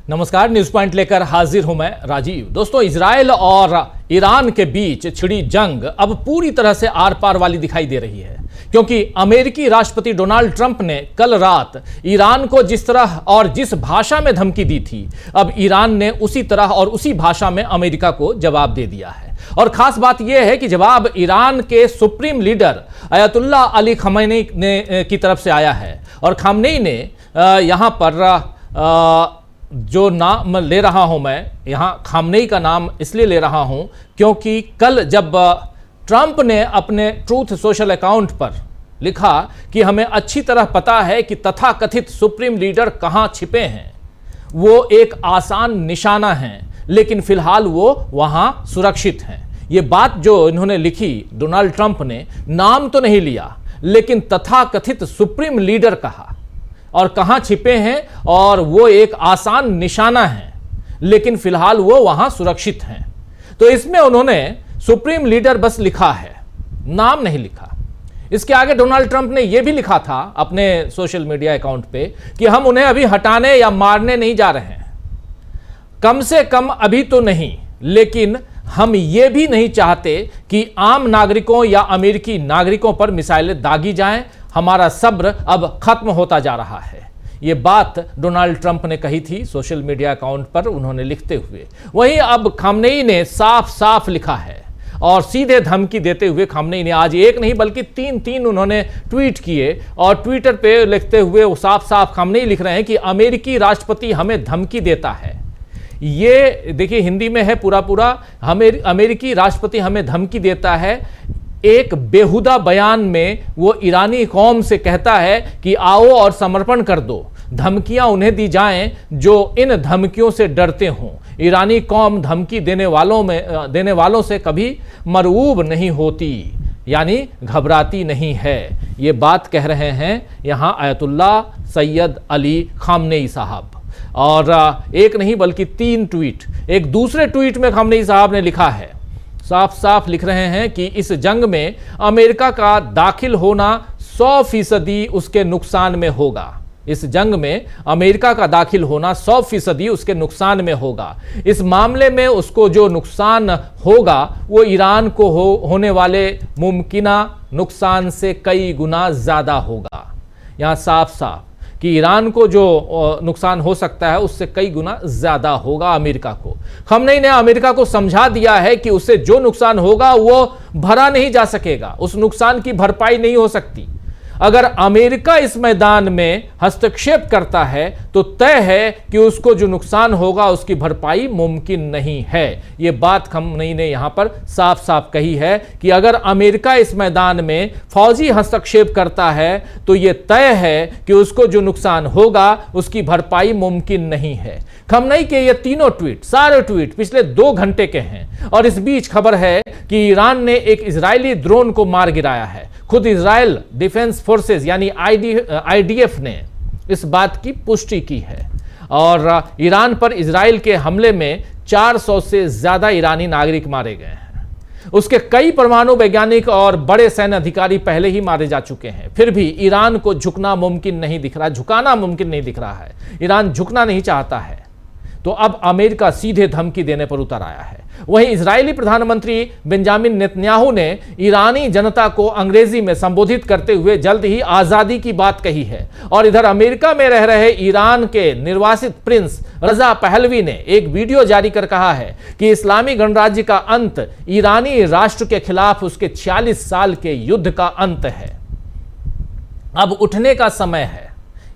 नमस्कार, news point लेकर हाजिर हूं मैं राजीव। दोस्तों, इजराइल और ईरान के बीच छिड़ी जंग अब पूरी तरह से आर पार वाली दिखाई दे रही है, क्योंकि अमेरिकी राष्ट्रपति डोनाल्ड ट्रंप ने कल रात ईरान को जिस तरह और जिस भाषा में धमकी दी थी, अब ईरान ने उसी तरह और उसी भाषा में अमेरिका को जवाब दे दिया है। और खास बात यह है कि जवाब ईरान के सुप्रीम लीडर अयतुल्ला अली खamenei ने की तरफ से आया है। और खamenei ने यहां पर जो नाम ले रहा हूं मैं, यहां खamenei का नाम इसलिए ले रहा हूं क्योंकि कल जब ट्रंप ने अपने ट्रूथ सोशल अकाउंट पर लिखा कि हमें अच्छी तरह पता है कि तथाकथित सुप्रीम लीडर कहां छिपे हैं, वो एक आसान निशाना है, लेकिन फिलहाल वो वहां सुरक्षित हैं। ये बात जो इन्होंने लिखी, डोनाल्ड ट्रंप ने नाम तो नहीं लिया, लेकिन तथाकथित सुप्रीम लीडर कहा और कहां छिपे हैं, और वो एक आसान निशाना है, लेकिन फिलहाल वो वहां सुरक्षित हैं। तो इसमें उन्होंने सुप्रीम लीडर बस लिखा है, नाम नहीं लिखा। इसके आगे डोनाल्ड ट्रंप ने यह भी लिखा था अपने सोशल मीडिया अकाउंट पे कि हम उन्हें अभी हटाने या मारने नहीं जा रहे हैं, कम से कम अभी तो नहीं, लेकिन हम ये भी नहीं चाहते कि आम नागरिकों या अमेरिकी नागरिकों पर मिसाइलें दागी जाएं। हमारा सब्र अब खत्म होता जा रहा है। ये बात डोनाल्ड ट्रंप ने कही थी सोशल मीडिया अकाउंट पर उन्होंने लिखते हुए। वहीं अब खamenei ने साफ साफ लिखा है और सीधे धमकी देते हुए खamenei ने आज एक नहीं बल्कि तीन उन्होंने ट्वीट किए, और ट्विटर पे लिखते हुए वो साफ साफ खamenei लिख रहे हैं कि अमेरिकी राष्ट्रपति हमें धमकी देता है। ये देखिए हिंदी में है पूरा अमेरिकी राष्ट्रपति हमें धमकी देता है। एक बेहुदा बयान में वो ईरानी कौम से कहता है कि आओ और समर्पण कर दो, धमकियां उन्हें दी जाएं जो इन धमकियों से डरते हों। ईरानी कौम धमकी देने वालों से कभी मरऊब नहीं होती, यानी घबराती नहीं है। ये बात कह रहे हैं यहां अयतुल्ला सैयद अली खamenei साहब। और एक नहीं बल्कि 3 ट्वीट, एक दूसरे ट्वीट में खamenei साहब ने लिखा है, साफ साफ लिख रहे हैं कि इस जंग में अमेरिका का दाखिल होना 100% उसके नुकसान में होगा। इस जंग में अमेरिका का दाखिल होना 100% उसके नुकसान में होगा। इस मामले में उसको जो नुकसान होगा वो ईरान को होने वाले मुमकिना नुकसान से कई गुना ज्यादा होगा। यहां साफ साफ कि ईरान को जो नुकसान हो सकता है उससे कई गुना ज्यादा होगा अमेरिका को। खamenei ने अमेरिका को समझा दिया है कि उससे जो नुकसान होगा वो भरा नहीं जा सकेगा, उस नुकसान की भरपाई नहीं हो सकती। अगर अमेरिका इस मैदान में हस्तक्षेप करता है तो तय है कि उसको जो नुकसान होगा उसकी भरपाई मुमकिन नहीं है। यह बात खamenei ने यहां पर साफ साफ कही है कि अगर अमेरिका इस मैदान में फौजी हस्तक्षेप करता है तो यह तय है कि उसको जो नुकसान होगा उसकी भरपाई मुमकिन नहीं है। खamenei के ये तीनों ट्वीट, सारे ट्वीट पिछले 2 घंटे के हैं। और इस बीच खबर है कि ईरान ने एक इजरायली ड्रोन को मार गिराया है। खुद इजराइल डिफेंस फोर्सेस यानी IDF ने इस बात की पुष्टि की है। और ईरान पर इजराइल के हमले में 400 से ज्यादा ईरानी नागरिक मारे गए हैं। उसके कई परमाणु वैज्ञानिक और बड़े सैन्य अधिकारी पहले ही मारे जा चुके हैं। फिर भी ईरान को झुकाना मुमकिन नहीं दिख रहा है। ईरान झुकना नहीं चाहता है। तो अब अमेरिका सीधे धमकी देने पर उतर आया है। वहीं इजरायली प्रधानमंत्री बेंजामिन नेतन्याहू ने ईरानी जनता को अंग्रेजी में संबोधित करते हुए जल्द ही आजादी की बात कही है। और इधर अमेरिका में रह रहे ईरान के निर्वासित प्रिंस रजा पहलवी ने एक वीडियो जारी कर कहा है कि इस्लामी गणराज्य का अंत ईरानी राष्ट्र के खिलाफ उसके 46 साल के युद्ध का अंत है। अब उठने का समय है,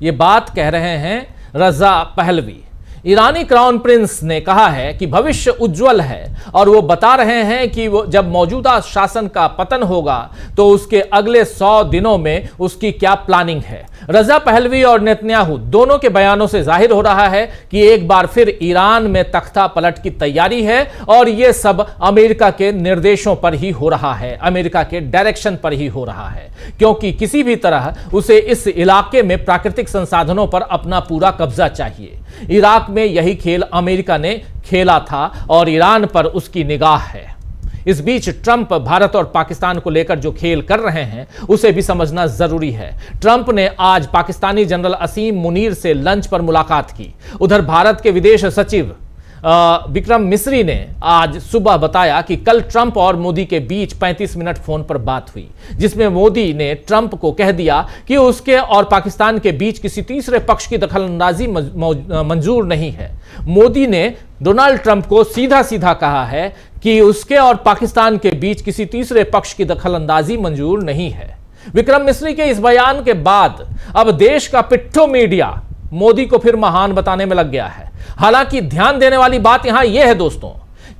ये बात कह रहे हैं रजा पहलवी। ईरानी क्राउन प्रिंस ने कहा है कि भविष्य उज्जवल है, और वो बता रहे हैं कि वो जब मौजूदा शासन का पतन होगा तो उसके अगले 100 दिनों में उसकी क्या प्लानिंग है। रजा पहलवी और नेतन्याहू दोनों के बयानों से जाहिर हो रहा है कि एक बार फिर ईरान में तख्ता पलट की तैयारी है, और यह सब अमेरिका के निर्देशों पर ही हो रहा है, अमेरिका के डायरेक्शन पर ही हो रहा है, क्योंकि किसी भी तरह उसे इस इलाके में प्राकृतिक संसाधनों पर अपना पूरा कब्जा चाहिए। इराक में यही खेल अमेरिका ने खेला था और ईरान पर उसकी निगाह है। इस बीच ट्रंप भारत और पाकिस्तान को लेकर जो खेल कर रहे हैं उसे भी समझना जरूरी है। ट्रंप ने आज पाकिस्तानी जनरल असीम मुनीर से लंच पर मुलाकात की। उधर भारत के विदेश सचिव विक्रम मिस्री ने आज सुबह बताया कि कल ट्रंप और मोदी के बीच 35 मिनट फोन पर बात हुई, जिसमें मोदी ने ट्रंप को कह दिया कि उसके और पाकिस्तान के बीच किसी तीसरे पक्ष की दखलंदाजी मंजूर नहीं है। मोदी ने डोनाल्ड ट्रंप को सीधा सीधा कहा है कि उसके और पाकिस्तान के बीच किसी तीसरे पक्ष की दखलंदाजी मंजूर नहीं है। विक्रम मिस्री के इस बयान के बाद अब देश का पिट्ठू मीडिया मोदी को फिर महान बताने में लग गया है। हालांकि ध्यान देने वाली बात यहां यह है दोस्तों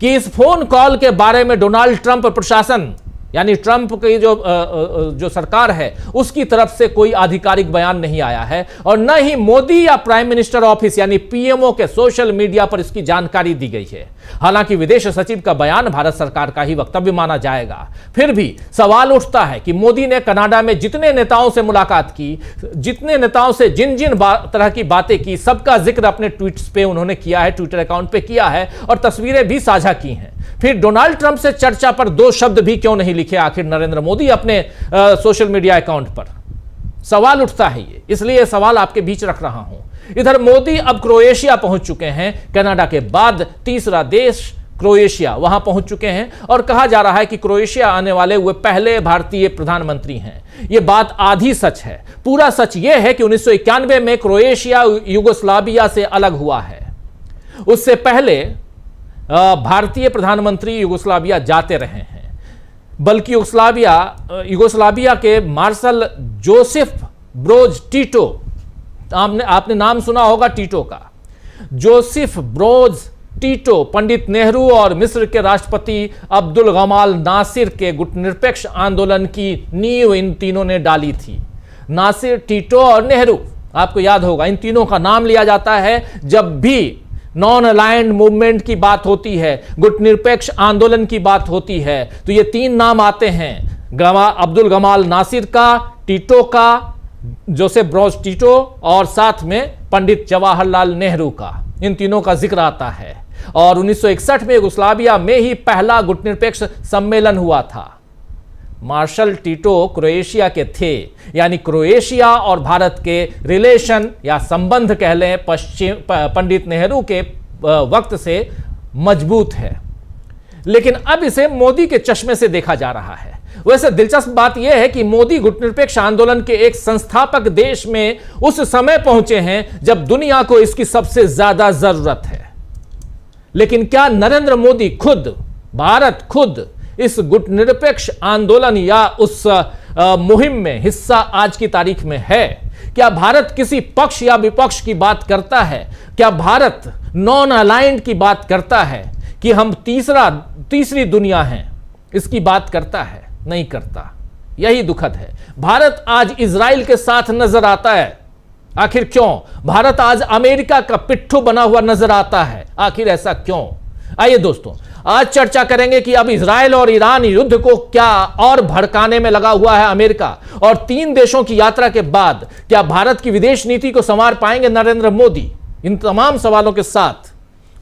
कि इस फोन कॉल के बारे में डोनाल्ड ट्रंप प्रशासन यानी ट्रंप की जो सरकार है उसकी तरफ से कोई आधिकारिक बयान नहीं आया है और न ही मोदी या प्राइम मिनिस्टर ऑफिस यानी पीएमओ के सोशल मीडिया पर इसकी जानकारी दी गई है। हालांकि विदेश सचिव का बयान भारत सरकार का ही वक्तव्य माना जाएगा। फिर भी सवाल उठता है कि मोदी ने कनाडा में जितने नेताओं से मुलाकात की, जितने नेताओं से जिन जिन तरह की बातें की, सबका जिक्र अपने ट्वीट्स पे उन्होंने किया है, ट्विटर अकाउंट पे किया है और तस्वीरें भी साझा की हैं। फिर डोनाल्ड ट्रंप से चर्चा पर 2 शब्द भी क्यों नहीं लिखे आखिर नरेंद्र मोदी अपने सोशल मीडिया अकाउंट पर? सवाल उठता है ये, इसलिए सवाल आपके बीच रख रहा हूं। इधर मोदी अब क्रोएशिया पहुंच चुके हैं। कनाडा के बाद तीसरा देश क्रोएशिया वहां पहुंच चुके हैं और कहा जा रहा है कि क्रोएशिया आने वाले वे पहले भारतीय प्रधानमंत्री हैं। यह बात आधी सच है। पूरा सच यह है कि 1991 में क्रोएशिया युगोस्लाविया से अलग हुआ है। उससे पहले भारतीय प्रधानमंत्री युगोस्लाविया जाते रहे हैं, बल्कि युगोस्लाविया के मार्शल जोसेफ ब्रोज टीटो, आपने नाम सुना होगा टीटो का, जोसेफ ब्रोज टीटो पंडित नेहरू और मिस्र के राष्ट्रपति अब्दुल गमाल नासिर के गुटनिरपेक्ष आंदोलन की नींव इन तीनों ने डाली थी। नासिर, टीटो और नेहरू, आपको याद होगा इन तीनों का नाम लिया जाता है जब भी नॉन अलाइंड मूवमेंट की बात होती है, गुटनिरपेक्ष आंदोलन की बात होती है, तो ये 3 नाम आते हैं, अब्दुल गमाल नासिर का, टीटो का, जोसेफ ब्रोज टीटो और साथ में पंडित जवाहरलाल नेहरू का। इन तीनों का जिक्र आता है और 1961 में युगोस्लाविया में ही पहला गुटनिरपेक्ष सम्मेलन हुआ था। मार्शल टीटो क्रोएशिया के थे, यानी क्रोएशिया और भारत के रिलेशन या संबंध कह लें पंडित नेहरू के वक्त से मजबूत है। लेकिन अब इसे मोदी के चश्मे से देखा जा रहा है। वैसे दिलचस्प बात यह है कि मोदी गुटनिरपेक्ष आंदोलन के एक संस्थापक देश में उस समय पहुंचे हैं जब दुनिया को इसकी सबसे ज्यादा जरूरत है। लेकिन क्या नरेंद्र मोदी खुद, भारत खुद इस गुटनिरपेक्ष आंदोलन या उस मुहिम में हिस्सा आज की तारीख में है? क्या भारत किसी पक्ष या विपक्ष की बात करता है? क्या भारत नॉन अलाइंड की बात करता है कि हम तीसरी दुनिया हैं, इसकी बात करता है? नहीं करता। यही दुखद है। भारत आज इजराइल के साथ नजर आता है। आखिर क्यों? भारत आज अमेरिका का पिट्ठू बना हुआ नजर आता है। आखिर ऐसा क्यों? आइए दोस्तों, आज चर्चा करेंगे कि अब इजराइल और ईरान युद्ध को क्या और भड़काने में लगा हुआ है अमेरिका, और 3 देशों की यात्रा के बाद क्या भारत की विदेश नीति को संवार पाएंगे नरेंद्र मोदी? इन तमाम सवालों के साथ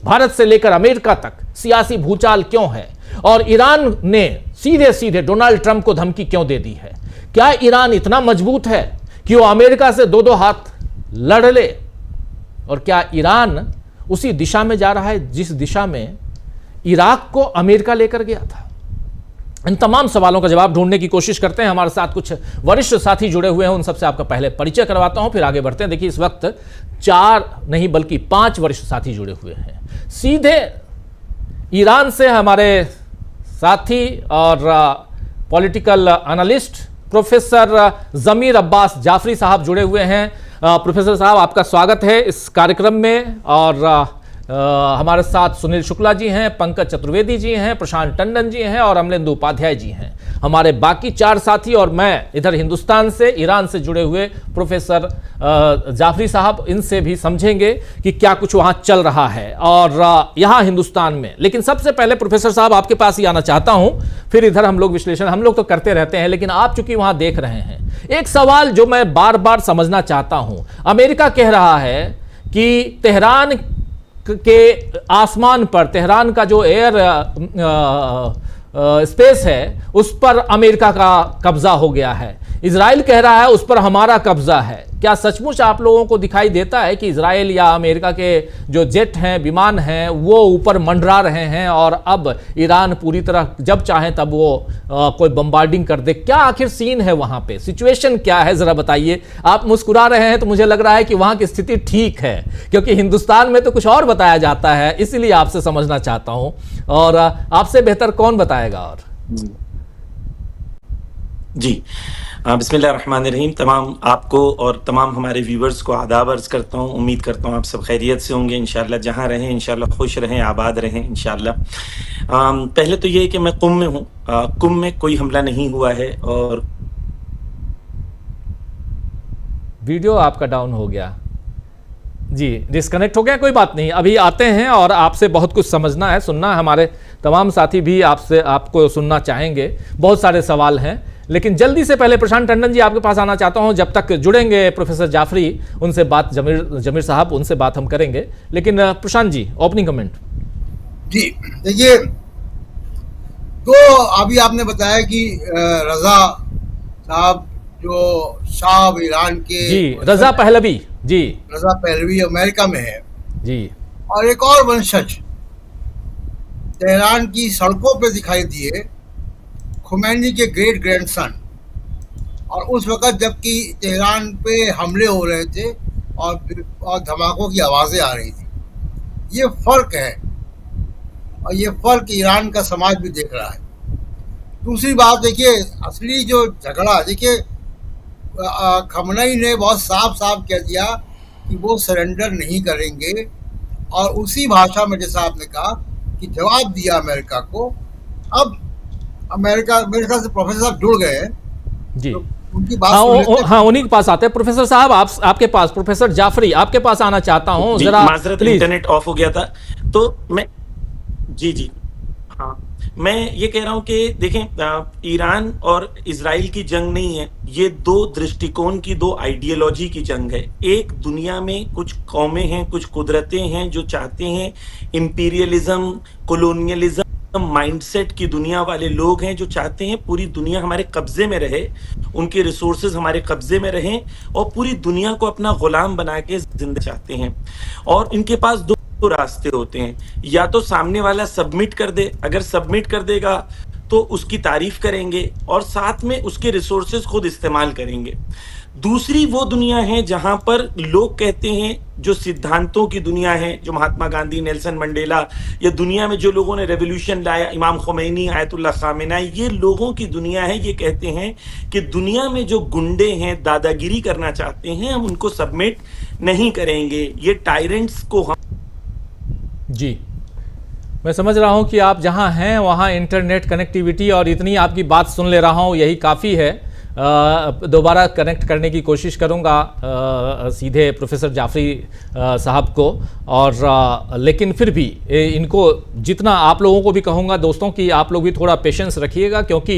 भारत से लेकर अमेरिका तक सियासी भूचाल क्यों है और ईरान ने सीधे सीधे डोनाल्ड ट्रंप को धमकी क्यों दे दी है? क्या ईरान इतना मजबूत है कि वो अमेरिका से 2-2 हाथ लड़ ले? और क्या ईरान उसी दिशा में जा रहा है जिस दिशा में इराक को अमेरिका लेकर गया था? इन तमाम सवालों का जवाब ढूंढने की कोशिश करते हैं। हमारे साथ कुछ वरिष्ठ साथी जुड़े हुए हैं, उन सबसे आपका पहले परिचय करवाता हूं, फिर आगे बढ़ते हैं। देखिए, इस वक्त 4 नहीं बल्कि 5 वरिष्ठ साथी जुड़े हुए हैं। सीधे ईरान से हमारे साथी और पॉलिटिकल एनालिस्ट प्रोफेसर जमीर अब्बास जाफरी साहब जुड़े हुए हैं। प्रोफेसर साहब, आपका स्वागत है इस कार्यक्रम में। और हमारे साथ सुनील शुक्ला जी हैं, पंकज चतुर्वेदी जी हैं, प्रशांत टंडन जी हैं और अमलेंदु उपाध्याय जी हैं। हमारे बाकी 4 साथी और मैं इधर हिंदुस्तान से, ईरान से जुड़े हुए प्रोफेसर जाफरी साहब, इनसे भी समझेंगे कि क्या कुछ वहां चल रहा है और यहां हिंदुस्तान में। लेकिन सबसे पहले प्रोफेसर साहब आपके पास ही आना चाहता हूं, फिर इधर हम लोग विश्लेषण हम लोग तो करते रहते हैं, लेकिन आप चूंकि वहां देख रहे हैं, एक सवाल जो मैं बार बार समझना चाहता हूं। अमेरिका कह रहा है कि तेहरान के आसमान पर, तेहरान का जो एयर स्पेस है उस पर अमेरिका का कब्जा हो गया है, इजराइल कह रहा है उस पर हमारा कब्जा है। क्या सचमुच आप लोगों को दिखाई देता है कि इजराइल या अमेरिका के जो जेट हैं, विमान हैं, वो ऊपर मंडरा रहे हैं और अब ईरान पूरी तरह जब चाहे तब वो कोई बम्बार्डिंग कर दे? क्या आखिर सीन है वहां पे, सिचुएशन क्या है, जरा बताइए। आप मुस्कुरा रहे हैं तो मुझे लग रहा है कि वहां की स्थिति ठीक है, क्योंकि हिंदुस्तान में तो कुछ और बताया जाता है, इसीलिए आपसे समझना चाहता हूं, और आपसे बेहतर कौन बताएगा। और जी, बिस्मिल्लाहिर्रहमानिर्रहीम। तमाम आपको और तमाम हमारे व्यूवर्स को आदाब अर्ज़ करता हूँ। उम्मीद करता हूँ आप सब खैरियत से होंगे इंशाअल्लाह। जहाँ रहें इंशाअल्लाह खुश रहें, आबाद रहें इंशाअल्लाह। पहले तो ये है कि मैं कुम में हूँ। कुम में कोई हमला नहीं हुआ है और वीडियो आपका डाउन हो गया जी, डिस्कनेक्ट हो गया, कोई बात नहीं, अभी आते हैं और आपसे बहुत कुछ समझना है, सुनना है। हमारे तमाम साथी भी आपको सुनना चाहेंगे, बहुत सारे सवाल हैं, लेकिन जल्दी से पहले प्रशांत टंडन जी आपके पास आना चाहता हूं। जब तक जुड़ेंगे प्रोफेसर जाफरी, उनसे बात जमीर साहब, उनसे बात हम करेंगे, लेकिन प्रशांत जी ओपनिंग कमेंट। जी देखिए, तो अभी आपने बताया कि रजा साहब जो शाह ईरान के, जी रजा पहलवी, जी रजा पहलवी अमेरिका में है जी, और एक और वंशज तेहरान की सड़कों पे दिखाई दिए, खुमैनी के ग्रेट ग्रैंडसन। और उस वक़्त जबकि तेहरान पे हमले हो रहे थे और धमाकों की आवाज़ें आ रही थी। ये फ़र्क है और ये फ़र्क ईरान का समाज भी देख रहा है। दूसरी बात देखिए, असली जो झगड़ा देखिए, खमनई ने बहुत साफ साफ कह दिया कि वो सरेंडर नहीं करेंगे, और उसी भाषा में जैसा आपने कहा कि जवाब दिया अमेरिका को। अब अमेरिका से प्रोफेसर साहब जुड़ गए हैं जी, तो उनकी बात हाँ उन्हीं के पास आते हैं। प्रोफेसर साहब आपके पास, प्रोफेसर जाफरी आपके पास आना चाहता हूं, जरा माजरत, इंटरनेट ऑफ हो गया था तो मैं जी हाँ, मैं ये कह रहा हूं कि देखें, ईरान और इजराइल की जंग नहीं है, ये दो दृष्टिकोण की, दो आइडियोलॉजी की जंग है। एक दुनिया में कुछ कौमें हैं, कुछ कुदरतें हैं जो चाहते हैं इंपीरियलिज्म, कॉलोनियलिज्म माइंडसेट की दुनिया वाले लोग हैं जो चाहते हैं पूरी दुनिया हमारे कब्जे में रहे, उनके रिसोर्सेज हमारे कब्जे में रहें और पूरी दुनिया को अपना गुलाम बना के जिंदा चाहते हैं। और इनके पास दो रास्ते होते हैं, या तो सामने वाला सबमिट कर दे, अगर सबमिट कर देगा तो उसकी तारीफ करेंगे और साथ में उसके रिसोर्सेज खुद इस्तेमाल करेंगे। दूसरी वो दुनिया है जहां पर लोग कहते हैं, जो सिद्धांतों की दुनिया है, जो महात्मा गांधी, नेल्सन मंडेला, या दुनिया में जो लोगों ने रेवोल्यूशन लाया, इमाम खुमैनी, आयतुल्लाह खामेनी, ये लोगों की दुनिया है। ये कहते हैं कि दुनिया में जो गुंडे हैं, दादागिरी करना चाहते हैं, हम उनको सबमिट नहीं करेंगे, ये टायरेंट्स को हम। जी, मैं समझ रहा हूं कि आप जहां हैं वहां इंटरनेट कनेक्टिविटी, और इतनी आपकी बात सुन ले रहा हूं, यही काफ़ी है। दोबारा कनेक्ट करने की कोशिश करूंगा सीधे प्रोफेसर जाफरी साहब को, और लेकिन फिर भी इनको जितना आप लोगों को भी कहूंगा दोस्तों कि आप लोग भी थोड़ा पेशेंस रखिएगा, क्योंकि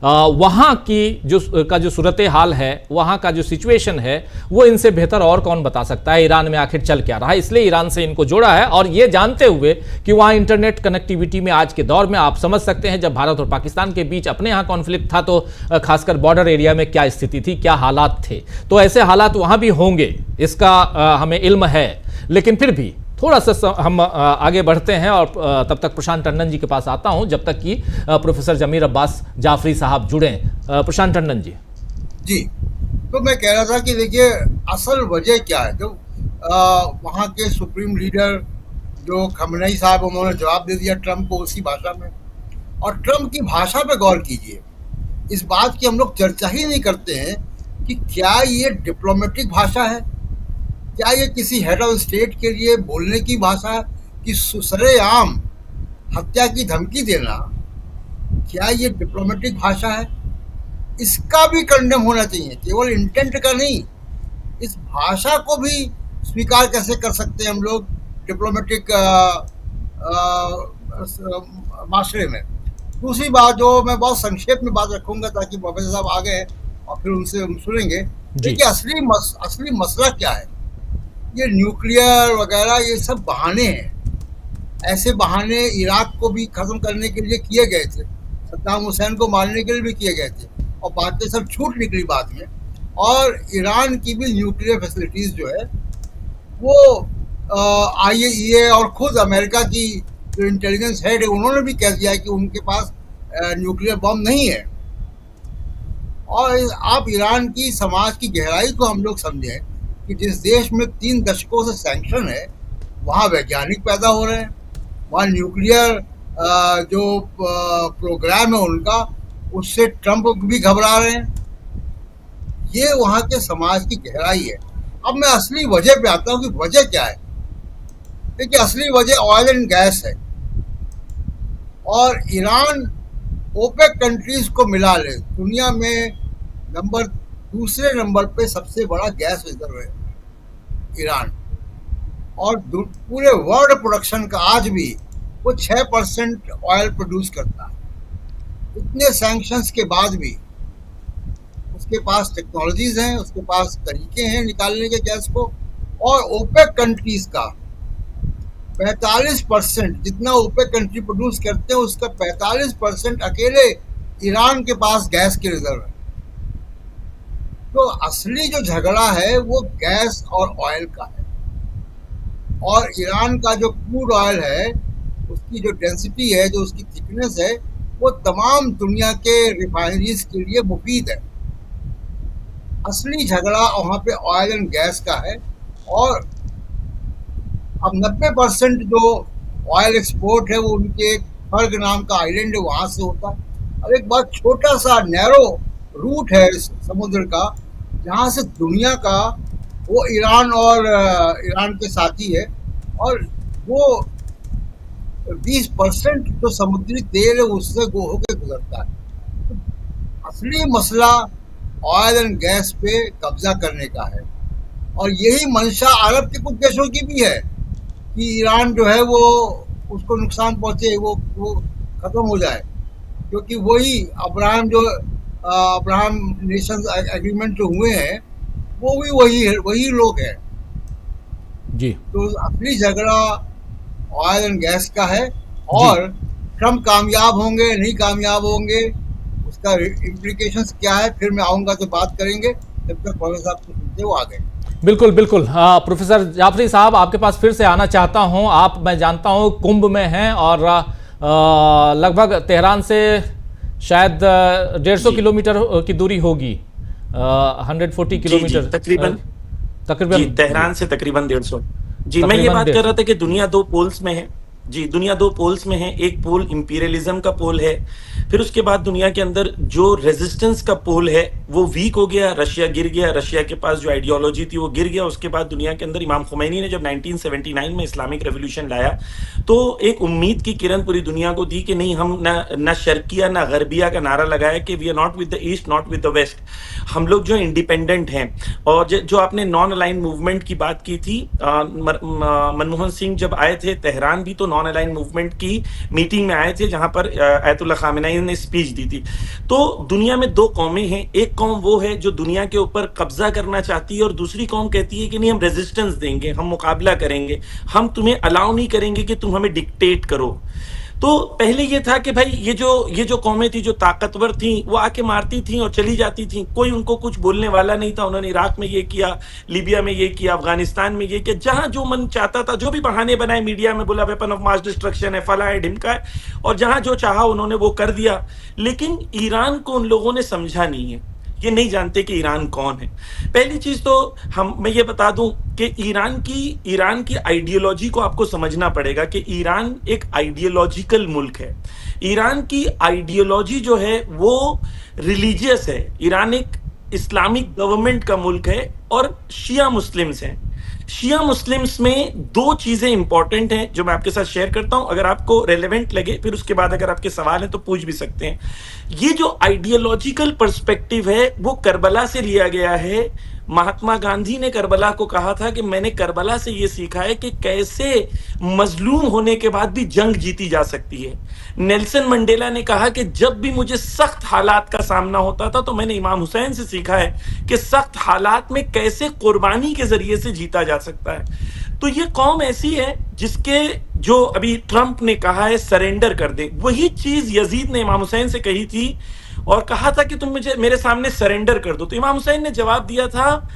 वहाँ की जो सूरत हाल है, वहाँ का जो सिचुएशन है, वो इनसे बेहतर और कौन बता सकता है ईरान में आखिर चल क्या रहा है। इसलिए ईरान से इनको जोड़ा है, और ये जानते हुए कि वहाँ इंटरनेट कनेक्टिविटी में आज के दौर में आप समझ सकते हैं, जब भारत और पाकिस्तान के बीच अपने यहाँ कॉन्फ्लिक्ट था तो खासकर बॉर्डर एरिया में क्या स्थिति थी, क्या हालात थे, तो ऐसे हालात वहां भी होंगे, इसका हमें इल्म है। लेकिन फिर भी थोड़ा सा हम आगे बढ़ते हैं, और तब तक प्रशांत टंडन जी के पास आता हूं, जब तक कि प्रोफेसर जमीर अब्बास जाफरी साहब जुड़े। प्रशांत टंडन जी। जी, तो मैं कह रहा था कि देखिए, असल वजह क्या है। जो वहाँ के सुप्रीम लीडर जो खमनई साहब, उन्होंने जवाब दे दिया ट्रंप को उसी भाषा में, और ट्रंप की भाषा पे गौर कीजिए। इस बात की हम लोग चर्चा ही नहीं करते हैं कि क्या ये डिप्लोमेटिक भाषा है, क्या ये किसी हेड ऑफ स्टेट के लिए बोलने की भाषा है, कि सरेआम हत्या की धमकी देना, क्या ये डिप्लोमेटिक भाषा है? इसका भी कंडेम होना चाहिए, केवल इंटेंट का नहीं। इस भाषा को भी स्वीकार कैसे कर सकते हैं हम लोग डिप्लोमेटिक माशरे में? दूसरी बात, जो मैं बहुत संक्षेप में बात रखूंगा ताकि प्रोफेसर साहब आ गए और फिर उनसे हम सुनेंगे। देखिए, असली मसला क्या है? ये न्यूक्लियर वगैरह ये सब बहाने हैं। ऐसे बहाने इराक को भी खत्म करने के लिए किए गए थे, सद्दाम हुसैन को मारने के लिए भी किए गए थे, और बातें सब छूट निकली बाद में। और ईरान की भी न्यूक्लियर फैसिलिटीज जो है वो IAEA और खुद अमेरिका की जो इंटेलिजेंस हेड है उन्होंने भी कह दिया है कि उनके पास न्यूक्लियर बम नहीं है। और आप ईरान की समाज की गहराई को हम लोग समझें कि जिस देश में 3 दशकों से सैंक्शन है, वहाँ वैज्ञानिक पैदा हो रहे हैं, वहाँ न्यूक्लियर जो प्रोग्राम है उनका, उससे ट्रंप भी घबरा रहे हैं। ये वहाँ के समाज की गहराई है। अब मैं असली वजह पे आता हूँ कि वजह क्या है। देखिए, असली वजह ऑयल एंड गैस है, और ईरान ओपेक कंट्रीज को मिला ले दुनिया में दूसरे नंबर पे सबसे बड़ा गैस रिजर्व है ईरान, और पूरे वर्ल्ड प्रोडक्शन का आज भी वो 6% ऑयल प्रोड्यूस करता है। इतने सैंक्शंस के बाद भी उसके पास टेक्नोलॉजीज हैं, उसके पास तरीके हैं निकालने के गैस को। और ओपेक कंट्रीज का 45%, जितना ओपेक कंट्री प्रोड्यूस करते हैं उसका 45% अकेले ईरान के पास गैस के रिजर्व है। तो असली जो झगड़ा है वो गैस और ऑयल का है। और ईरान का जो क्रूड ऑयल है, उसकी जो डेंसिटी है, जो उसकी थिकनेस है, वो तमाम दुनिया के रिफाइनरीज के लिए मुफीद है। असली झगड़ा वहाँ पे ऑयल एंड गैस का है। और अब 90% जो ऑयल एक्सपोर्ट है वो उनके फर्ग नाम का आइलैंड है, वहाँ से होता है। और एक बहुत छोटा सा नैरो रूट है समुद्र का, जहाँ से दुनिया का वो ईरान और ईरान के साथी है, और वो 20% जो समुद्री तेल है उससे होकर गुजरता है। तो असली मसला ऑयल एंड गैस पे कब्जा करने का है, और यही मंशा अरब के कुछ देशों की भी है कि ईरान जो है वो उसको नुकसान पहुंचे, वो खत्म हो जाए, क्योंकि वही अब्राहम नेशंस एग्रीमेंट जो हुए हैं वो भी वही लोग हैं जी। तो असली झगड़ा ऑयल एंड गैस का है। और ट्रम्प कामयाब होंगे नहीं कामयाब होंगे, उसका इम्प्लीकेशंस क्या है, फिर मैं आऊंगा तो बात करेंगे। जब तक प्रोफेसर साहब को सुनते वो आ गए। बिल्कुल बिल्कुल। प्रोफेसर जाफरी साहब, आपके पास फिर से आना चाहता हूं। आप, मैं जानता हूं, कुंभ में हैं और लगभग तेहरान से शायद 150 किलोमीटर की दूरी होगी, 140 किलोमीटर तकरीबन तेहरान से तकरीबन 150। जी, मैं ये बात कर रहा था कि दुनिया 2 पोल्स में है। जी, दुनिया 2 पोल्स में है। एक पोल इंपीरियलिज्म का पोल है, फिर उसके बाद दुनिया के अंदर जो रेजिस्टेंस का पोल है वो वीक हो गया, रशिया गिर गया, रशिया के पास जो आइडियोलॉजी थी वो गिर गया। उसके बाद दुनिया के अंदर इमाम खुमैनी ने जब 1979 में इस्लामिक रेवोल्यूशन लाया तो एक उम्मीद की किरण पूरी दुनिया को दी कि नहीं, हम ना शर्किया ना गरबिया का नारा लगाया कि we are not with the east, not with the west, हम लोग जो इंडिपेंडेंट हैं। और जो आपने नॉन अलाइन मूवमेंट की बात की थी, मनमोहन सिंह जब आए थे तेहरान भी तो नॉन अलाइन मूवमेंट की मीटिंग में आए थे, जहां पर आयतुल्लाह खामेनी ने स्पीच दी थी। तो दुनिया में 2 कौमें हैं। एक कौम वो है जो दुनिया के ऊपर कब्जा करना चाहती है, और दूसरी कौम कहती है कि नहीं, हम रेजिस्टेंस देंगे, हम मुकाबला करेंगे, हम तुम्हें अलाउ नहीं करेंगे कि तुम हमें डिक्टेट करो। तो पहले ये था कि भाई ये जो कौमें थी, जो ताकतवर थी, वो आके मारती थी और चली जाती थी, कोई उनको कुछ बोलने वाला नहीं था। उन्होंने इराक में ये किया, लीबिया में ये किया, अफगानिस्तान में ये किया, जहां जो मन चाहता था, जो भी बहाने बनाए, मीडिया में बोला वेपन ऑफ मास डिस्ट्रक्शन है, फला है, ढिमका है, और जहां जो चाहा उन्होंने वो कर दिया। लेकिन ईरान को उन लोगों ने समझा नहीं है, ये नहीं जानते कि ईरान कौन है। पहली चीज तो मैं ये बता दूं कि ईरान की आइडियोलॉजी को आपको समझना पड़ेगा कि ईरान एक आइडियोलॉजिकल मुल्क है। ईरान की आइडियोलॉजी जो है वो रिलीजियस है। ईरान एक इस्लामिक गवर्नमेंट का मुल्क है और शिया मुस्लिम्स हैं। शिया मुस्लिम्स में 2 चीजें इंपॉर्टेंट हैं जो मैं आपके साथ शेयर करता हूं, अगर आपको रेलेवेंट लगे, फिर उसके बाद अगर आपके सवाल हैं तो पूछ भी सकते हैं। ये जो आइडियोलॉजिकल पर्सपेक्टिव है वो करबला से लिया गया है। महात्मा गांधी ने करबला को कहा था कि मैंने करबला से ये सीखा है कि कैसे मजलूम होने के बाद भी जंग जीती जा सकती है। नेल्सन मंडेला ने कहा कि जब भी मुझे सख्त हालात का सामना होता था तो मैंने इमाम हुसैन से सीखा है कि सख्त हालात में कैसे कुर्बानी के जरिए से जीता जा सकता है। तो ये कौम ऐसी है जिसके जो अभी ट्रंप ने कहा है सरेंडर कर दे, वही चीज यजीद ने इमाम हुसैन से कही थी और कहा था कि तुम मुझे मेरे सामने सरेंडर कर दो। तो इमाम हुसैन ने जवाब दिया था,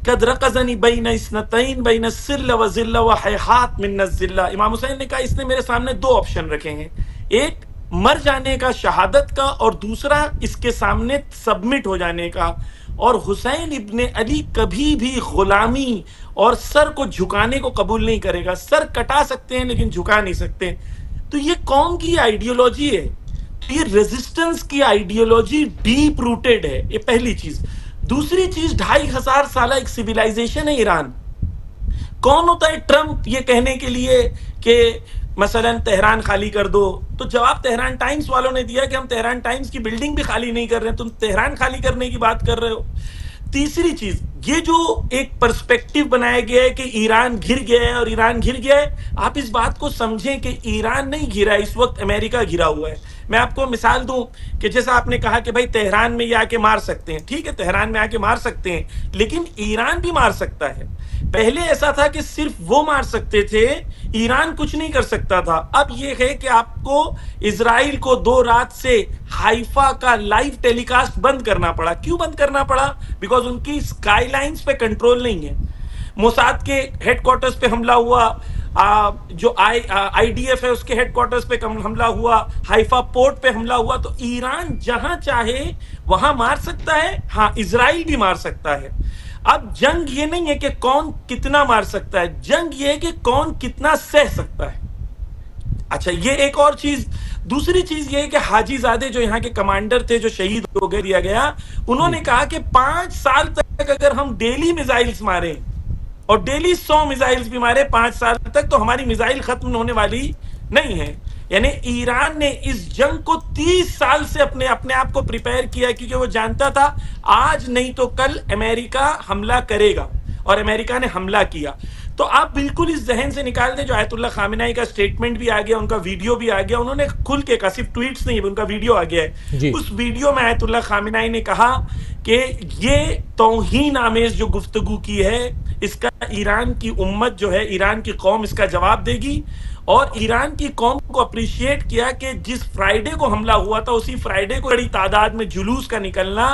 कद रकज़नी बैन इस्नतैन बैन सिल्ल व ज़िल्ल व हैहात मिन ज़िल्ला। इमाम हुसैन ने कहा इसने मेरे सामने दो ऑप्शन रखे हैं, एक मर जाने का, शहादत का, और दूसरा इसके सामने सबमिट हो जाने का। और हुसैन इब्ने अली कभी भी गुलामी और सर को झुकाने को कबूल नहीं करेगा। सर कटा सकते हैं लेकिन झुका नहीं सकते। तो ये कौन की आइडियोलॉजी है? तो ये रेजिस्टेंस की आइडियोलॉजी डीप रूटेड है, ये पहली चीज। दूसरी चीज, 2500 साल एक सिविलाइजेशन है ईरान। कौन होता है ट्रंप ये कहने के लिए कि मसलन तेहरान खाली कर दो? तो जवाब तेहरान टाइम्स वालों ने दिया कि हम तेहरान टाइम्स की बिल्डिंग भी खाली नहीं कर रहे, तुम तेहरान खाली करने की बात कर रहे हो। तीसरी चीज, ये जो एक पर्सपेक्टिव बनाया गया है कि ईरान घिर गया है और ईरान घिर गया है, आप इस बात को समझें कि ईरान नहीं घिरा, इस वक्त अमेरिका घिरा हुआ है। मैं आपको मिसाल दूं कि जैसा आपने कहा कि भाई तेहरान में ये आके मार सकते हैं, ठीक है, तेहरान में आके मार सकते हैं, लेकिन ईरान भी मार सकता है। पहले ऐसा था कि सिर्फ वो मार सकते थे, ईरान कुछ नहीं कर सकता था। अब ये है कि आपको इजराइल को 2 रात से हाइफा का लाइव टेलीकास्ट बंद करना पड़ा। क्यों बंद करना पड़ा? बिकॉज उनकी स्काईलाइंस पे कंट्रोल नहीं है। मोसाद के हेडक्वार्टर्स पे हमला हुआ, जो आईडीएफ है उसके हेडक्वार्टर्स पे हमला हुआ, हाइफा पोर्ट पे हमला हुआ। तो ईरान जहां चाहे वहां मार सकता है, हाँ इजराइल भी मार सकता है। अब जंग ये नहीं है कि कौन कितना मार सकता है, जंग ये है कि कौन कितना सह सकता है। अच्छा, ये एक और चीज। दूसरी चीज ये है कि हाजीजादे जो यहाँ के कमांडर थे, जो शहीद हो गए, दिया गया, उन्होंने कहा कि 5 साल तक अगर हम डेली मिसाइल्स मारें और डेली 100 मिसाइल्स भी मारे 5 साल तक, तो हमारी मिसाइल खत्म होने वाली नहीं है। यानी ईरान ने इस जंग को 30 साल से अपने आप को प्रिपेयर किया, क्योंकि वो जानता था आज नहीं तो कल अमेरिका हमला करेगा, और अमेरिका ने हमला किया। तो आप बिल्कुल इस जहन से निकाल दें, जो आयतुल्लाह खामेनी का स्टेटमेंट भी आ गया, उनका वीडियो भी आ गया, उन्होंने खुल के कहा, सिर्फ ट्वीट्स नहीं, उनका वीडियो आ गया है। उस वीडियो में आयतुल्लाह खामेनी ने कहा कि ये तौहीन आमेज जो गुफ्तगू की है, इसका ईरान की उम्मत जो है, ईरान की कौम इसका जवाब देगी। और ईरान की कौम को अप्रिशिएट किया कि जिस फ्राइडे को हमला हुआ था, उसी फ्राइडे को बड़ी तादाद में जुलूस का निकलना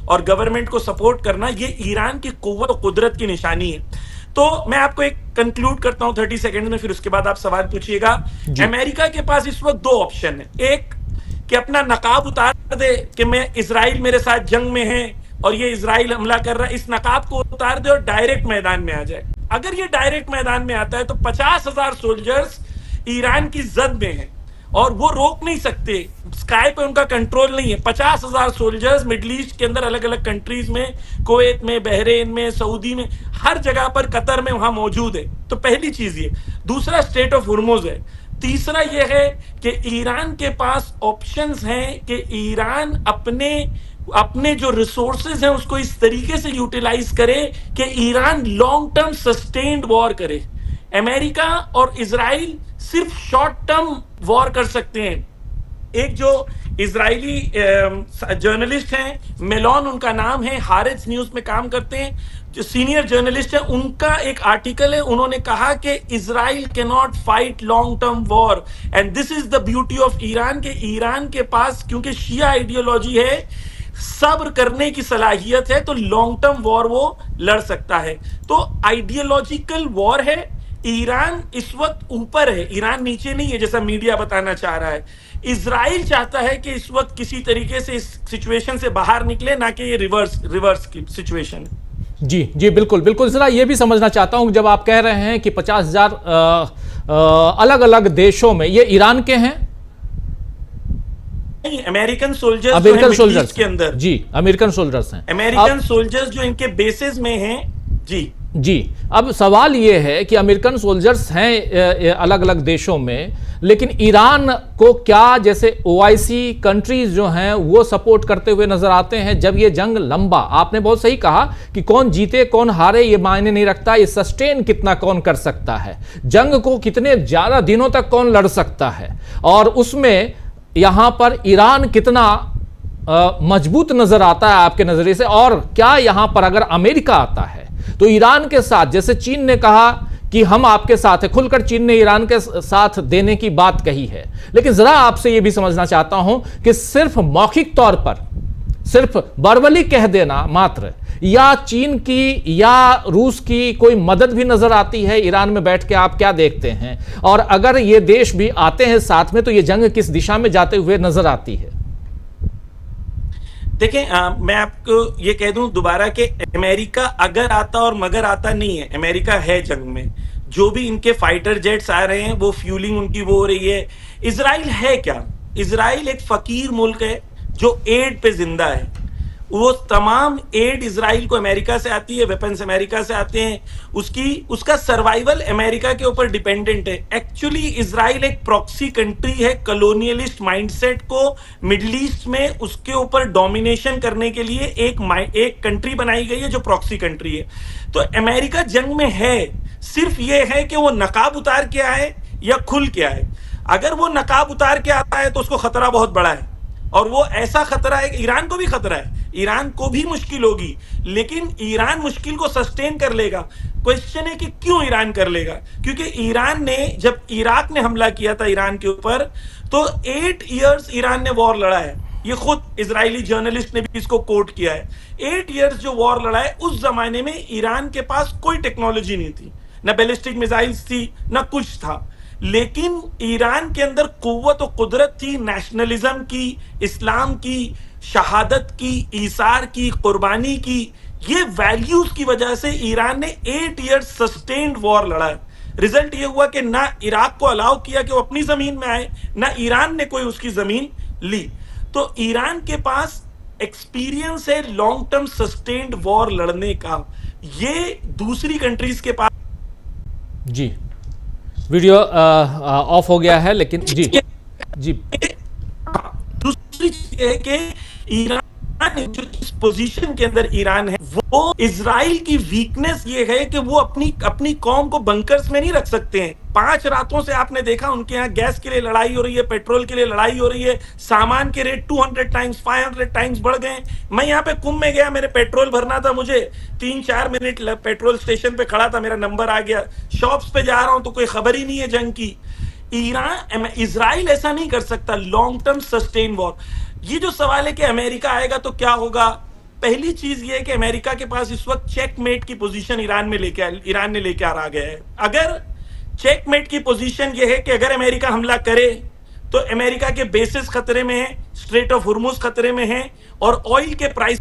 और गवर्नमेंट को सपोर्ट करना, ये ईरान की कुव्वत और कुदरत की निशानी है। तो मैं आपको एक कंक्लूड करता हूं 30 सेकंड में, फिर उसके बाद आप सवाल पूछिएगा। अमेरिका के पास इस वक्त 2 ऑप्शन है। एक कि अपना नकाब उतार दे कि मैं इजराइल मेरे साथ जंग में है और ये इजराइल हमला कर रहा है, इस नकाब को उतार दे और डायरेक्ट मैदान में आ जाए। अगर ये डायरेक्ट मैदान में आता है तो 50,000 सोल्जर्स ईरान की जद में हैं और वो रोक नहीं सकते, स्काई पे उनका कंट्रोल नहीं है। 50,000 सोल्जर्स मिडिल ईस्ट के अंदर अलग अलग कंट्रीज में, कुवैत में, बहरीन में, सऊदी में, हर जगह पर, कतर में वहां मौजूद है। तो पहली चीज ये। दूसरा स्टेट ऑफ हुर्मुज है। तीसरा यह है कि ईरान के पास ऑप्शंस हैं कि ईरान अपने जो रिसोर्सेज हैं उसको इस तरीके से यूटिलाइज करे कि Iran long term sustained war करे। अमेरिका और इजराइल सिर्फ शॉर्ट टर्म वॉर कर सकते हैं। एक जो इजरायली जर्नलिस्ट हैं, मेलॉन उनका नाम है, हारेट्स न्यूज में काम करते हैं, जो सीनियर जर्नलिस्ट है, उनका एक आर्टिकल है, उन्होंने कहा कि Israel can not fight long term war and this is the beauty of Iran, के ईरान के पास क्योंकि शिया आइडियोलॉजी है, सब्र करने की सलाहियत है, तो लॉन्ग टर्म वॉर वो लड़ सकता है। तो आइडियोलॉजिकल वॉर है। ईरान इस वक्त ऊपर है, ईरान नीचे नहीं है जैसा मीडिया बताना चाह रहा है। इजराइल चाहता है कि इस वक्त किसी तरीके से इस सिचुएशन से बाहर निकले, ना कि ये रिवर्स की सिचुएशन है। जी जी, बिल्कुल बिल्कुल। जरा ये भी समझना चाहता हूं, जब आप कह रहे हैं कि 50,000 अलग अलग देशों में, ये ईरान के हैं? अमेरिकन सोल्जर्स के अंदर। जी, अमेरिकन सोल्जर्स हैं, अमेरिकन सोल्जर्स जो इनके बेसेस में हैं। जी जी। अब सवाल यह है कि अमेरिकन सोल्जर्स हैं अलग अलग देशों में, लेकिन ईरान को क्या जैसे ओआईसी कंट्रीज जो हैं वो सपोर्ट करते हुए नजर आते हैं? जब ये जंग लंबा, आपने बहुत सही कहा कि कौन जीते कौन हारे ये मायने नहीं रखता, ये सस्टेन कितना कौन कर सकता है, जंग को कितने ज्यादा दिनों तक कौन लड़ सकता है, और उसमें यहां पर ईरान कितना मजबूत नजर आता है आपके नजरिए से। और क्या यहां पर अगर अमेरिका आता है तो ईरान के साथ, जैसे चीन ने कहा कि हम आपके साथ हैं, खुलकर चीन ने ईरान के साथ देने की बात कही है। लेकिन जरा आपसे यह भी समझना चाहता हूं कि सिर्फ मौखिक तौर पर, सिर्फ वर्बली कह देना मात्र, या चीन की या रूस की कोई मदद भी नजर आती है ईरान में बैठ के, आप क्या देखते हैं? और अगर ये देश भी आते हैं साथ में तो ये जंग किस दिशा में जाते हुए नजर आती है? देखें, मैं आपको ये कह दूं दोबारा कि अमेरिका अगर आता और मगर आता नहीं है, अमेरिका है जंग में। जो भी इनके फाइटर जेट्स आ रहे हैं वो फ्यूलिंग उनकी वो हो रही है। इजराइल है क्या? इजराइल एक फकीर मुल्क है जो एड पे जिंदा है। वो तमाम एड इजराइल को अमेरिका से आती है, वेपन्स अमेरिका से आते हैं, उसका सर्वाइवल अमेरिका के ऊपर डिपेंडेंट है। एक्चुअली इजराइल एक प्रॉक्सी कंट्री है, कॉलोनियलिस्ट माइंडसेट को मिडिल ईस्ट में उसके ऊपर डोमिनेशन करने के लिए एक कंट्री बनाई गई है जो प्रॉक्सी कंट्री है। तो अमेरिका जंग में है, सिर्फ ये है कि वो नकाब उतार के आए या खुल के आए। अगर वो नकाब उतार के आता है तो उसको खतरा बहुत बड़ा है, और वो ऐसा खतरा है कि ईरान को भी खतरा है, ईरान को भी मुश्किल होगी, लेकिन ईरान मुश्किल को सस्टेन कर लेगा। क्वेश्चन है कि क्यों ईरान कर लेगा? क्योंकि ईरान ने, जब इराक ने हमला किया था ईरान के ऊपर, तो 8 इयर्स ईरान ने वॉर लड़ा है। ये खुद इजरायली जर्नलिस्ट ने भी इसको कोट किया है। 8 इयर्स जो वॉर लड़ा है, उस जमाने में ईरान के पास कोई टेक्नोलॉजी नहीं थी, ना बैलिस्टिक मिसाइल्स थी, ना कुछ था, लेकिन ईरान के अंदर कुव्वत और कुदरत थी, नेशनलिज्म की, इस्लाम की, शहादत की, ईसार की, कुर्बानी की। ये वैल्यूज की वजह से ईरान ने 8 इयर्स सस्टेन्ड वॉर लड़ा है। रिजल्ट ये हुआ कि ना इराक को अलाउ किया कि वो अपनी जमीन में आए, ना ईरान ने कोई उसकी जमीन ली। तो ईरान के पास एक्सपीरियंस है लॉन्ग टर्म सस्टेन्ड वॉर लड़ने का। ये दूसरी कंट्रीज के पास। जी, वीडियो ऑफ हो गया है, लेकिन जी जी दूसरी चीज है कि ईरान जो इस पोजीशन के अंदर ईरान है, वो इजराइल की वीकनेस ये है कि वो अपनी कौम को बंकर्स में नहीं रख सकते हैं। 5 रातों से आपने देखा उनके यहाँ गैस के लिए लड़ाई हो रही है, पेट्रोल के लिए लड़ाई हो रही है, सामान के रेट 200 टाइम्स 500 टाइम्स बढ़ गए। मैं यहाँ पे कुंभ में गया, मेरे पेट्रोल भरना था, मुझे 3-4 मिनट पेट्रोल स्टेशन पे खड़ा था, मेरा नंबर आ गया। शॉप्स पे जा रहा हूं तो कोई खबर ही नहीं है जंग की। इजराइल ऐसा नहीं कर सकता लॉन्ग टर्म सस्टेन वॉर। ये जो सवाल है कि अमेरिका आएगा तो क्या होगा, पहली चीज ये है कि अमेरिका के पास इस वक्त चेकमेट की पोजीशन ईरान ने लेके आ गया है। अगर चेकमेट की पोजीशन ये है कि अगर अमेरिका हमला करे तो अमेरिका के बेसिस खतरे में है, स्ट्रेट ऑफ हुर्मुज खतरे में है, और ऑयल के प्राइस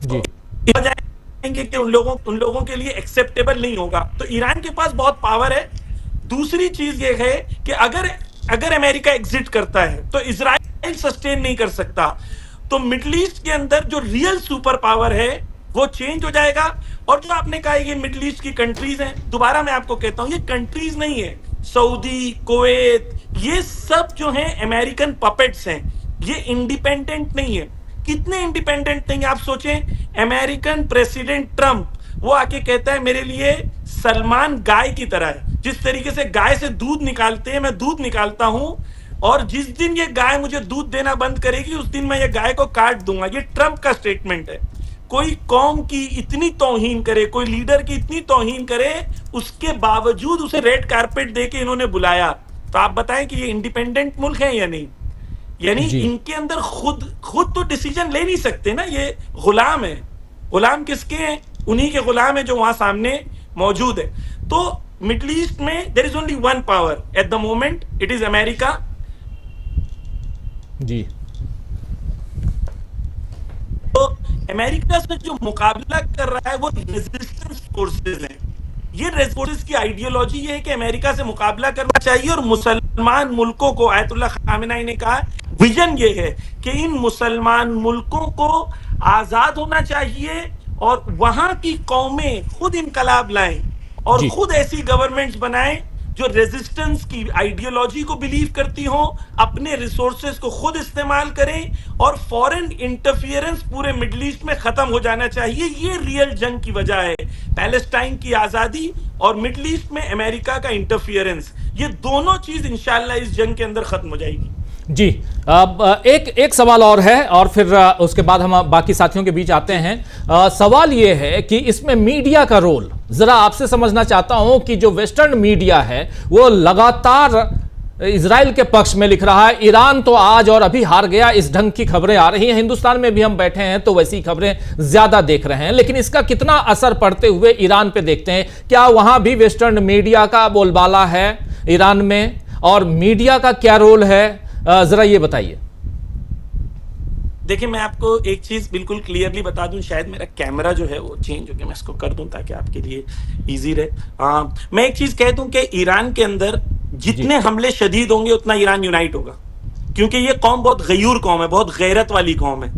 जाएंगे कि उन लोगों के लिए एक्सेप्टेबल नहीं होगा। तो ईरान के पास बहुत पावर है। दूसरी चीज ये है कि अगर अमेरिका एग्जिट करता है तो इजराइल सस्टेन नहीं कर सकता। तो मिडिल ईस्ट के अंदर जो रियल सुपर पावर है वो चेंज हो जाएगा। और जो आपने कहा ये मिडिल ईस्ट की कंट्रीज हैं, दोबारा मैं आपको कहता हूं ये कंट्रीज नहीं है। सऊदी, कुवैत, ये सब जो हैं अमेरिकन पपेट्स हैं, ये इंडिपेंडेंट नहीं है। कितने इंडिपेंडेंट नहीं, आप सोचें अमेरिकन प्रेसिडेंट ट्रंप वो आके कहता है मेरे लिए सलमान गाय की तरह है। जिस तरीके से गाय से दूध निकालते हैं, मैं दूध निकालता हूं, और जिस दिन ये गाय मुझे दूध देना बंद करेगी उस दिन मैं ये गाय को काट दूंगा। ये ट्रंप का स्टेटमेंट है। कोई कौम की इतनी तौहीन करे, कोई लीडर की इतनी तौहीन करे, उसके बावजूद उसे रेड कारपेट देके इन्होंने बुलाया। तो आप बताएं कि ये इंडिपेंडेंट मुल्क है या नहीं? यानी इनके अंदर खुद तो डिसीजन ले नहीं सकते ना, ये गुलाम है। गुलाम किसके हैं? उन्हीं के गुलाम है जो वहां सामने मौजूद है। तो मिडिल ईस्ट में there is only one power at the moment, it is America. जी, तो अमेरिका से जो मुकाबला कर रहा है वो रेजिस्टेंस फोर्सेस हैं। ये रेजिस्टेंस की आइडियोलॉजी ये है कि अमेरिका से मुकाबला करना चाहिए, और मुसलमान मुल्कों को, आयतुल्ला खामेनी ने कहा, विजन ये है कि इन मुसलमान मुल्कों को आजाद होना चाहिए और वहां की कौमें खुद इनकलाब लाएं और खुद ऐसी गवर्नमेंट्स बनाएं जो रेजिस्टेंस की आइडियोलॉजी को बिलीव करती हो, अपने रिसोर्सेज को खुद इस्तेमाल करें, और फॉरेन इंटरफियरेंस पूरे मिडिल ईस्ट में खत्म हो जाना चाहिए। ये रियल जंग की वजह है, पैलेस्टाइन की आजादी और मिडिल ईस्ट में अमेरिका का इंटरफियरेंस। ये दोनों चीज इंशाल्लाह इस जंग के अंदर खत्म हो जाएगी। जी, अब एक सवाल और है और फिर उसके बाद हम बाकी साथियों के बीच आते हैं। सवाल ये है कि इसमें मीडिया का रोल जरा आपसे समझना चाहता हूं कि जो वेस्टर्न मीडिया है वो लगातार इजराइल के पक्ष में लिख रहा है, ईरान तो आज और अभी हार गया, इस ढंग की खबरें आ रही हैं। हिंदुस्तान में भी हम बैठे हैं तो वैसी खबरें ज्यादा देख रहे हैं, लेकिन इसका कितना असर पड़ते हुए ईरान पे देखते हैं? क्या वहां भी वेस्टर्न मीडिया का बोलबाला है ईरान में, और मीडिया का क्या रोल है, जरा ये बताइए। देखिए, मैं आपको एक चीज बिल्कुल क्लियरली बता दूं, शायद मेरा कैमरा जो है वो चेंज हो गया, मैं इसको कर दूं ताकि आपके लिए इजी रहे। मैं एक चीज कह दूं कि ईरान के अंदर जितने हमले शदीद होंगे उतना ईरान यूनाइट होगा, क्योंकि ये कौम बहुत गयूर कौम है, बहुत गैरत वाली कौम है।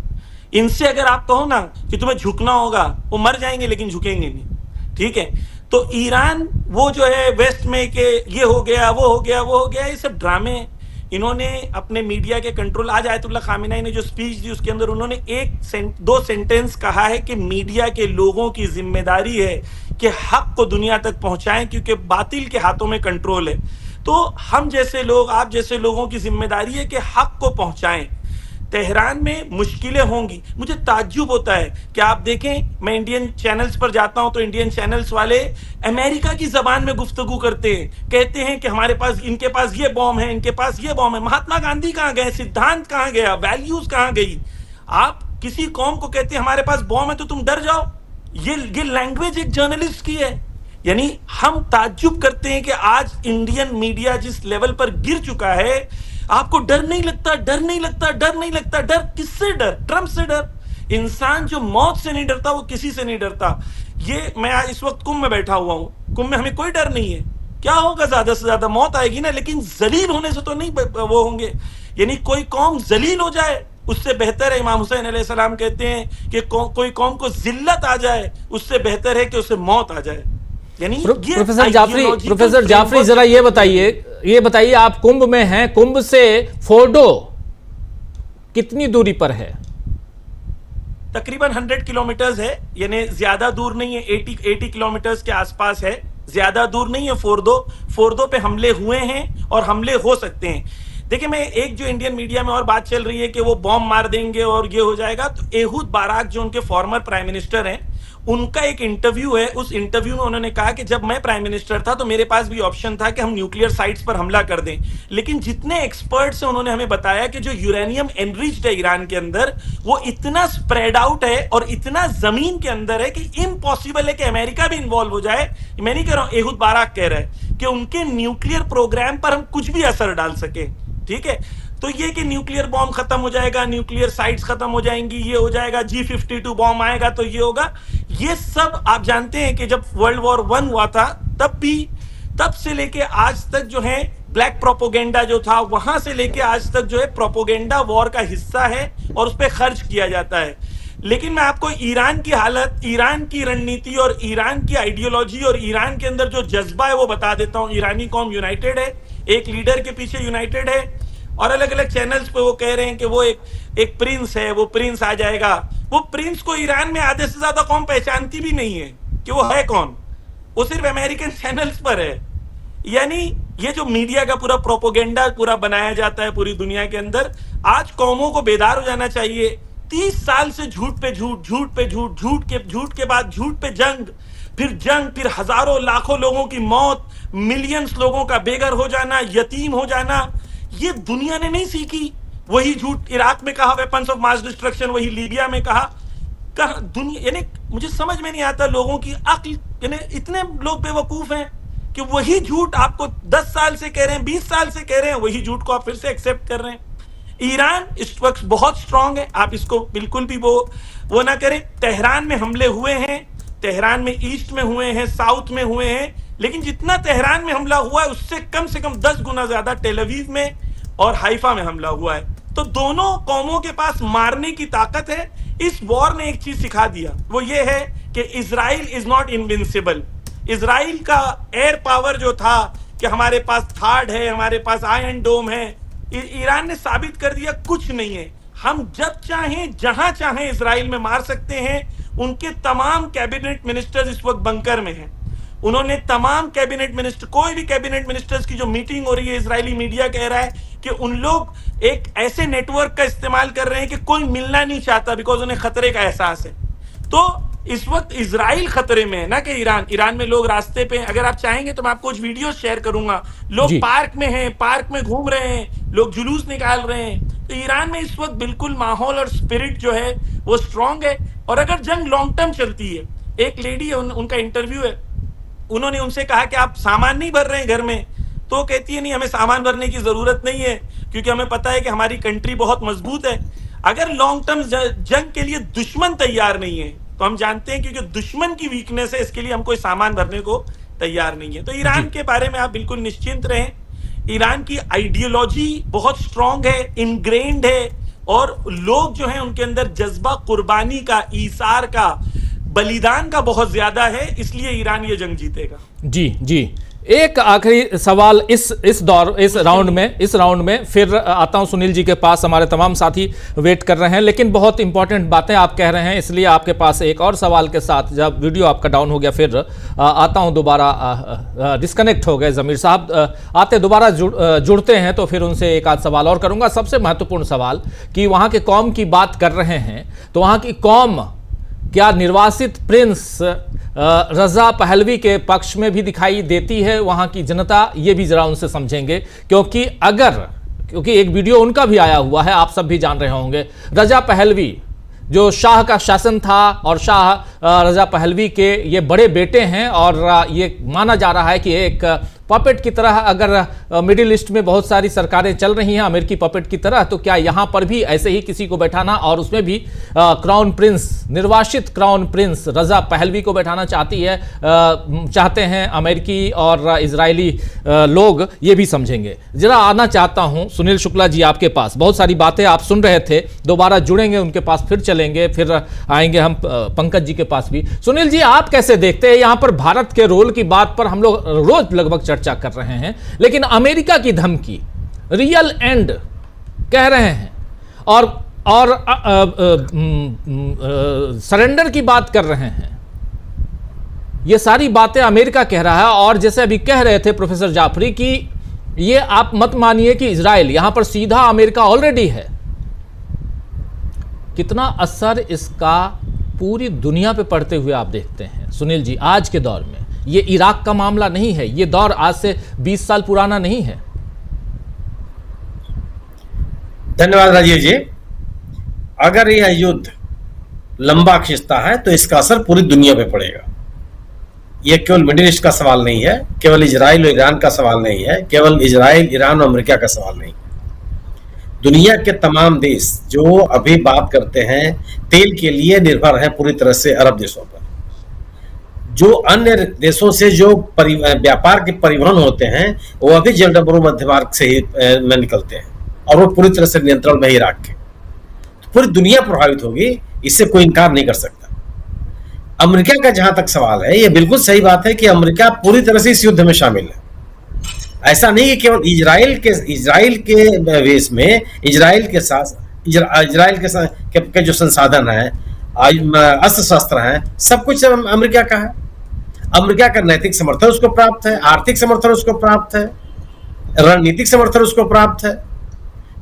इनसे अगर आप कहो ना कि तुम्हें झुकना होगा, वो मर जाएंगे लेकिन झुकेंगे नहीं, ठीक है। तो ईरान वो जो है वेस्ट में कि ये हो गया, वो हो गया, वो हो गया, ये सब ड्रामे इन्होंने अपने मीडिया के कंट्रोल। आज आयतुल्ला खामेनी ने जो स्पीच दी उसके अंदर उन्होंने दो सेंटेंस कहा है कि मीडिया के लोगों की जिम्मेदारी है कि हक को दुनिया तक पहुंचाएं, क्योंकि बातिल के हाथों में कंट्रोल है। तो हम जैसे लोग, आप जैसे लोगों की जिम्मेदारी है कि हक को पहुंचाएं। तेहरान में मुश्किलें होंगी। मुझे ताज्जुब होता है कि आप देखें, मैं इंडियन चैनल्स पर जाता हूं तो इंडियन चैनल्स वाले अमेरिका की जबान में गुफ्तगू करते हैं, कहते हैं कि हमारे पास, इनके पास ये बॉम्ब है, इनके पास ये बॉम्ब है। महात्मा गांधी कहां गए? सिद्धांत कहां गया? वैल्यूज कहां गई? आप किसी कौम को कहते हैं हमारे पास बॉम्ब है तो तुम डर जाओ। ये लैंग्वेज एक जर्नलिस्ट की है। यानी हम ताज्जुब करते हैं कि आज इंडियन मीडिया जिस लेवल पर गिर चुका है, आपको डर नहीं लगता, डर नहीं लगता, डर नहीं लगता। डर किससे? डर ट्रंप से डर। इंसान जो मौत से नहीं डरता वो किसी से नहीं डरता। ये मैं आज इस वक्त कुंभ में बैठा हुआ हूं, कुंभ में हमें कोई डर नहीं है। क्या होगा? ज्यादा से ज्यादा मौत आएगी ना, लेकिन जलील होने से तो नहीं वो होंगे। यानी कोई कौम जलील हो जाए उससे बेहतर है, इमाम हुसैन अलैहिस्सलाम कहते हैं कि कोई कौम को जिल्लत आ जाए उससे बेहतर है कि उसे मौत आ जाए। प्रोफेसर जाफरी जरा ये बताइए, आप कुंभ में हैं, कुंभ से फोर्डो कितनी दूरी पर है? तकरीबन 100 किलोमीटर्स है, यानी ज्यादा दूर नहीं है। 80 किलोमीटर्स के आसपास है, ज्यादा दूर नहीं है। फोर्दो पे हमले हुए हैं और हमले हो सकते हैं। देखिए, मैं एक जो इंडियन मीडिया में और बात चल रही है कि वो बॉम्ब मार देंगे और ये हो जाएगा, तो एहूद बाराक जो उनके फॉर्मर प्राइम मिनिस्टर हैं, उनका एक इंटरव्यू है। उस इंटरव्यू में उन्होंने कहा कि जब मैं प्राइम मिनिस्टर था तो मेरे पास भी ऑप्शन था कि हम न्यूक्लियर साइट्स पर हमला कर दें, लेकिन जितने एक्सपर्ट्स हैं उन्होंने हमें बताया कि जो यूरेनियम एनरिच्ड है ईरान के अंदर, वो इतना स्प्रेड आउट है और इतना जमीन के अंदर है कि इम्पॉसिबल है कि अमेरिका भी इन्वॉल्व हो जाए। मैं नहीं कह रहा हूं, एहूद बाराक कह रहा है कि उनके न्यूक्लियर प्रोग्राम पर हम कुछ भी असर डाल सके, ठीक है। तो ये कि न्यूक्लियर बॉम्ब खत्म हो जाएगा, न्यूक्लियर साइट्स खत्म हो जाएंगी, ये हो जाएगा, G52 बॉम्ब आएगा तो ये होगा, ये सब आप जानते हैं कि जब वर्ल्ड वॉर 1 हुआ था तब से लेके आज तक जो है ब्लैक प्रोपोगेंडा जो था, वहां से लेके आज तक जो है प्रोपोगेंडा वॉर का हिस्सा है और उस पर खर्च किया जाता है। लेकिन मैं आपको ईरान की हालत, ईरान की रणनीति और ईरान की आइडियोलॉजी और ईरान के अंदर जो जज्बा है वो बता देता हूं। ईरानी कौम यूनाइटेड है, एक लीडर के पीछे यूनाइटेड है, और अलग अलग चैनल्स पे वो कह रहे हैं कि वो एक प्रिंस है, वो प्रिंस आ जाएगा। वो प्रिंस को ईरान में आधे से ज्यादा कौम पहचानती भी नहीं है कि वो है कौन, वो सिर्फ अमेरिकन चैनल्स पर है। यानी ये जो मीडिया का पूरा प्रोपोगेंडा पूरा बनाया जाता है पूरी दुनिया के अंदर, आज कौमों को बेदार हो जाना चाहिए। 30 साल से झूठ पे झूठ, झूठ पे झूठ, झूठ के बाद झूठ पे जंग, फिर हजारों लाखों लोगों की मौत, मिलियंस लोगों का बेघर हो जाना, यतीम हो जाना, ये दुनिया ने नहीं सीखी। वही झूठ इराक में कहा, वेपन्स ऑफ मास डिस्ट्रक्शन, वही लीबिया में कहा दुनिया। यानी मुझे समझ में नहीं आता लोगों की अक्ल, यानी इतने लोग बेवकूफ हैं कि वही झूठ आपको 10 साल से कह रहे हैं, 20 साल से कह रहे हैं, वही झूठ को आप फिर से एक्सेप्ट कर रहे हैं। ईरान इस वक्त बहुत स्ट्रांग है, आप इसको बिल्कुल भी वो ना करें। तेहरान में हमले हुए हैं, तेहरान में ईस्ट में हुए हैं, साउथ में हुए हैं, लेकिन जितना तेहरान में हमला हुआ है उससे कम से कम 10 गुना ज्यादा टेल अवीव में और हाइफा में हमला हुआ है। तो दोनों कौमों के पास मारने की ताकत है। इस वॉर ने एक चीज सिखा दिया, वो ये है कि Israel is not invincible. Israel का एयर पावर जो था कि हमारे पास थार्ड है, हमारे पास आयरन डोम है, ईरान ने साबित कर दिया कुछ नहीं है। हम जब चाहें जहां चाहें इजराइल में मार सकते हैं। उनके तमाम कैबिनेट मिनिस्टर्स इस वक्त बंकर में हैं। उन्होंने तमाम कैबिनेट मिनिस्टर, कोई भी कैबिनेट मिनिस्टर्स की जो मीटिंग हो रही है, इजरायली मीडिया कह रहा है कि उन लोग एक ऐसे नेटवर्क का इस्तेमाल कर रहे हैं कि कोई मिलना नहीं चाहता, बिकॉज उन्हें खतरे का एहसास है। तो इस वक्त इजराइल खतरे में है, ना कि ईरान में लोग रास्ते पे, अगर आप चाहेंगे तो मैं आपको कुछ वीडियो शेयर करूंगा, लोग पार्क में हैं, पार्क में घूम रहे हैं, लोग जुलूस निकाल रहे हैं। तो ईरान में इस वक्त बिल्कुल माहौल और स्पिरिट जो है वो स्ट्रांग है। और अगर जंग लॉन्ग टर्म चलती है, एक लेडी है, उनका इंटरव्यू है, उन्होंने उनसे कहा कि आप सामान नहीं भर रहे हैं घर में, तो कहती है नहीं, हमें सामान भरने की जरूरत नहीं है, क्योंकि हमें पता है कि हमारी कंट्री बहुत मजबूत है। अगर लॉन्ग टर्म जंग के लिए दुश्मन तैयार नहीं है, तो हम जानते हैं क्योंकि दुश्मन की वीकनेस है, इसके लिए हम कोई सामान भरने को तैयार नहीं है। तो ईरान के बारे में आप बिल्कुल निश्चिंत रहें। ईरान की आइडियोलॉजी बहुत स्ट्रांग है, इनग्रेन्ड है, और लोग जो हैं उनके अंदर जज्बा कुर्बानी का, ईसार का, बलिदान का बहुत ज्यादा है, इसलिए ईरान ये जंग जीतेगा। जी जी, एक आखिरी सवाल इस राउंड में फिर आता हूं सुनील जी के पास। हमारे तमाम साथी वेट कर रहे हैं, लेकिन बहुत इंपॉर्टेंट बातें आप कह रहे हैं, इसलिए आपके पास एक और सवाल के साथ, जब वीडियो आपका डाउन हो गया फिर आता हूं दोबारा, डिस्कनेक्ट हो गए जमीर साहब, आते दोबारा जुड़ते हैं तो फिर उनसे एक आध सवाल और करूंगा। सबसे महत्वपूर्ण सवाल कि वहां के कौम की बात कर रहे हैं, तो वहां की कौम क्या निर्वासित प्रिंस रजा पहलवी के पक्ष में भी दिखाई देती है? वहां की जनता, ये भी जरा उनसे समझेंगे, क्योंकि एक वीडियो उनका भी आया हुआ है, आप सब भी जान रहे होंगे। रजा पहलवी जो शाह का शासन था, और शाह रजा पहलवी के ये बड़े बेटे हैं, और ये माना जा रहा है कि एक पपेट की तरह, अगर मिडिल ईस्ट में बहुत सारी सरकारें चल रही हैं अमेरिकी पपेट की तरह, तो क्या यहां पर भी ऐसे ही किसी को बैठाना, और उसमें भी क्राउन प्रिंस, निर्वासित क्राउन प्रिंस रजा पहलवी को बैठाना चाहते हैं अमेरिकी और इजरायली लोग? ये भी समझेंगे। जरा आना चाहता हूं सुनील शुक्ला जी आपके पास, बहुत सारी बातें आप सुन रहे थे, दोबारा जुड़ेंगे उनके पास, फिर चलेंगे, फिर आएंगे हम पंकज जी के पास भी। सुनील जी, आप कैसे देखते हैं यहां पर भारत के रोल की बात पर हम लोग रोज लगभग चर्चा कर रहे हैं, लेकिन अमेरिका की धमकी रियल एंड कह रहे हैं, और सरेंडर की बात कर रहे हैं, ये सारी बातें अमेरिका कह रहा है। और जैसे अभी कह रहे थे प्रोफेसर जाफरी कि ये आप मत मानिए कि इजराइल, यहां पर सीधा अमेरिका ऑलरेडी है। कितना असर इसका पूरी दुनिया पे पड़ते हुए आप देखते हैं सुनील जी आज के दौर में? ये इराक का मामला नहीं है, ये दौर आज से 20 साल पुराना नहीं है। धन्यवाद राजीव जी। अगर यह युद्ध लंबा खिंचता है तो इसका असर पूरी दुनिया पे पड़ेगा। यह केवल मिडिल ईस्ट का सवाल नहीं है, केवल इजराइल और ईरान का सवाल नहीं है, केवल इजराइल, ईरान और अमेरिका का सवाल नहीं। दुनिया के तमाम देश जो अभी बात करते हैं तेल के लिए निर्भर हैं पूरी तरह से अरब देशों पर, जो अन्य देशों से जो व्यापार के परिवहन होते हैं वो अभी जलडब्रू मध्य मार्ग से ही में निकलते हैं, और वो पूरी तरह से नियंत्रण में ही रख के, तो पूरी दुनिया प्रभावित होगी, इससे कोई इनकार नहीं कर सकता। अमेरिका का जहां तक सवाल है, ये बिल्कुल सही बात है कि अमेरिका पूरी तरह से इस युद्ध में शामिल है। ऐसा नहीं है केवल इजराइल के वेश में, इजराइल के जो संसाधन है, अस्त्र शस्त्र हैं, सब कुछ अमेरिका का है। अमेरिका का नैतिक समर्थन उसको प्राप्त है, आर्थिक समर्थन उसको प्राप्त है, रणनीतिक समर्थन उसको प्राप्त है।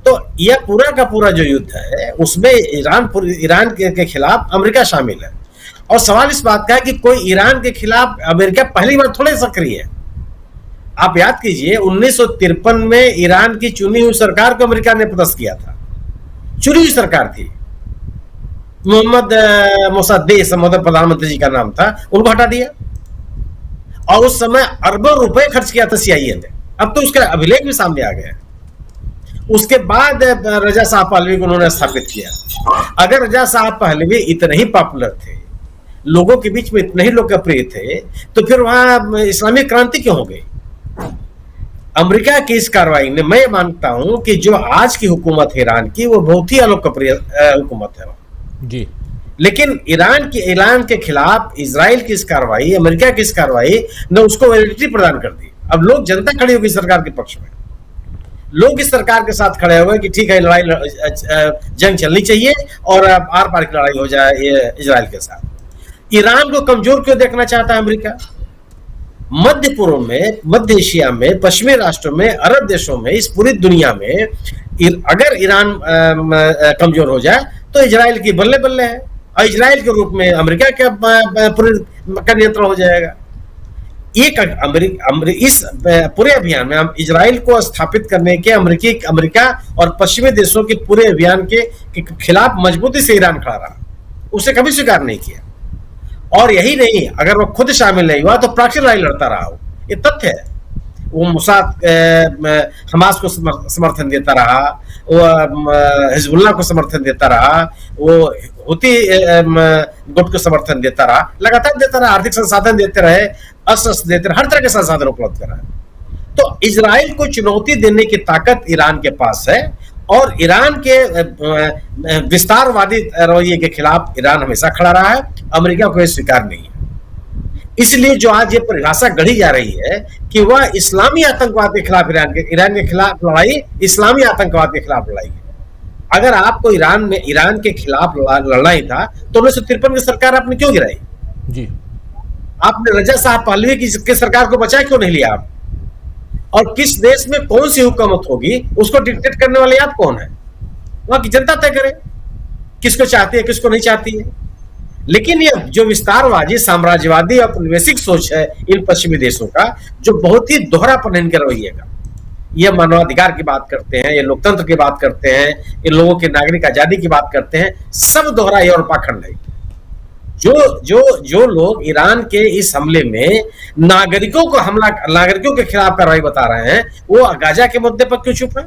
तो यह पूरा का पूरा जो युद्ध है उसमें ईरान के खिलाफ अमेरिका शामिल है। और सवाल इस बात का है कि कोई ईरान के खिलाफ अमेरिका पहली बार थोड़े सक्रिय है। आप याद कीजिए 1953 में ईरान की चुनी हुई सरकार को अमेरिका ने पदस्थ किया था। चुनी हुई सरकार थी, मोहम्मद मोसाद्देह संबोधन प्रधानमंत्री जी का नाम था, उनको हटा दिया, और उस समय अरबों रुपए खर्च किया था CIA ने। अब तो उसका अभिलेख भी सामने आ गया। उसके बाद रजा शाह पहलवी को उन्होंने स्थापित किया। अगर रजा शाह पहलवी इतने ही पॉपुलर थे, लोगों के बीच में इतने ही लोकप्रिय थे, तो फिर वहां इस्लामिक क्रांति क्यों हो गई? अमेरिका की इस कार्रवाई ने, मैं मानता हूं कि जो आज की हुकूमत है ईरान की, वो बहुत ही अलोकप्रिय हुकूमत है जी। लेकिन ईरान के खिलाफ इजराइल की इस कार्रवाई, अमेरिका की इस कार्रवाई ने उसको वैलिडिटी प्रदान कर दी। अब लोग, जनता खड़ी होगी सरकार के पक्ष में, लोग इस सरकार के साथ खड़े हुए कि ठीक है, लड़ाई जंग चलनी चाहिए और आर पार की लड़ाई हो जाए इजराइल के साथ। ईरान को कमजोर क्यों देखना चाहता है अमेरिका? मध्य पूर्व में, मध्य एशिया में, पश्चिमी राष्ट्रों में, अरब देशों में, इस पूरी दुनिया में अगर ईरान कमजोर हो जाए तो इजराइल की बल्ले बल्ले है, और इजराइल के रूप में अमेरिका का नियंत्रण हो जाएगा। इस पूरे अभियान में हम इजराइल को स्थापित करने के अमेरिका और पश्चिमी देशों के पूरे अभियान के खिलाफ मजबूती से ईरान खड़ा रहा, उसे कभी स्वीकार नहीं किया। और यही नहीं, अगर वो खुद शामिल नहीं हुआ तो प्रॉक्सी लड़ाई लड़ता रहा हो, ये तथ्य है। वो मुसाद हमास को समर्थन देता रहा, वो हिजबुल्लाह को समर्थन देता रहा, वो हुती गुट को समर्थन देता रहा, लगातार देता रहा, आर्थिक संसाधन देते रहे, अस्त्र देते रहे, हर तरह के संसाधन उपलब्ध कराए। तो इजराइल को चुनौती देने की ताकत ईरान के पास है, और ईरान के विस्तारवादी रवैये के खिलाफ ईरान हमेशा खड़ा रहा है, अमेरिका को यह स्वीकार नहीं है। इसलिए जो आज ये परिभाषा गढ़ी जा रही है कि वह इस्लामी आतंकवाद के खिलाफ ईरान के खिलाफ लड़ाई इस्लामी आतंकवाद के खिलाफ लड़ाई है। अगर आपको ईरान के खिलाफ लड़ना ही था तो 1953 की सरकार आपने क्यों गिराई? जी, आपने रजा साहब पहलवी की सरकार को बचा क्यों नहीं लिया आप? और किस देश में कौन सी हुकूमत होगी उसको डिक्टेट करने वाले आप कौन है? वहां की जनता तय करे किसको चाहती है, किसको नहीं चाहती है। लेकिन ये जो विस्तारवादी, साम्राज्यवादी, औपनिवेशिक सोच है इन पश्चिमी देशों का, जो बहुत ही दोहरापन है इनके रवैये का, ये मानवाधिकार की बात करते हैं, ये लोकतंत्र की बात करते हैं, ये लोगों की नागरिक आजादी की बात करते हैं, सब दोहरा और पाखंड है। जो लोग ईरान के इस हमले में नागरिकों के खिलाफ कार्रवाई बता रहे हैं, वो गाजा के मुद्दे पर क्यों चुप है?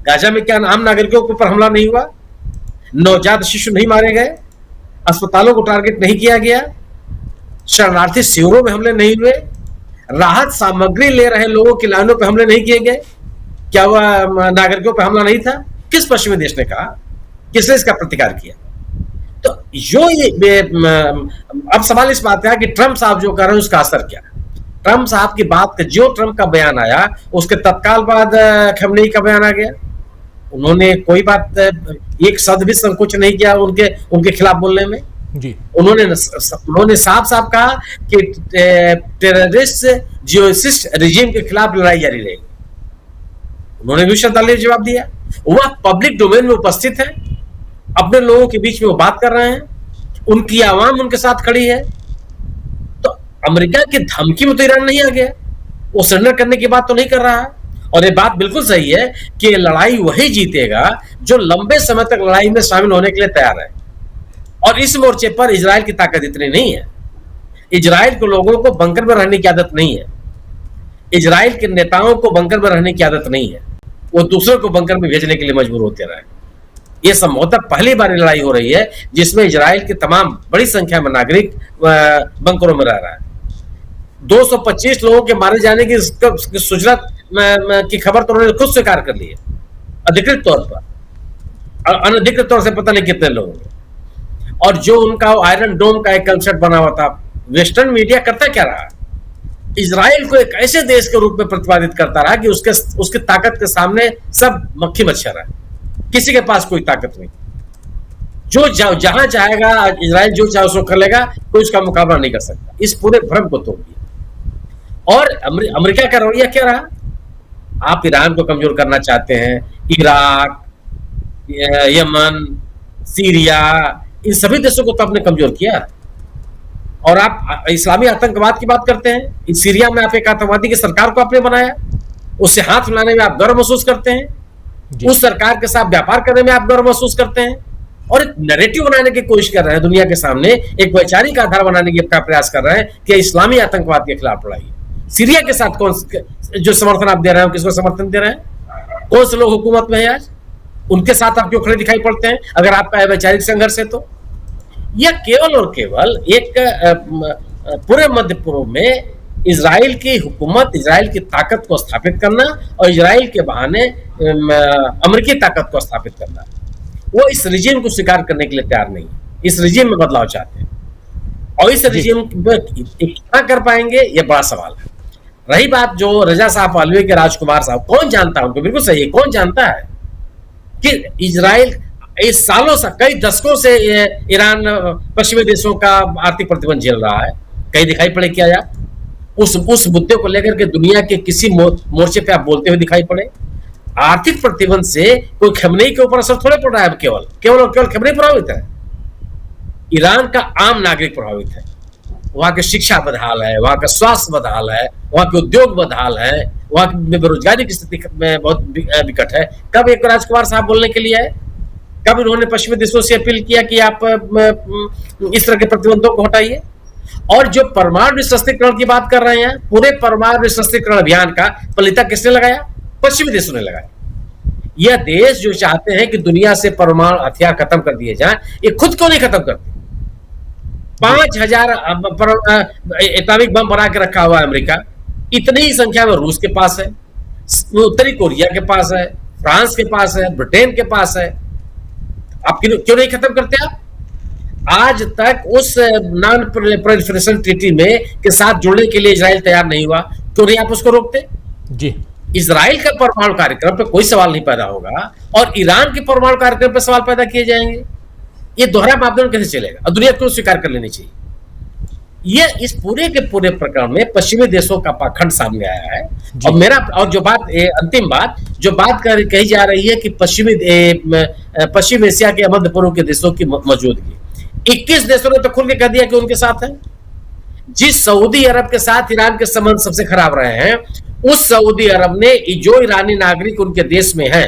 गाजा में क्या आम नागरिकों के ऊपर हमला नहीं हुआ? नवजात शिशु नहीं मारे गए? अस्पतालों को टारगेट नहीं किया गया? शरणार्थी शिविरों में हमले नहीं हुए? राहत सामग्री ले रहे लोगों की लाइनों पर हमले नहीं किए गए? क्या वह नागरिकों पर हमला नहीं था? किस पश्चिमी देश ने कहा? किसने इसका प्रतिकार किया? तो अब सवाल इस बात है कि ट्रंप साहब जो कर रहे हैं उसका असर क्या है? ट्रंप साहब की बात, जो ट्रंप का बयान आया उसके तत्काल बाद खमेनी का बयान आ गया। उन्होंने कोई बात, एक शब्द भी संकोच नहीं किया उनके खिलाफ बोलने में। जी, उन्होंने साफ साफ कहा कि टेररिस्ट जियोसिस्ट रिजीम के खिलाफ लड़ाई जारी रहेगी। उन्होंने भी श्रद्धांजलि जवाब दिया। वह पब्लिक डोमेन में उपस्थित है, अपने लोगों के बीच में वो बात कर रहे हैं, उनकी आवाम उनके साथ खड़ी है। तो अमेरिका की धमकी में तो ईरान नहीं आ गया, वो सरेंडर करने की बात तो नहीं कर रहा है। और ये बात बिल्कुल सही है कि लड़ाई वही जीतेगा जो लंबे समय तक लड़ाई में शामिल होने के लिए तैयार है। और इस मोर्चे पर इजराइल की ताकत इतनी नहीं है। इजराइल के लोगों को बंकर में रहने की आदत नहीं है, इजराइल के नेताओं को बंकर में रहने की आदत नहीं है, वो दूसरों को बंकर में भेजने के लिए मजबूर होते रहे। ये संभवतः पहली बार लड़ाई हो रही है जिसमें इजराइल के तमाम बड़ी संख्या में नागरिक बंकरों में रह रहा है। 225 लोगों के मारे जाने की सूचना की खबर तो उन्होंने खुद स्वीकार कर ली है अधिकृत तौर पर, अनधिकृत तौर से पता नहीं कितने लोगों ने। और जो उनका आयरन डोम का एक कंसेप्ट बना हुआ था, वेस्टर्न मीडिया करता क्या रहा? इजराइल को एक ऐसे देश के रूप में प्रतिपादित करता रहा कि उसके ताकत के सामने सब मक्खी मच्छर है, किसी के पास कोई ताकत नहीं। जो जहां चाहेगा इजराइल जो चाहे उसको कर लेगा, कोई उसका मुकाबला नहीं कर सकता। इस पूरे भ्रम को तोड़ दिया। और अमेरिका का रवैया क्या रहा? आप ईरान को कमजोर करना चाहते हैं, इराक, यमन, सीरिया, इन सभी देशों को तो आपने कमजोर किया। और आप इस्लामी आतंकवाद की बात करते हैं। सीरिया में आप एक आतंकवादी की सरकार को आपने बनाया, उससे हाथ मिलाने में आप गर्व महसूस करते हैं, उस सरकार के साथ व्यापार करने में आप गर्व महसूस करते हैं, और एक नैरेटिव बनाने की कोशिश कर रहे हैं दुनिया के सामने, एक वैचारिक आधार बनाने का प्रयास कर रहे हैं कि इस्लामी आतंकवाद के खिलाफ लड़ाई। सीरिया के साथ कौन जो समर्थन आप दे रहे हैं, किसको समर्थन दे रहे हैं? कौन से लोग हुकूमत में है आज? उनके साथ आप क्यों खड़े दिखाई पड़ते हैं अगर आपका वैचारिक संघर्ष है तो? यह केवल और केवल एक पूरे मध्य पूर्व में इजराइल की हुकूमत, इजराइल की ताकत को स्थापित करना और इजराइल के बहाने अमेरिकी ताकत को स्थापित करना। वो इस रिजीम को स्वीकार करने के लिए तैयार नहीं है। इस रिजीम में बदलाव चाहते हैं, और इस रिजीम कितना कर पाएंगे ये बड़ा सवाल है। रही बात जो रजा साहब पालवी के राजकुमार साहब, कौन जानता है उनको? बिल्कुल सही है, कौन जानता है कि इजराइल इस सालों से, कई दशकों से ईरान पश्चिमी देशों का आर्थिक प्रतिबंध झेल रहा है। कहीं दिखाई पड़े क्या यार? उस मुद्दे को लेकर के दुनिया के किसी मोर्चे पे आप बोलते हुए दिखाई पड़े? आर्थिक प्रतिबंध से कोई खमेनी के ऊपर असर थोड़े पड़ रहा है। केवल केवल केवल खमेनी प्रभावित है, ईरान का आम नागरिक प्रभावित है। वहां की शिक्षा बदहाल है, वहां का स्वास्थ्य बदहाल है, वहां के उद्योग बदहाल है, वहां की बेरोजगारी की स्थिति में बहुत विकट है। कब एक राजकुमार साहब बोलने के लिए आए? कब उन्होंने पश्चिमी देशों से अपील किया कि आप इस तरह के प्रतिबंधों को हटाइए? और जो परमाणु निशस्त्रीकरण की बात कर रहे हैं, पूरे परमाणु निशस्त्रीकरण अभियान का पलीता किसने लगाया? पश्चिमी देशों ने लगाया। यह देश जो चाहते हैं कि दुनिया से परमाणु हथियार खत्म कर दिए जाएं, ये खुद क्यों नहीं खत्म करते? 5000 एटॉमिक बम बना के रखा हुआ है अमेरिका, इतनी ही संख्या में रूस के पास है, उत्तरी कोरिया के पास है, फ्रांस के पास है, ब्रिटेन के पास है। आप क्यों नहीं खत्म करते? आप आज तक उस नॉन प्रोलिफरेशन ट्रीटी में के साथ जुड़ने के लिए इजराइल तैयार नहीं हुआ, क्यों नहीं आप उसको रोकते? जी, इजराइल का परमाणु कार्यक्रम पे कोई सवाल नहीं पैदा होगा और ईरान के परमाणु कार्यक्रम पे सवाल पैदा किए जाएंगे। ये दोहरा मापदंड कैसे चलेगा और दुनिया क्यों स्वीकार कर लेनी चाहिए? ये इस पूरे के पूरे प्रकरण में पश्चिमी देशों का पाखंड सामने आया है। और मेरा और जो बात अंतिम बात जो बात कही जा रही है कि पश्चिम एशिया के मध्य पूर्व के देशों की मौजूदगी, 21 देशों ने तो खुल के कह दिया कि उनके साथ है। जिस सऊदी अरब के साथ ईरान के संबंध सबसे खराब रहे हैं, उस सऊदी अरब ने जो ईरानी नागरिक उनके देश में है,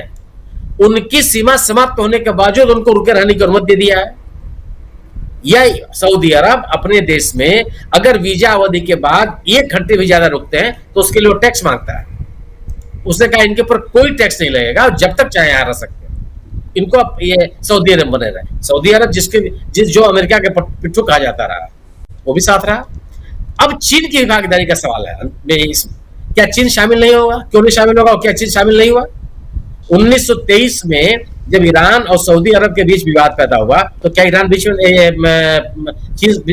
उनकी सीमा समाप्त होने के बावजूद उनको रुके रहने की अनुमति दे दिया है। यह सऊदी अरब अपने देश में अगर वीजा अवधि के बाद 1 घंटे भी ज्यादा रुकते हैं तो उसके लिए वो टैक्स मांगता है। उसने कहा इनके ऊपर कोई टैक्स नहीं लगेगा, जब तक चाहे यहां रह सकते हैं। इनको अब ये सऊदी अरब बने रहे। सऊदी अरब जो अमेरिका के पिट्ठू कहा जाता रहा, वो भी साथ रहा। अब चीन की भागीदारी का सवाल है इसमें, क्या चीन शामिल नहीं होगा? क्यों नहीं शामिल होगा? क्या चीन शामिल नहीं हुआ? 1923 में जब ईरान और सऊदी अरब के बीच विवाद पैदा हुआ तो क्या ईरान चीन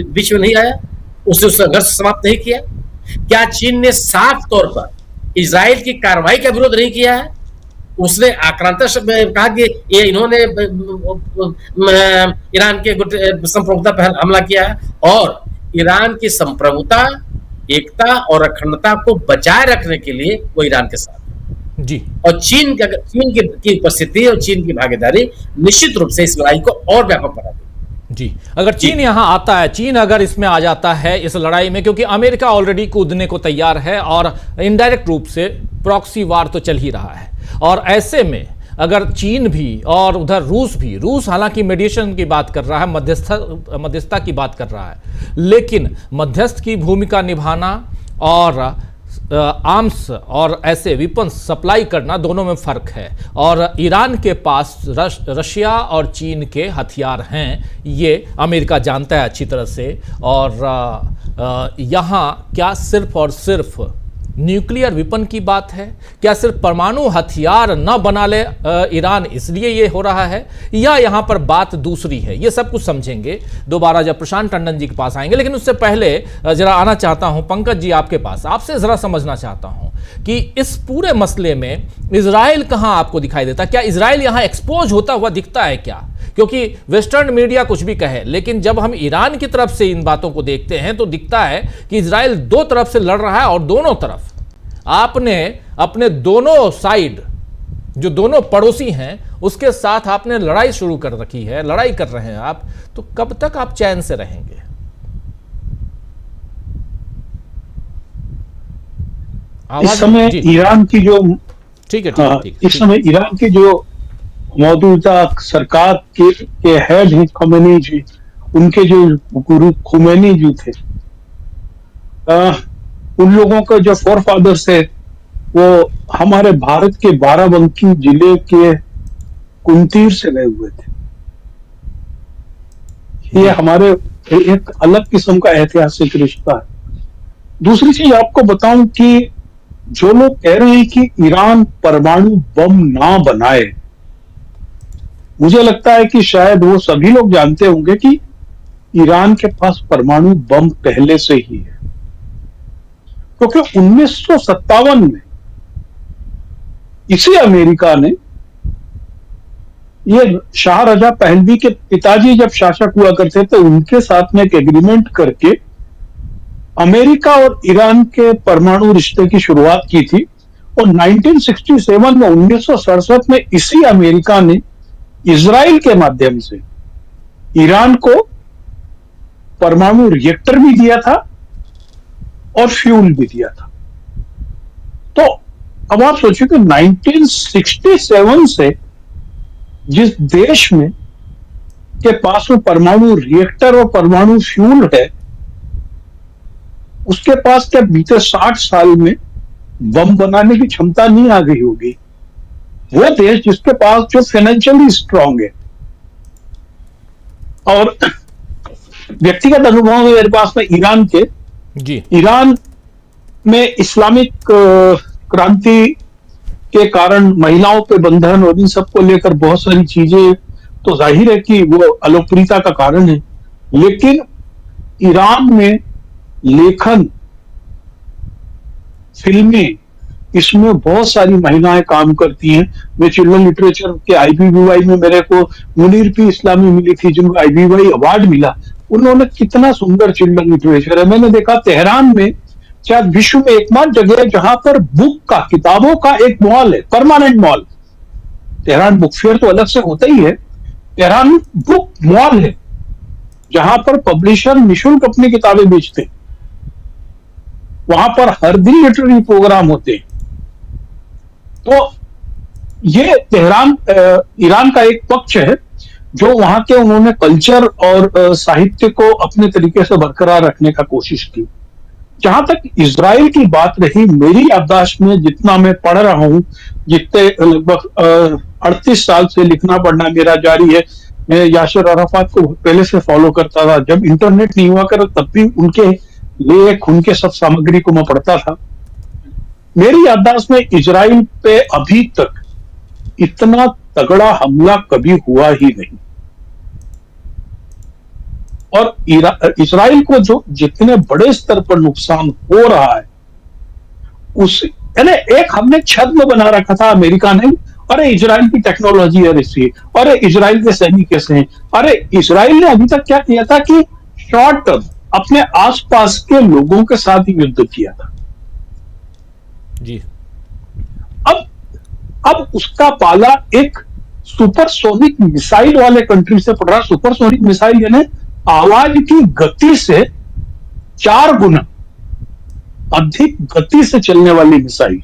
बीच में नहीं आया? उसने उस संघर्ष समाप्त नहीं किया? क्या चीन ने साफ तौर पर इजराइल की कार्रवाई का विरोध नहीं किया है? उसने आक्रांता कहा कि ये इन्होंने ईरान के संप्रभुता पर हमला किया है और ईरान की संप्रभुता, एकता और अखंडता को बचाए रखने के लिए वो ईरान के साथ जी। और चीन की उपस्थिति और चीन की भागीदारी निश्चित रूप से इस लड़ाई को और व्यापक बना देगी। जी, अगर चीन यहां आता है, चीन अगर इसमें आ जाता है इस लड़ाई में, क्योंकि अमेरिका ऑलरेडी कूदने को तैयार है और इनडायरेक्ट रूप से प्रॉक्सी वार तो चल ही रहा है, और ऐसे में अगर चीन भी और उधर रूस हालांकि मीडिएशन की बात कर रहा है, मध्यस्थता की बात कर रहा है, लेकिन मध्यस्थ की भूमिका निभाना और आर्म्स और ऐसे वेपन्स सप्लाई करना, दोनों में फर्क है। और ईरान के पास रशिया और चीन के हथियार हैं, ये अमेरिका जानता है अच्छी तरह से। और यहाँ क्या सिर्फ और सिर्फ न्यूक्लियर वेपन की बात है? क्या सिर्फ परमाणु हथियार न बना ले ईरान, इसलिए ये हो रहा है, या यहां पर बात दूसरी है? ये सब कुछ समझेंगे दोबारा जब प्रशांत टंडन जी के पास आएंगे। लेकिन उससे पहले जरा आना चाहता हूं पंकज जी आपके पास, आपसे जरा समझना चाहता हूं कि इस पूरे मसले में इजराइल कहां आपको दिखाई देता? क्या इजराइल यहां एक्सपोज होता हुआ दिखता है क्या? क्योंकि वेस्टर्न मीडिया कुछ भी कहे, लेकिन जब हम ईरान की तरफ से इन बातों को देखते हैं तो दिखता है कि इजराइल दो तरफ से लड़ रहा है और दोनों तरफ आपने अपने दोनों साइड, जो दोनों पड़ोसी हैं, उसके साथ आपने लड़ाई शुरू कर रखी है, लड़ाई कर रहे हैं आप, तो कब तक आप चैन से रहेंगे? इस समय ईरान की जो ठीक है, इस समय ईरान की जो मौजूदा सरकार के हेड हैं खमेनी जी, उनके जो गुरु खुमैनी जी थे, उन लोगों का जो फोर फादर्स है वो हमारे भारत के बाराबंकी जिले के कुंतीर से गए हुए थे। ये हमारे एक अलग किस्म का ऐतिहासिक रिश्ता है। दूसरी चीज आपको बताऊं कि जो लोग कह रहे हैं कि ईरान परमाणु बम ना बनाए, मुझे लगता है कि शायद वो सभी लोग जानते होंगे कि ईरान के पास परमाणु बम पहले से ही है, क्योंकि 1957 में इसी अमेरिका ने, ये शाह रजा पहलवी के पिताजी जब शासक हुआ करते थे, उनके साथ में एक एग्रीमेंट करके अमेरिका और ईरान के परमाणु रिश्ते की शुरुआत की थी और 1967 में 1967 में इसी अमेरिका ने इजराइल के माध्यम से ईरान को परमाणु रिएक्टर भी दिया था और फ्यूल भी दिया था। तो अब आप सोचिए कि 1967 से जिस देश में के पास में परमाणु रिएक्टर और परमाणु फ्यूल है, उसके पास क्या बीते 60 साल में बम बनाने की क्षमता नहीं आ गई होगी? वो देश जिसके पास जो फाइनेंशियली स्ट्रांग है। और व्यक्तिगत अनुभव में मेरे पास में ईरान के जी। ईरान में इस्लामिक क्रांति के कारण महिलाओं पे बंधन और इन सबको लेकर बहुत सारी चीजें, तो जाहिर है कि वो अलोकप्रियता का कारण है, लेकिन ईरान में लेखन, फिल्में, इसमें बहुत सारी महिलाएं काम करती हैं। मैं चिल्ड्रन लिटरेचर के IPBY में मेरे को मुनीर पी इस्लामी मिली थी, जिनको IPBY अवार्ड मिला। उन्होंने कितना सुंदर चिल्ड्रन लिटरेचर है। मैंने देखा तेहरान में शायद विश्व में एकमात्र जगह है जहां पर बुक का, किताबों का एक मॉल है, permanent mall. Tehran book fair तो अलग से होता ही है, तेहरान बुक मॉल है जहां पर पब्लिशर निःशुल्क अपनी किताबें बेचते हैं। वहां पर हर दिन लिटरेरी प्रोग्राम होते हैं। तो ये तेहरान ईरान का एक पक्ष है जो वहां के उन्होंने कल्चर और साहित्य को अपने तरीके से बरकरार रखने का कोशिश की। जहां तक इजराइल की बात रही, मेरी याददाश्त में जितना मैं पढ़ रहा हूं, जितने लगभग 38 साल से लिखना पढ़ना मेरा जारी है। मैं यासिर अराफात को पहले से फॉलो करता था, जब इंटरनेट नहीं हुआ कर तब भी उनके लेख, उनके सब सामग्री को मैं पढ़ता था। मेरी याददाश्त में इजराइल पे अभी तक इतना तगड़ा हमला कभी हुआ ही नहीं। और इजराइल को जो जितने बड़े स्तर पर नुकसान हो रहा है, उस यानी एक हमने छद्म बना रखा था अमेरिका ने, अरे इजराइल की टेक्नोलॉजी है ऐसी, अरे इजराइल के सैनिक कैसे हैं। अरे इजराइल ने अभी तक क्या किया था कि शॉर्ट टर्म अपने आसपास के लोगों के साथ ही युद्ध किया था जी। अब उसका पाला एक सुपरसोनिक मिसाइल वाले कंट्री से पड़ रहा। सुपरसोनिक मिसाइल यानी आवाज की गति से 4 गुना अधिक गति से चलने वाली मिसाइल,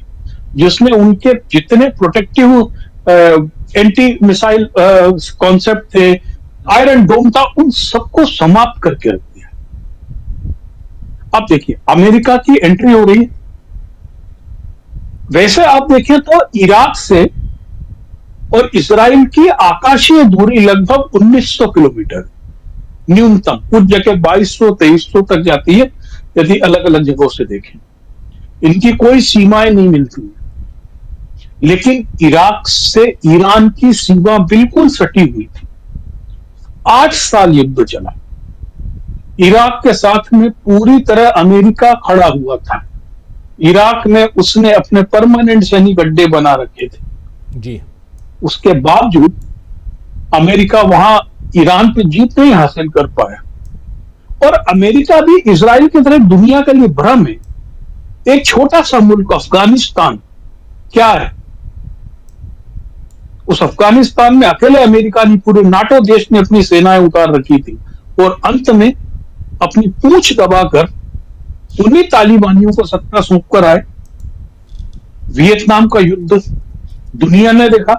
जिसमें उनके जितने प्रोटेक्टिव एंटी मिसाइल कॉन्सेप्ट थे, आयरन डोम था, उन सबको समाप्त करके रख दिया। अब देखिए अमेरिका की एंट्री हो रही है। वैसे आप देखिए तो इराक से और इजराइल की आकाशीय दूरी लगभग 1900 किलोमीटर न्यूनतम, कुछ जगह 2200-2300 तक जाती है यदि अलग अलग जगहों से देखें। इनकी कोई सीमाएं नहीं मिलती, लेकिन इराक से ईरान की सीमा बिल्कुल सटी हुई थी। 8 साल युद्ध चला। इराक के साथ में पूरी तरह अमेरिका खड़ा हुआ था। इराक में उसने अपने परमानेंट सैनिक अड्डे बना रखे थे जी। उसके बावजूद अमेरिका वहां ईरान पे जीत नहीं हासिल कर पाया। और अमेरिका भी इजराइल की तरह दुनिया के लिए भ्रम है। एक छोटा सा मुल्क अफगानिस्तान क्या है? उस अफगानिस्तान में अकेले अमेरिका नहीं, पूरे नाटो देश ने अपनी सेनाएं उतार रखी थी और अंत में अपनी पूंछ दबाकर उन्हीं तालिबानियों को सत्ता सौंप कर आए। वियतनाम का युद्ध दुनिया ने देखा।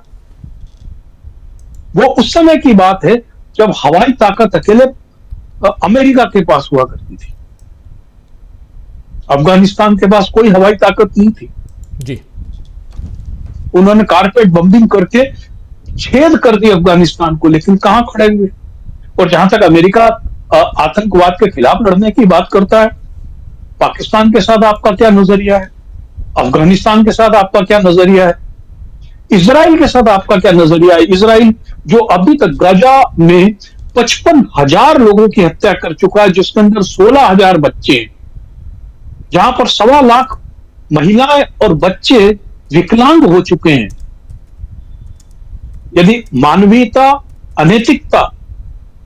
वो उस समय की बात है जब हवाई ताकत अकेले अमेरिका के पास हुआ करती थी। अफगानिस्तान के पास कोई हवाई ताकत नहीं थी जी। उन्होंने कारपेट बम्बिंग करके छेद कर दी अफगानिस्तान को, लेकिन कहां खड़े हुए। और जहां तक अमेरिका आतंकवाद के खिलाफ लड़ने की बात करता है, पाकिस्तान के साथ आपका क्या नजरिया है? अफगानिस्तान के साथ आपका क्या नजरिया है? इजराइल के साथ आपका क्या नजरिया है? इजराइल जो अभी तक गाजा में 55,000 लोगों की हत्या कर चुका है, जिसके अंदर 16,000 बच्चे हैं, जहां पर 1.25 लाख महिलाएं और बच्चे विकलांग हो चुके हैं। यदि मानवीयता, अनैतिकता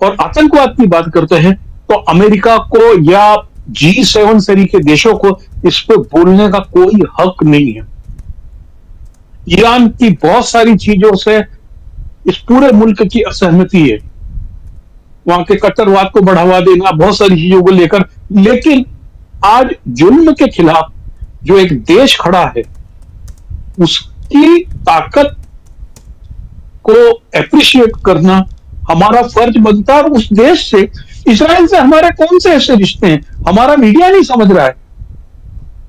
और आतंकवाद की बात करते हैं तो अमेरिका को या G7 से के देशों को इस पे बोलने का कोई हक नहीं है। ईरान की बहुत सारी चीजों से इस पूरे मुल्क की असहमति है, वहां के कट्टरवाद को बढ़ावा देना, बहुत सारी चीजों को लेकर। लेकिन आज जुल्म के खिलाफ जो एक देश खड़ा है, उसकी ताकत को एप्रिशिएट करना हमारा फर्ज बनता है। और उस देश से, इजराइल से हमारे कौन से ऐसे रिश्ते हैं, हमारा मीडिया नहीं समझ रहा है।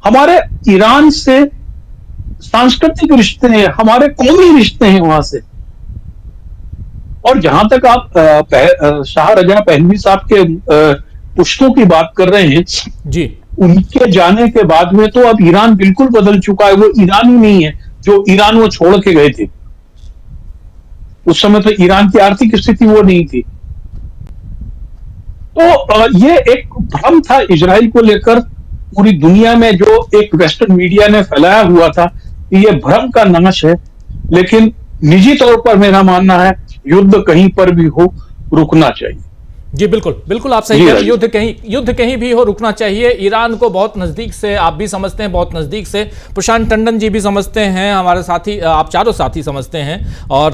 हमारे ईरान से सांस्कृतिक रिश्ते हैं, हमारे कौमी रिश्ते हैं वहां से। और जहां तक आप शाह रजा पहलवी साहब के पुश्तों की बात कर रहे हैं जी, उनके जाने के बाद में तो अब ईरान बिल्कुल बदल चुका है। वो ईरान ही नहीं है जो ईरान वो छोड़ के गए थे। उस समय तो ईरान की आर्थिक स्थिति वो नहीं थी। तो ये एक भ्रम था इजराइल को लेकर पूरी दुनिया में, जो एक वेस्टर्न मीडिया ने फैलाया हुआ था। ये भ्रम का नाश है। लेकिन निजी तौर पर मेरा मानना है, युद्ध कहीं पर भी हो, रुकना चाहिए। जी बिल्कुल बिल्कुल, आप सही कह रहे हैं। युद्ध कहीं भी हो, रुकना चाहिए। ईरान को बहुत नजदीक से आप भी समझते हैं, बहुत नजदीक से प्रशांत टंडन जी भी समझते हैं, हमारे साथी, आप चारों साथी समझते हैं। और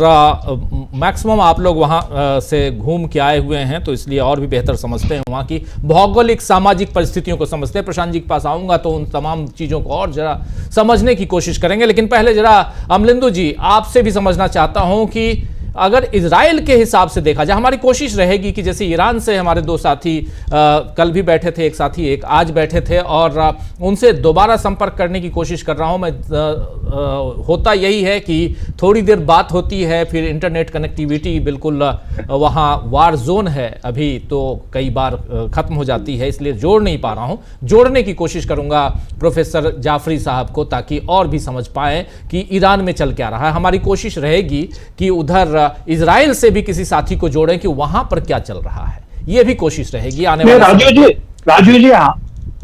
मैक्सिमम आप लोग वहां से घूम के आए हुए हैं, तो इसलिए और भी बेहतर समझते हैं, वहां की भौगोलिक सामाजिक परिस्थितियों को समझते हैं। प्रशांत जी के पास आऊंगा तो उन तमाम चीजों को और जरा समझने की कोशिश करेंगे। लेकिन पहले जरा अमलिंदु जी, आपसे भी समझना चाहता हूं कि अगर इजराइल के हिसाब से देखा जाए, हमारी कोशिश रहेगी कि जैसे ईरान से हमारे दो साथी कल भी बैठे थे, एक साथी एक आज बैठे थे, और उनसे दोबारा संपर्क करने की कोशिश कर रहा हूं मैं। होता यही है कि थोड़ी देर बात होती है, फिर इंटरनेट कनेक्टिविटी बिल्कुल वहाँ वार जोन है अभी, तो कई बार ख़त्म हो जाती है, इसलिए जोड़ नहीं पा रहा हूँ। जोड़ने की कोशिश करूँगा प्रोफेसर जाफरी साहब को, ताकि और भी समझ पाएँ कि ईरान में चल क्या रहा है। हमारी कोशिश रहेगी कि उधर इजराइल से भी किसी साथी को जोड़ें कि वहां पर क्या चल रहा है, ये भी कोशिश रहेगी आने वाले। राजू जी,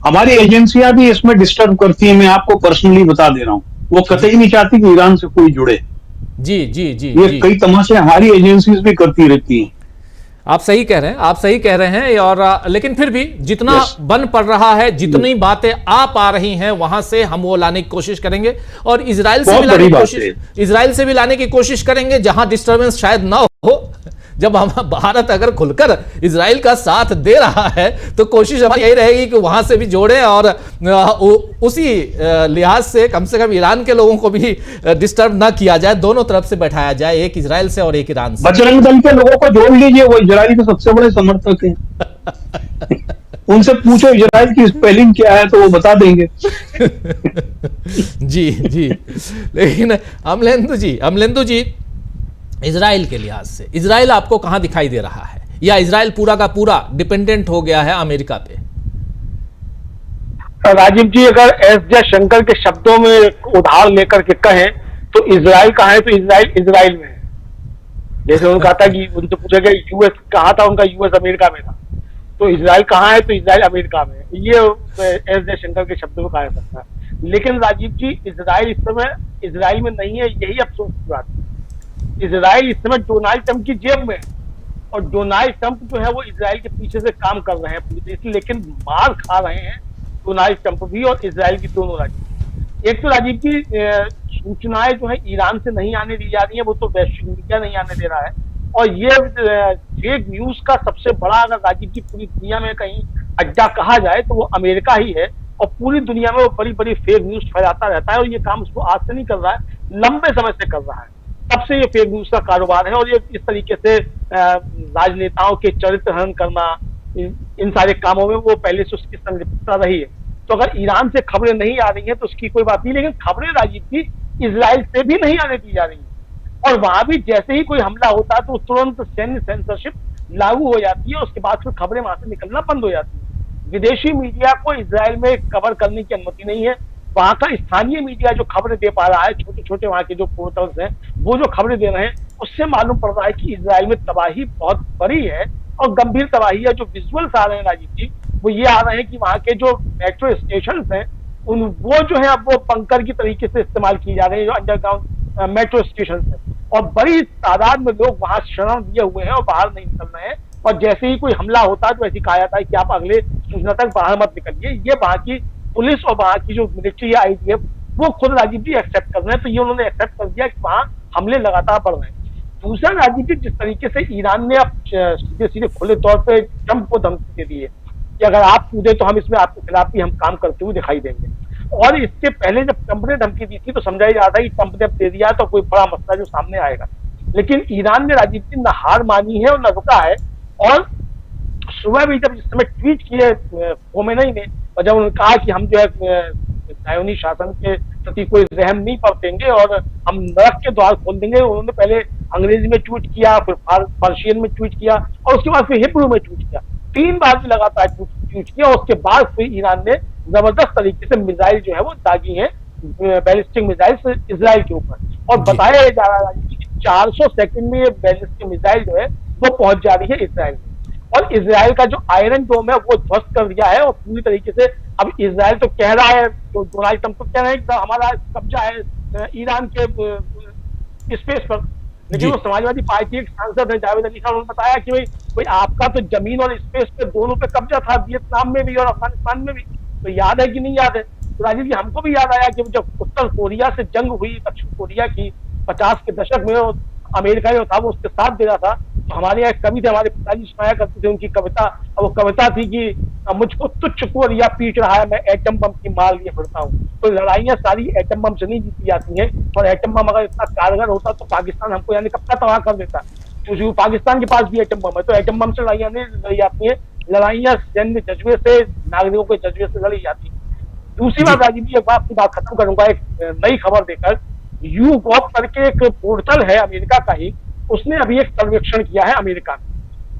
हमारी एजेंसियां भी इसमें डिस्टर्ब करती हैं। मैं आपको पर्सनली बता दे रहा हूं, वो कतई नहीं चाहती कि ईरान से कोई जुड़े। जी जी जी, ये कई तमाशे हमारी एजेंसीज भी करती रहती हैं। आप सही कह रहे हैं, आप सही कह रहे हैं। और लेकिन फिर भी जितना बन पड़ रहा है, जितनी बातें आ पा रही हैं, वहां से हम वो लाने की कोशिश करेंगे। और इजराइल से भी लाने की कोशिश, इजराइल से भी लाने की कोशिश करेंगे जहां डिस्टर्बेंस शायद ना हो। जब हम भारत अगर खुलकर इजराइल का साथ दे रहा है, तो कोशिश हमारी यही रहेगी कि वहां से भी जोड़े, और उसी लिहाज से कम ईरान के लोगों को भी डिस्टर्ब ना किया जाए, दोनों तरफ से बैठाया जाए, एक इजराइल से और एक ईरान से। बजरंग दल के लोगों को जोड़ लीजिए, वो इजराइल के सबसे बड़े समर्थक हैं। उनसे पूछो इजराइल की स्पेलिंग क्या है, तो वो बता देंगे। जी जी, लेकिन अमलेंदु जी, इजराइल के लिहाज से इजराइल आपको कहां दिखाई दे रहा है, या इजराइल पूरा का पूरा डिपेंडेंट हो गया है अमेरिका पे? राजीव जी, अगर एस जयशंकर के शब्दों में उधार लेकर के कहें तो इजराइल कहाँ है, तो इजराइल में है। जैसे उन्होंने कहा था कि उनसे पूछा गया यूएस कहाँ था, उनका यूएस अमेरिका में था। तो इजराइल कहाँ है, तो इजराइल अमेरिका में। ये एस जयशंकर के शब्दों में कहा जा सकता है। लेकिन राजीव जी, इजराइल इस समय इजराइल में नहीं है, यही अफसोस की बात है। इजराइल इस समय डोनाल्ड ट्रंप की जेब में है, और डोनाल्ड ट्रंप जो है वो इजराइल के पीछे से काम कर रहे हैं पूरी तरह से, लेकिन मार खा रहे हैं डोनाल्ड ट्रंप भी और इजराइल की दोनों। राजीव, एक तो राजीव की सूचनाएं जो है ईरान से नहीं आने दी जा रही है, वो तो वैश्विक मीडिया नहीं आने दे रहा है। और ये फेक न्यूज का सबसे बड़ा, अगर राजीव की पूरी दुनिया में कहीं अड्डा कहा जाए तो वो अमेरिका ही है। और पूरी दुनिया में वो बड़ी बड़ी फेक न्यूज फैलाता रहता है, और ये काम उसको आज से नहीं कर रहा है, लंबे समय से कर रहा है। तब से ये फेक न्यूज का कारोबार है। और ये इस तरीके से राजनेताओं के चरित्र हनन करना, इन सारे कामों में वो पहले से उसकी संलिप्तता रही है। तो अगर ईरान से खबरें नहीं आ रही हैं तो उसकी कोई बात नहीं, लेकिन खबरें राजीव की इजराइल से भी नहीं आने दी जा रही है। और वहां भी जैसे ही कोई हमला होता है तो तुरंत सैन्य सेंसरशिप लागू हो जाती है, उसके बाद फिर खबरें वहां से निकलना बंद हो जाती है। विदेशी मीडिया को इजराइल में कवर करने की अनुमति नहीं है। वहां का स्थानीय मीडिया जो खबरें दे पा रहा है, छोटे छोटे वहां के जो पोर्टल्स हैं, वो जो खबरें दे रहे हैं, उससे मालूम पड़ रहा है कि इजराइल में तबाही बहुत बड़ी है और गंभीर तबाही है। जो विजुअल्स आ रहे हैं राजीव जी, वो ये आ रहे हैं कि वहां के जो मेट्रो स्टेशन हैं, वो जो है अब वो बंकर की तरीके से इस्तेमाल किए जा रहे हैं, जो अंडरग्राउंड मेट्रो स्टेशन है। और बड़ी तादाद में लोग वहां शरण दिए हुए हैं और बाहर नहीं निकल रहे हैं। और जैसे ही कोई हमला होता है तो ऐसे कहा जाता है कि आप अगले सूचना तक बाहर मत निकलिए। ये वहां की पुलिस और वहां की जो मिलिट्री या IDF वो खुद राजीव जी एक्सेप्ट कर रहे हैं, तो ये उन्होंने एक्सेप्ट कर दिया कि वहां हमले लगातार बढ़ रहे हैं। दूसरा, राजीव जी, जिस तरीके से ईरान ने अब सीधे सीधे खुले तौर पे ट्रंप को धमकी दे दी है कि अगर आप कूदे तो हम इसमें आपके खिलाफ भी हम काम करते हुए दिखाई देंगे। और इसके पहले जब ट्रंप ने धमकी दी थी तो समझा जा रहा था कि ट्रंप ने अब दे दिया तो कोई बड़ा मसला जो सामने आएगा, लेकिन ईरान ने राजीव जी न हार मानी है और न रुका है। और सुबह भी जब इस समय ट्वीट किए खोमेनी ने, और जब उन्होंने कहा कि हम जो है सायोनी शासन के प्रति कोई रहम नहीं बरतेंगे और हम नरक के द्वार खोल देंगे, उन्होंने पहले अंग्रेजी में ट्वीट किया, फिर पर्शियन में ट्वीट किया और उसके बाद फिर हिब्रू में ट्वीट किया। 3 बार भी लगातार ट्वीट किया और उसके बाद फिर ईरान ने जबरदस्त तरीके से मिसाइल जो है वो दागी है, बैलिस्टिक मिसाइल इसराइल के ऊपर। और बताया जा रहा है कि 400 सेकंड में ये बैलिस्टिक मिसाइल जो है वो पहुंच जा रही है इसराइल में। और इसराइल का जो आयरन डोम है वो ध्वस्त कर दिया है और पूरी तरीके से अब इसराइल तो कह रहा है, तो डोनाल्ड ट्रंप तो कह रहे हैं कि हमारा कब्जा है ईरान के स्पेस पर, लेकिन वो समाजवादी पार्टी के सांसद है जावेद अली खान, उन्होंने बताया कि भाई आपका तो जमीन और स्पेस पे दोनों पे कब्जा था, वियतनाम में भी और अफगानिस्तान में भी। तो याद है कि नहीं याद है? तो राजीव जी, हमको भी याद आया कि जब उत्तर कोरिया से जंग हुई, दक्षिण कोरिया की 50 के दशक में, अमेरिका जो था वो उसके साथ दे रहा था, तो हमारे यहाँ कवि थे, हमारे पिताजी सुनाया करते थे उनकी कविता, और वो कविता थी कि मुझको तुच्छ कोरिया पीट रहा है, मैं एटम बम की मार लिए फिरता हूँ। तो लड़ाइयाँ सारी एटम बम से नहीं जीती जाती हैं, और एटम बम अगर इतना कारगर होता तो पाकिस्तान हमको यानी कब का तबाह कर देता, क्योंकि पाकिस्तान के पास भी एटम बम है। तो एटम बम से लड़ाइयाँ नहीं लड़ी जाती है, लड़ाइयाँ सैन्य जज्बे से, नागरिकों के जज्बे से लड़ी जाती है। दूसरी बात राजीव जी, एक बात की बात खत्म करूंगा एक नई खबर देकर। YouGov करके एक पोर्टल है अमेरिका का ही, उसने अभी एक सर्वेक्षण किया है अमेरिका में,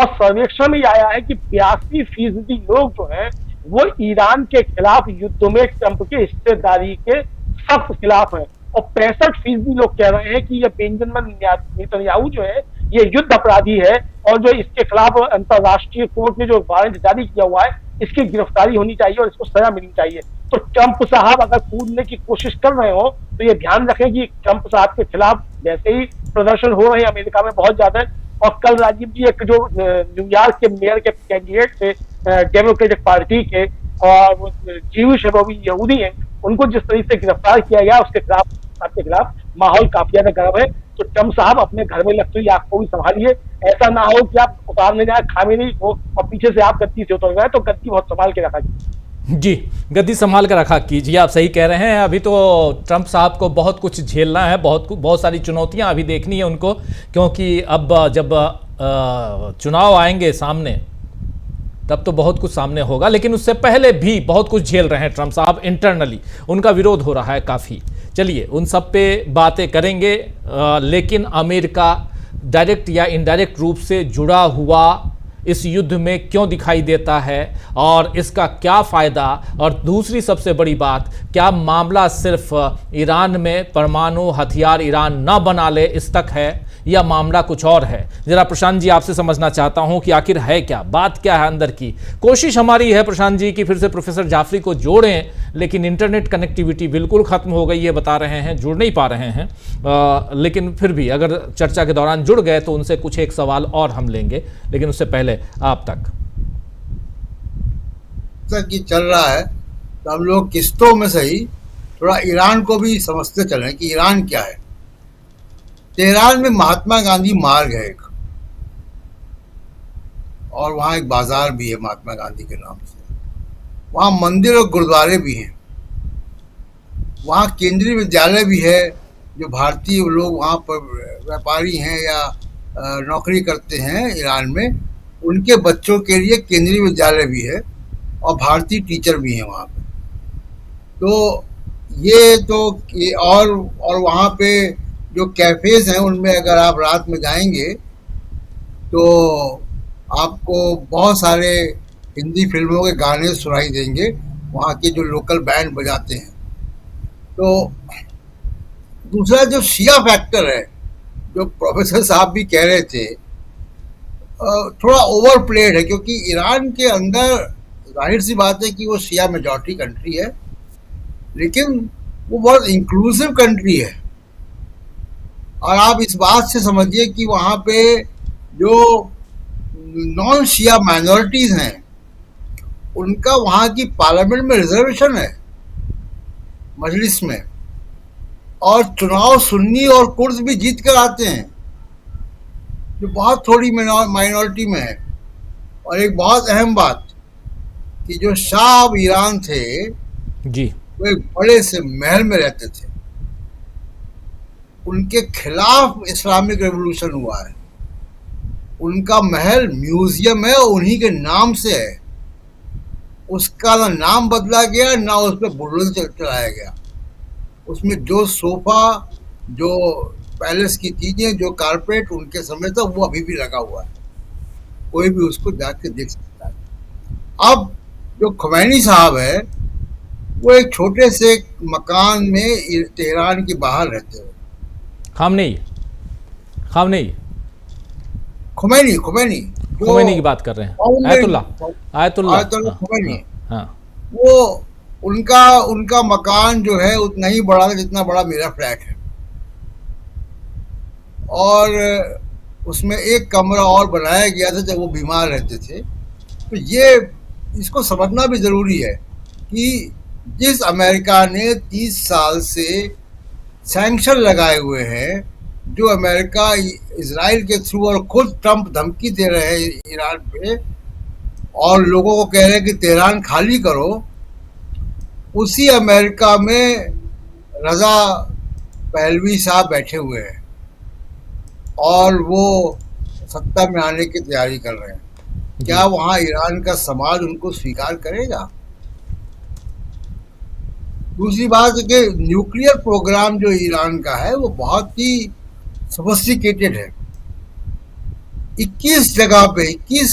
और सर्वेक्षण में आया है कि 82% लोग जो है वो ईरान के खिलाफ युद्ध में ट्रंप के हिस्सेदारी के सख्त खिलाफ है, और 65% लोग कह रहे हैं कि ये बेंजामिन नेतन्याहू जो है ये युद्ध अपराधी है, और जो इसके खिलाफ अंतरराष्ट्रीय कोर्ट में जो वारंट जारी किया हुआ है इसकी गिरफ्तारी होनी चाहिए और इसको सजा मिलनी चाहिए। तो ट्रंप साहब अगर कूदने की कोशिश कर रहे हो तो ये ध्यान रखें कि ट्रंप साहब के खिलाफ वैसे ही प्रदर्शन हो रहे हैं अमेरिका में बहुत ज्यादा। और कल राजीव जी एक जो न्यूयॉर्क के मेयर के कैंडिडेट थे डेमोक्रेटिक पार्टी के, और वो जीविश है, वो भी यहूदी हैं, उनको जिस तरीके से गिरफ्तार किया गया उसके खिलाफ, आपके खिलाफ माहौल काफी ज्यादा गर्म है। तो ट्रंप साहब अपने घर में लगते हुए आपको भी संभालिए, ऐसा ना हो कि आप उतारने जाए खामेनी को और पीछे से आप गद्दी से उतर गए, तो गद्दी बहुत संभाल के रखा जी, गद्दी संभाल कर रखा कीजिए। आप सही कह रहे हैं, अभी तो ट्रंप साहब को बहुत कुछ झेलना है, बहुत सारी चुनौतियां अभी देखनी है उनको, क्योंकि अब जब चुनाव आएंगे सामने तब तो बहुत कुछ सामने होगा, लेकिन उससे पहले भी बहुत कुछ झेल रहे हैं ट्रंप साहब इंटरनली, उनका विरोध हो रहा है काफ़ी। चलिए उन सब पे बातें करेंगे, लेकिन अमेरिका डायरेक्ट या इनडायरेक्ट रूप से जुड़ा हुआ इस युद्ध में क्यों दिखाई देता है और इसका क्या फ़ायदा, और दूसरी सबसे बड़ी बात, क्या मामला सिर्फ ईरान में परमाणु हथियार ईरान ना बना ले इस तक है, या मामला कुछ और है? जरा प्रशांत जी आपसे समझना चाहता हूं कि आखिर है क्या, बात क्या है अंदर की। कोशिश हमारी है प्रशांत जी कि फिर से प्रोफेसर जाफरी को जोड़ें, लेकिन इंटरनेट कनेक्टिविटी बिल्कुल खत्म हो गई है, बता रहे हैं, जुड़ नहीं पा रहे हैं। लेकिन फिर भी अगर चर्चा के दौरान जुड़ गए तो उनसे कुछ एक सवाल और हम लेंगे, लेकिन उससे पहले आप तक कि चल रहा है तो हम लोग किस्तों में सही थोड़ा ईरान को भी समझते चलें कि ईरान क्या है। तेहरान में महात्मा गांधी मार्ग है एक, और वहाँ एक बाजार भी है महात्मा गांधी के नाम से, वहाँ मंदिर और गुरुद्वारे भी हैं, वहाँ केंद्रीय विद्यालय भी है, जो भारतीय लोग वहाँ पर व्यापारी हैं या नौकरी करते हैं ईरान में, उनके बच्चों के लिए केंद्रीय विद्यालय भी है, और भारतीय टीचर भी हैं वहाँ पे। तो ये तो और वहाँ पे जो कैफेज हैं उनमें अगर आप रात में जाएंगे तो आपको बहुत सारे हिंदी फिल्मों के गाने सुनाई देंगे, वहाँ के जो लोकल बैंड बजाते हैं। तो दूसरा जो शिया फैक्टर है, जो प्रोफेसर साहब भी कह रहे थे, थोड़ा ओवरप्लेड है, क्योंकि ईरान के अंदर जाहिर सी बात है कि वो शिया मेजॉरिटी कंट्री है, लेकिन वो बहुत इंक्लूसिव कंट्री है। और आप इस बात से समझिए कि वहाँ पे जो नॉन शिया माइनॉरिटीज़ हैं उनका वहां की पार्लियामेंट में रिजर्वेशन है, मजलिस में, और चुनाव सुन्नी और कुर्द भी जीत कर आते हैं, जो बहुत थोड़ी माइनॉरिटी में है। और एक बहुत अहम बात कि जो शाह अब ईरान थे जी वो एक बड़े से महल में रहते थे, उनके खिलाफ इस्लामिक रेवोल्यूशन हुआ है, उनका महल म्यूजियम है और उन्हीं के नाम से है, उसका ना नाम बदला गया ना उस पर बुलडोजर चलाया गया। उसमें जो सोफा, जो पैलेस की चीजें, जो कारपेट उनके समय था वो अभी भी लगा हुआ है, कोई भी उसको जाके देख सकता है। अब जो खुमैनी साहब है वो एक छोटे से मकान में तेहरान के बाहर रहते हैं। खामनेई खुमैनी की बात कर रहे हैं, आयतुल्लाह खुमैनी, हाँ वो उनका मकान जो है उतना ही बड़ा था जितना बड़ा मेरा फ्लैट है, और उसमें एक कमरा और बनाया गया था जब वो बीमार रहते थे। तो ये इसको समझना भी जरूरी है कि जिस अमेरिका ने 30 साल से सैंक्शन लगाए हुए हैं, जो अमेरिका इजराइल के थ्रू, और खुद ट्रंप धमकी दे रहे हैं ईरान पे और लोगों को कह रहे हैं कि तेहरान खाली करो, उसी अमेरिका में रजा पहलवी साहब बैठे हुए हैं और वो सत्ता में आने की तैयारी कर रहे हैं। क्या वहां ईरान का समाज उनको स्वीकार करेगा? दूसरी बात है कि न्यूक्लियर प्रोग्राम जो ईरान का है वो बहुत ही सोफिस्टिकेटेड है। 21 जगह पे 21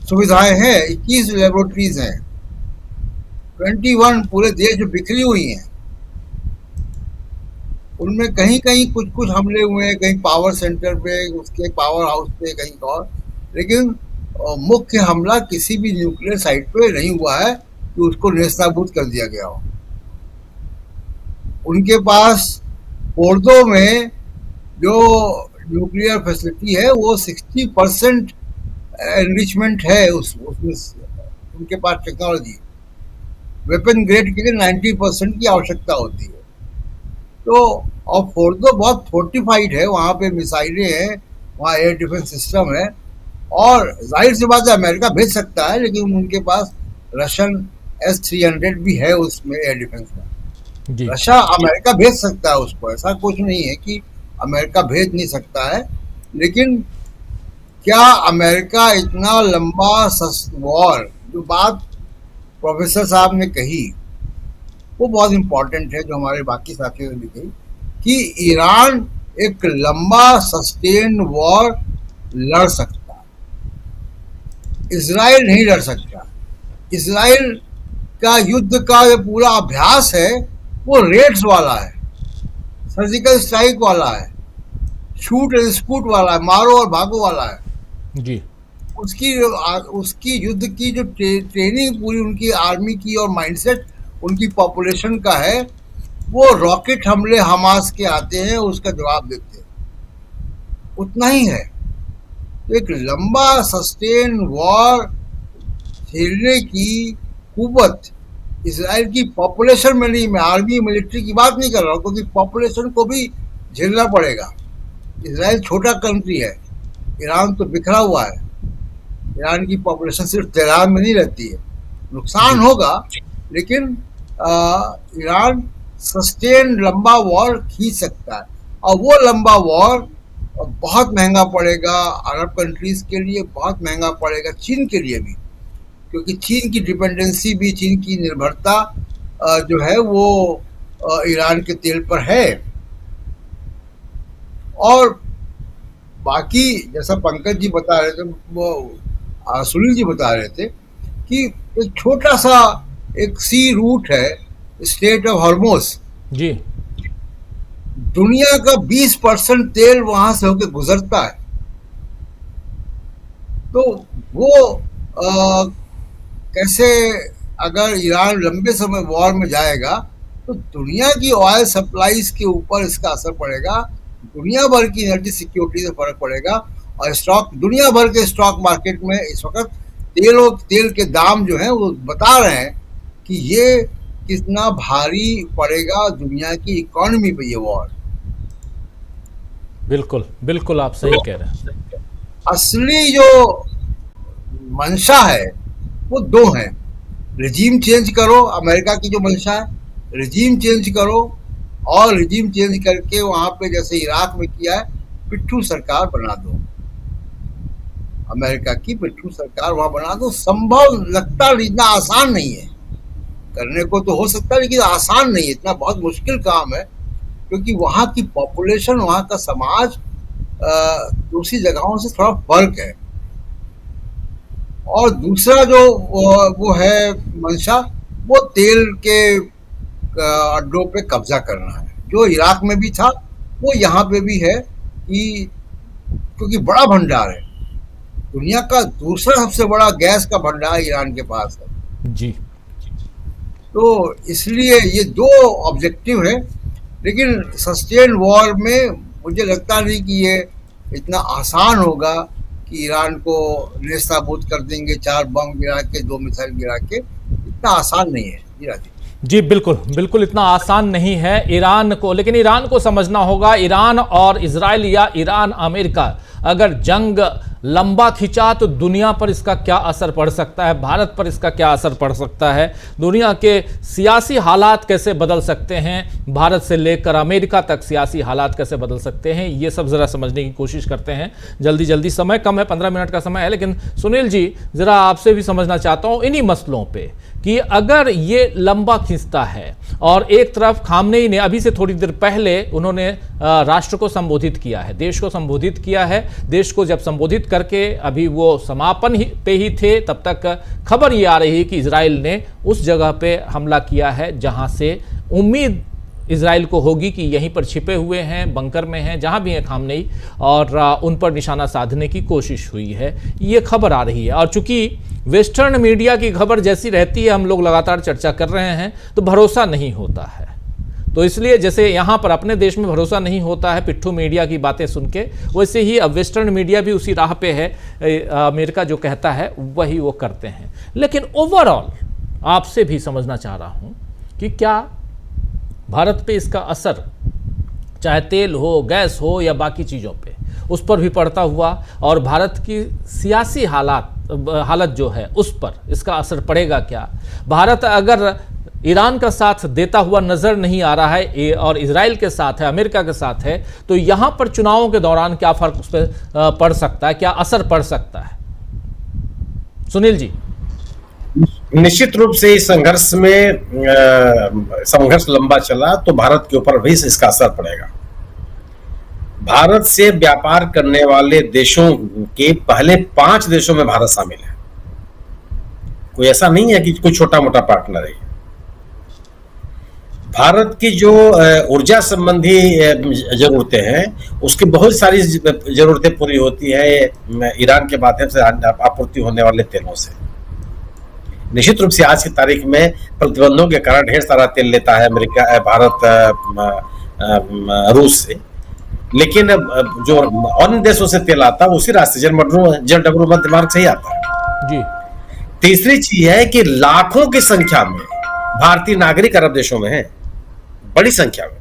सुविधाएं हैं, 21 लेबोरेटरीज हैं, 21 पूरे देश जो बिखरी हुई हैं, उनमें कहीं कहीं कुछ कुछ हमले हुए हैं, कहीं पावर सेंटर पे, उसके पावर हाउस पे, कहीं और, लेकिन मुख्य हमला किसी भी न्यूक्लियर साइट पे नहीं हुआ है कि उसको नेस्तनाबूद कर दिया गया हो। उनके पास फोर्दो में जो न्यूक्लियर फैसिलिटी है वो 60% एनरिचमेंट है, उसमें उनके पास टेक्नोलॉजी, वेपन ग्रेड के लिए 90% की आवश्यकता होती है। तो और फोर्दो बहुत फोर्टिफाइड है, वहाँ पे मिसाइलें हैं, वहाँ एयर डिफेंस सिस्टम है, और जाहिर सी बात है अमेरिका भेज सकता है, लेकिन उनके पास रशियन S-300 भी है उसमें एयर डिफेंस में। रशिया अमेरिका भेज सकता है उसको, ऐसा कुछ नहीं है कि अमेरिका भेज नहीं सकता है, लेकिन क्या अमेरिका इतना लंबा वॉर, जो बात प्रोफेसर साहब ने कही वो बहुत इंपॉर्टेंट है, जो हमारे बाकी साथियों ने भी कही, कि ईरान एक लंबा सस्टेन वॉर लड़ सकता है, इजराइल नहीं लड़ सकता। इजराइल का युद्ध का जो पूरा अभ्यास है वो रेड्स वाला है, सर्जिकल स्ट्राइक वाला है, शूट एंड स्कूट वाला है, मारो और भागो वाला है जी। उसकी युद्ध की जो ट्रेनिंग पूरी उनकी आर्मी की और माइंडसेट उनकी पॉपुलेशन का है, वो रॉकेट हमले हमास के आते हैं उसका जवाब देते हैं, उतना ही है। तो एक लंबा सस्टेन वॉर खेलने की कुव्वत इजराइल की पॉपुलेशन में नहीं, मैं आर्मी मिलिट्री की बात नहीं कर रहा हूँ, क्योंकि पॉपुलेशन को भी झेलना पड़ेगा। इजराइल छोटा कंट्री है, ईरान तो बिखरा हुआ है, ईरान की पॉपुलेशन सिर्फ तेहरान में नहीं रहती है, नुकसान होगा, लेकिन ईरान सस्टेन लंबा वॉर खींच सकता है, और वो लंबा वॉर बहुत महंगा पड़ेगा अरब कंट्रीज के लिए, बहुत महंगा पड़ेगा चीन के लिए भी, क्योंकि चीन की डिपेंडेंसी भी, चीन की निर्भरता जो है वो ईरान के तेल पर है। और बाकी जैसा पंकज जी बता रहे थे, वो सुनील जी बता रहे थे कि एक छोटा सा एक सी रूट है, स्टेट ऑफ हॉर्मोस जी, दुनिया का 20% तेल वहां से होकर गुजरता है। तो वो कैसे, अगर ईरान लंबे समय वॉर में जाएगा तो दुनिया की ऑयल सप्लाईज के ऊपर इसका असर पड़ेगा, दुनिया भर की एनर्जी सिक्योरिटी से फर्क पड़ेगा, और स्टॉक, दुनिया भर के स्टॉक मार्केट में इस वक्त तेल के दाम जो हैं वो बता रहे हैं कि ये कितना भारी पड़ेगा दुनिया की इकोनॉमी पे ये वॉर। बिल्कुल बिल्कुल, आप सही कह रहे हैं। असली जो मंशा है वो दो हैं, रिजीम चेंज करो, अमेरिका की जो मंशा है रिजीम चेंज करो, और रिजीम चेंज करके वहां पे जैसे इराक में किया है पिट्ठू सरकार बना दो, अमेरिका की पिट्ठू सरकार वहां बना दो। संभव लगता नहीं, इतना आसान नहीं है, करने को तो हो सकता है लेकिन आसान नहीं है, इतना बहुत मुश्किल काम है, क्योंकि वहां की पॉपुलेशन, वहां का समाज दूसरी जगहों से थोड़ा फर्क है। और दूसरा जो वो है मंशा, वो तेल के अड्डों पे कब्जा करना है, जो इराक में भी था वो यहाँ पे भी है, कि क्योंकि बड़ा भंडार है, दुनिया का दूसरा सबसे बड़ा गैस का भंडार ईरान के पास है जी। तो इसलिए ये दो ऑब्जेक्टिव है, लेकिन सस्टेन वॉर में मुझे लगता नहीं कि ये इतना आसान होगा कि ईरान को नेस्तनाबूद कर देंगे, 4 बम गिरा के, 2 मिसाइल गिरा के, इतना आसान नहीं है जी राजीव। जी बिल्कुल बिल्कुल, इतना आसान नहीं है ईरान को, लेकिन ईरान को समझना होगा, ईरान और इजराइल या ईरान अमेरिका अगर जंग लंबा खिंचा तो दुनिया पर इसका क्या असर पड़ सकता है, भारत पर इसका क्या असर पड़ सकता है, दुनिया के सियासी हालात कैसे बदल सकते हैं, भारत से लेकर अमेरिका तक सियासी हालात कैसे बदल सकते हैं, ये सब ज़रा समझने की कोशिश करते हैं। जल्दी जल्दी, समय कम है, 15 मिनट का समय है, लेकिन सुनील जी ज़रा आपसे भी समझना चाहता हूँ इन्हीं मसलों पर कि अगर ये लंबा खिंचता है और एक तरफ खामनेई ने अभी से थोड़ी देर पहले उन्होंने राष्ट्र को संबोधित किया है, देश को संबोधित किया है, देश को जब संबोधित करके अभी वो समापन पे ही थे, तब तक खबर ये आ रही है कि इजराइल ने उस जगह पे हमला किया है जहां से उम्मीद इजराइल को होगी कि यहीं पर छिपे हुए हैं, बंकर में हैं, जहां भी हैं खामनेई, और उन पर निशाना साधने की कोशिश हुई है, ये खबर आ रही है। और चूंकि वेस्टर्न मीडिया की खबर जैसी रहती है, हम लोग लगातार चर्चा कर रहे हैं, तो भरोसा नहीं होता है, तो इसलिए जैसे यहाँ पर अपने देश में भरोसा नहीं होता है पिट्ठू मीडिया की बातें सुन के, वैसे ही अब वेस्टर्न मीडिया भी उसी राह पे है, अमेरिका जो कहता है वही वो करते हैं। लेकिन ओवरऑल आपसे भी समझना चाह रहा हूँ कि क्या भारत पे इसका असर, चाहे तेल हो, गैस हो या बाकी चीज़ों पे, उस पर भी पड़ता हुआ, और भारत की सियासी हालत जो है उस पर इसका असर पड़ेगा क्या? भारत अगर ईरान का साथ देता हुआ नजर नहीं आ रहा है और इजराइल के साथ है, अमेरिका के साथ है, तो यहां पर चुनावों के दौरान क्या फर्क उस पर पड़ सकता है, क्या असर पड़ सकता है? सुनील जी। निश्चित रूप से इस संघर्ष में संघर्ष लंबा चला तो भारत के ऊपर भी इसका असर पड़ेगा। भारत से व्यापार करने वाले देशों के पहले 5 देशों में भारत शामिल है, कोई ऐसा नहीं है कि कोई छोटा मोटा पार्टनर है। भारत की जो ऊर्जा संबंधी जरूरतें हैं, उसकी बहुत सारी जरूरतें पूरी होती है ईरान के माध्यम से आपूर्ति होने वाले तेलों से। निश्चित रूप से आज की तारीख में प्रतिबंधों के कारण ढेर सारा तेल लेता है अमेरिका, भारत रूस से, लेकिन जो अन्य देशों से तेल आता है उसी रास्ते जलडब्रू मध्य मार्ग से ही आता है जी। तीसरी चीज है कि लाखों की संख्या में भारतीय नागरिक अरब देशों में हैं, बड़ी संख्या में,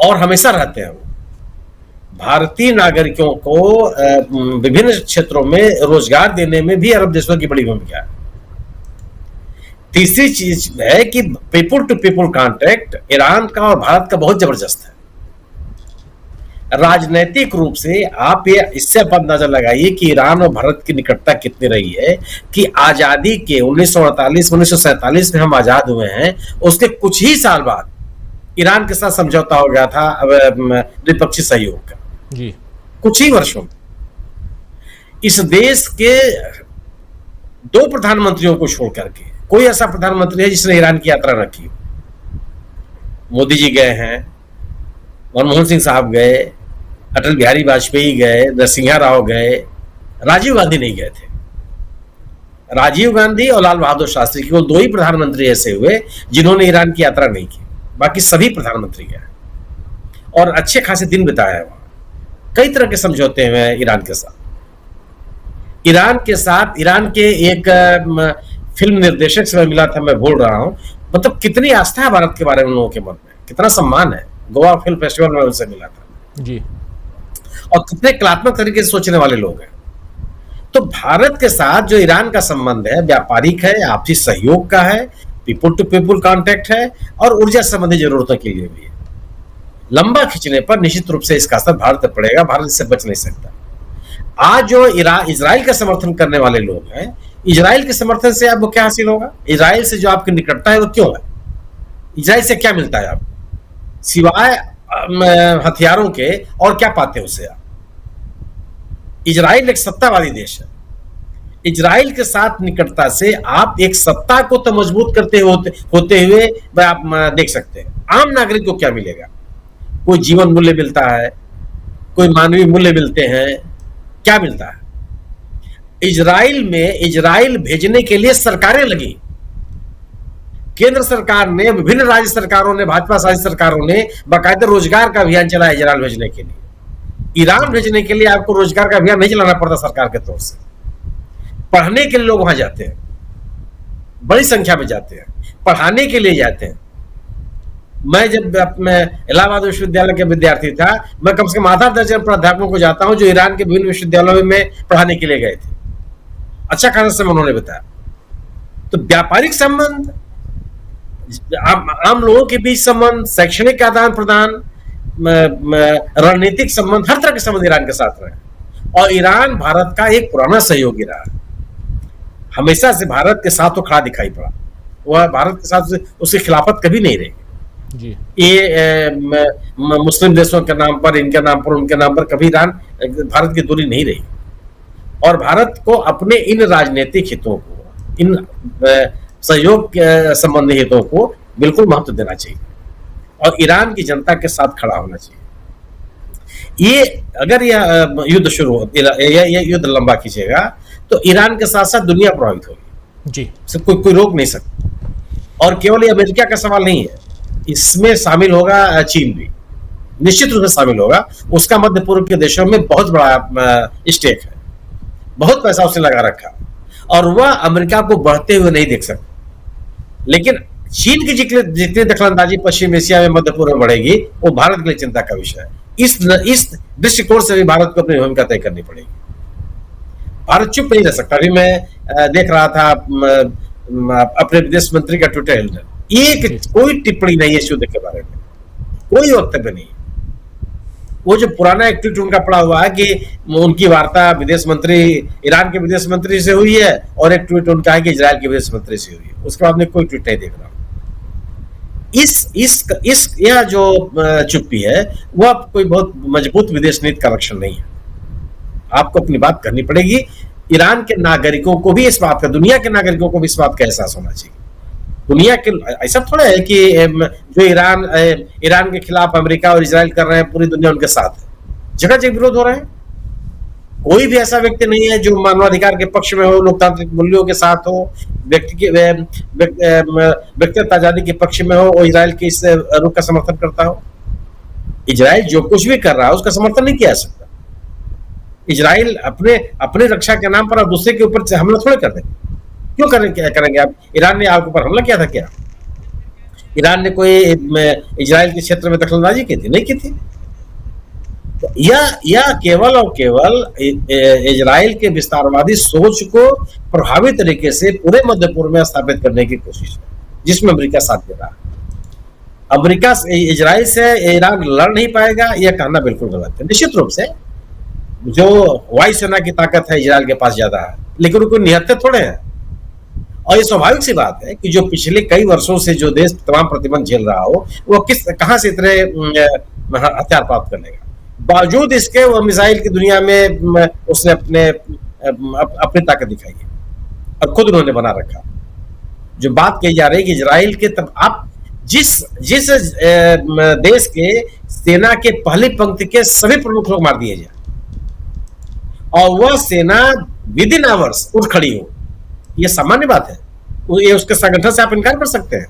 और हमेशा रहते हैं। भारतीय नागरिकों को विभिन्न क्षेत्रों में रोजगार देने में भी अरब देशों की बड़ी भूमिका है। तीसरी चीज है कि people to people contact Iran का और भारत का बहुत जबरदस्त है। राजनीतिक रूप से आप ये इससे अंदाजा लगाइए कि ईरान और भारत की निकटता कितनी रही है कि आजादी के 1947 में हम आजाद हुए हैं, उसके कुछ ही साल बाद ईरान के साथ समझौता हो गया था द्विपक्षीय सहयोग का जी। कुछ ही वर्षों में इस देश के 2 प्रधानमंत्रियों को छोड़ करके कोई ऐसा प्रधानमंत्री है जिसने ईरान की यात्रा न की। मोदी जी गए हैं, मनमोहन सिंह साहब गए, अटल बिहारी वाजपेयी गए, नरसिंहा राव गए, राजीव गांधी नहीं गए थे। राजीव गांधी और लाल बहादुर शास्त्री केवल 2 ही प्रधानमंत्री ऐसे हुए जिन्होंने ईरान की यात्रा नहीं की, बाकी सभी प्रधानमंत्री गए और अच्छे खासे दिन बिताए हैं वहां, कई तरह के समझौते हुए ईरान के साथ। ईरान के साथ, ईरान के एक फिल्म निर्देशक से मैं मिला था, मैं बोल रहा हूं, मतलब कितनी आस्था है भारत के बारे में लोगों के मन में, कितना सम्मान है। गोवा फिल्म फेस्टिवल में उनसे मिला था जी। और कितने कलात्मक तरीके से सोचने वाले लोग हैं। तो भारत के साथ जो ईरान का संबंध है, व्यापारिक है, आपसी सहयोग का है, पीपुल टू पीपुल कांटेक्ट है और ऊर्जा संबंधी जरूरतों के लिए भी है। लंबा खींचने पर निश्चित रूप से इसका असर भारत पर पड़ेगा, भारत इससे बच नहीं सकता। आज जो इजराइल का समर्थन करने वाले लोग हैं, इजराइल के समर्थन से आपको क्या हासिल होगा? इजराइल से जो आपकी निकटता है वो क्यों है? इजराइल से क्या मिलता है आपको सिवाय हथियारों के? और क्या पाते हैं उससे आप? इजराइल एक सत्तावादी देश है। इजराइल के साथ निकटता से आप एक सत्ता को तो मजबूत करते होते हुए आप देख सकते हैं आम नागरिक को क्या मिलेगा। कोई जीवन मूल्य मिलता है, कोई मानवीय मूल्य मिलते हैं, क्या मिलता है? इजराइल भेजने के लिए सरकारें लगी। केंद्र सरकार ने, विभिन्न राज्य सरकारों ने, भाजपा शासित सरकारों ने बाकायदा रोजगार का अभियान चलाया इजराइल भेजने के लिए। ईरान भेजने के लिए आपको रोजगार का अभियान नहीं चलाना पड़ता सरकार के तौर से। पढ़ने के लिए लोग वहां जाते हैं, बड़ी संख्या में जाते हैं, पढ़ाने के लिए जाते हैं। जब मैं इलाहाबाद विश्वविद्यालय के विद्यार्थी था, मैं कम से कम आधा दर्जन प्राध्यापकों को जाता हूं जो ईरान के विभिन्न विश्वविद्यालयों में पढ़ाने के लिए गए थे। अच्छा खासा समय उन्होंने बताया। तो व्यापारिक संबंध, आम लोगों के बीच संबंध, शैक्षणिक आदान प्रदान, रणनीतिक संबंध, हर तरह के संबंध ईरान के साथ रहे। और ईरान भारत का एक पुराना सहयोगी रहा, हमेशा से भारत के साथ तो खड़ा दिखाई पड़ा। वह भारत के साथ उसकी खिलाफत कभी नहीं रही जी। ये मुस्लिम देशों के नाम पर, इनके नाम पर, उनके नाम पर कभी ईरान भारत की दूरी नहीं रही। और भारत को अपने इन राजनीतिक हितों को, इन सहयोग संबंधी हितों को बिल्कुल महत्व देना चाहिए और ईरान की जनता के साथ खड़ा होना चाहिए। ये अगर यह युद्ध शुरू हो, यह युद्ध लंबा खींचेगा तो ईरान के साथ साथ दुनिया प्रभावित होगी जी। कोई रोक नहीं सकता। और केवल ये अमेरिका का सवाल नहीं है, इसमें शामिल होगा चीन भी, निश्चित रूप से शामिल होगा। उसका मध्य पूर्व के देशों में बहुत बड़ा स्टेक है, बहुत पैसा उसने लगा रखा और वह अमेरिका को बढ़ते हुए नहीं देख सकता। लेकिन चीन की जितनी दखलंदाजी पश्चिम एशिया में, मध्य पूर्व में बढ़ेगी, वो भारत के लिए चिंता का विषय है। इस दृष्टिकोण से भी भारत को अपनी भूमिका तय करनी पड़ेगी। भारत चुप नहीं रह सकता। अभी मैं देख रहा था अपने विदेश मंत्री का ट्विटर हैंडल, कोई टिप्पणी नहीं है इस युद्ध के बारे में, कोई वक्तव्य नहीं। वो जो पुराना एक ट्वीट उनका पड़ा हुआ है कि उनकी वार्ता विदेश मंत्री, ईरान के विदेश मंत्री से हुई है, और एक ट्वीट उनका है कि इजराइल के विदेश मंत्री से हुई है। उसके बाद में कोई ट्वीट नहीं देख रहा। यह जो चुप्पी है वह कोई बहुत मजबूत विदेश नीति का लक्षण नहीं है। आपको अपनी बात करनी पड़ेगी। ईरान के नागरिकों को भी इस बात का, दुनिया के नागरिकों को भी इस बात का एहसास होना चाहिए। दुनिया के ऐसा थोड़ा है कि जो ईरान के खिलाफ अमेरिका और इजराइल कर रहे हैं, पूरी दुनिया उनके साथ है। जगह जगह विरोध हो रहे हैं। कोई भी ऐसा व्यक्ति नहीं है जो मानवाधिकार के पक्ष में हो, लोकतांत्रिक मूल्यों के साथ हो, व्यक्तिगत आजादी के पक्ष में हो और इजराइल के इस रुख का समर्थन करता हो। इजराइल जो कुछ भी कर रहा है उसका समर्थन नहीं किया जा सकता। इजराइल अपने रक्षा के नाम पर आप दूसरे के ऊपर हमला थोड़े कर देंगे। क्यों करेंगे आप? ईरान ने आपके ऊपर हमला किया था क्या? ईरान ने कोई इजराइल के क्षेत्र में दखलंदाजी की थी? नहीं की थी। यह केवल और केवल इजराइल के विस्तारवादी सोच को प्रभावी तरीके से पूरे मध्य पूर्व में स्थापित करने की कोशिश है, जिसमें अमेरिका साथ दे रहा है। अमेरिका इजराइल से ईरान लड़ नहीं पाएगा, यह कहना बिल्कुल गलत है। निश्चित रूप से जो वायुसेना की ताकत है इजराइल के पास ज्यादा है, लेकिन वो कोई निहत्थे थोड़े हैं। और ये स्वाभाविक सी बात है कि जो पिछले कई वर्षों से जो देश तमाम प्रतिबंध झेल रहा हो, वो कहां से इतने हथियार प्राप्त कर लेगा। बावजूद इसके वो मिसाइल की दुनिया में उसने अपनी ताकत दिखाई है और खुद उन्होंने बना रखा। जो बात कही जा रही है कि इजराइल के, तब आप जिस देश के सेना के पहली पंक्ति के सभी प्रमुख लोग मार दिए जाए और वह सेना विद इन आवर्स उठ खड़ी हो, यह सामान्य बात है। ये उसके संगठन से आप इनकार कर सकते हैं?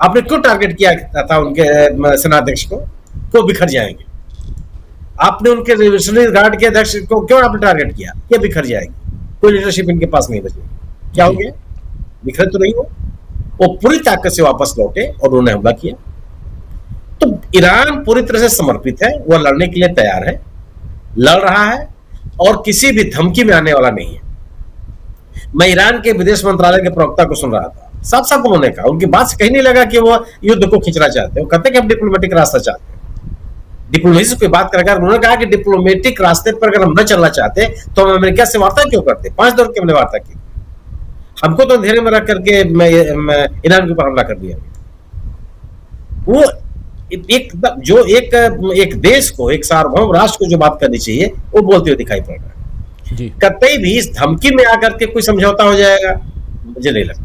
आपने क्यों टारगेट किया था उनके सेनाध्यक्ष को बिखर जाएंगे? आपने उनके रिवोल्यूशनरी गार्ड के अध्यक्ष को क्यों आपने टारगेट किया? ये बिखर जाएगी, कोई लीडरशिप इनके पास नहीं बचेगी। क्या हो गया? बिखर तो नहीं हो, वो पूरी ताकत से वापस लौटे और उन्होंने हमला किया। तो ईरान पूरी तरह से समर्पित है, वह लड़ने के लिए तैयार है, लड़ रहा है और किसी भी धमकी में आने वाला नहीं है। मैं ईरान के विदेश मंत्रालय के प्रवक्ता को सुन रहा था, साफ साफ उन्होंने कहा, उनकी बात से कहीं नहीं लगा कि वो युद्ध को खींचना चाहते हैं। वो कहते हैं कि हम डिप्लोमेटिक रास्ता चाहते हैं, डिप्लोमेसी से कोई बात करेगा। उन्होंने कहा कि डिप्लोमेटिक रास्ते पर अगर हम न चलना चाहते तो हम अमेरिका से वार्ता क्यों करते? 5 दौर की हमने वार्ता की, हमको तो अंधेरे में रख करके ईरान के ऊपर हमला कर दिया। वो एक देश को, एक सार्वभौम राष्ट्र को जो बात करनी चाहिए वो बोलते हुए दिखाई पड़ रहा है जी। कतई भी इस धमकी में आकर के कोई समझौता हो जाएगा, मुझे नहीं लगता।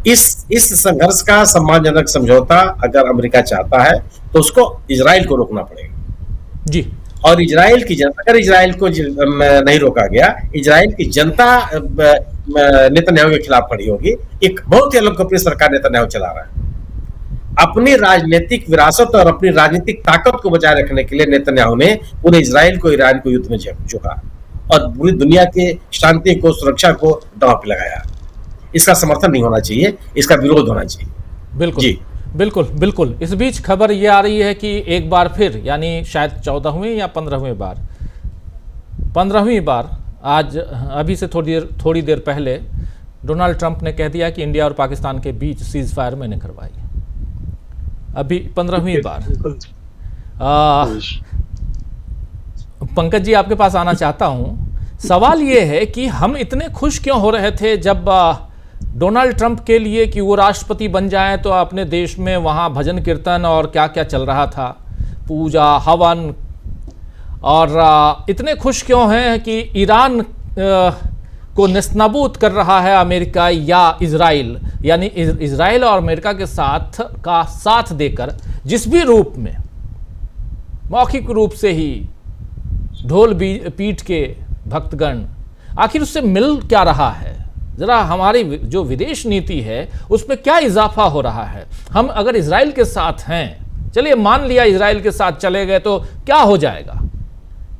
इस संघर्ष का सम्मानजनक समझौता अगर अमेरिका चाहता है तो उसको इजराइल को रोकना पड़ेगा जी। और इजराइल की जनता, अगर इजराइल को नहीं रोका गया, इजराइल की जनता नेतन्याहू के खिलाफ खड़ी होगी। एक बहुत ही लोकप्रिय सरकार नेतन्याहू चला रहा है। अपनी राजनीतिक विरासत और अपनी राजनीतिक ताकत को बचाए रखने के लिए नेतन्याहू ने पूरे इजराइल को, ईरान को युद्ध में झोंका और पूरी दुनिया के शांति को, सुरक्षा को दांव पे लगाया। इसका समर्थन नहीं होना चाहिए, इसका विरोध होना चाहिए। बिल्कुल जी, बिल्कुल बिल्कुल। इस बीच खबर ये आ रही है कि एक बार फिर, यानी शायद 14वें या 15वीं बार आज अभी से थोड़ी देर पहले डोनाल्ड ट्रंप ने कह दिया कि इंडिया और पाकिस्तान के बीच सीज फायर मैंने करवाई। अभी 15वीं बार। पंकज जी, आपके पास आना चाहता हूं। सवाल ये है कि हम इतने खुश क्यों हो रहे थे जब डोनाल्ड ट्रंप के लिए कि वो राष्ट्रपति बन जाए, तो अपने देश में वहाँ भजन कीर्तन और क्या क्या चल रहा था, पूजा हवन, और इतने खुश क्यों हैं कि ईरान को नेस्तनाबूद कर रहा है अमेरिका या इजराइल, यानी इजराइल और अमेरिका के साथ देकर जिस भी रूप में, मौखिक रूप से ही ढोल पीट के भक्तगण, आखिर उससे मिल क्या रहा है? जरा हमारी जो विदेश नीति है उसमें क्या इजाफा हो रहा है? हम अगर इजराइल के साथ हैं, चलिए मान लिया इजराइल के साथ चले गए, तो क्या हो जाएगा?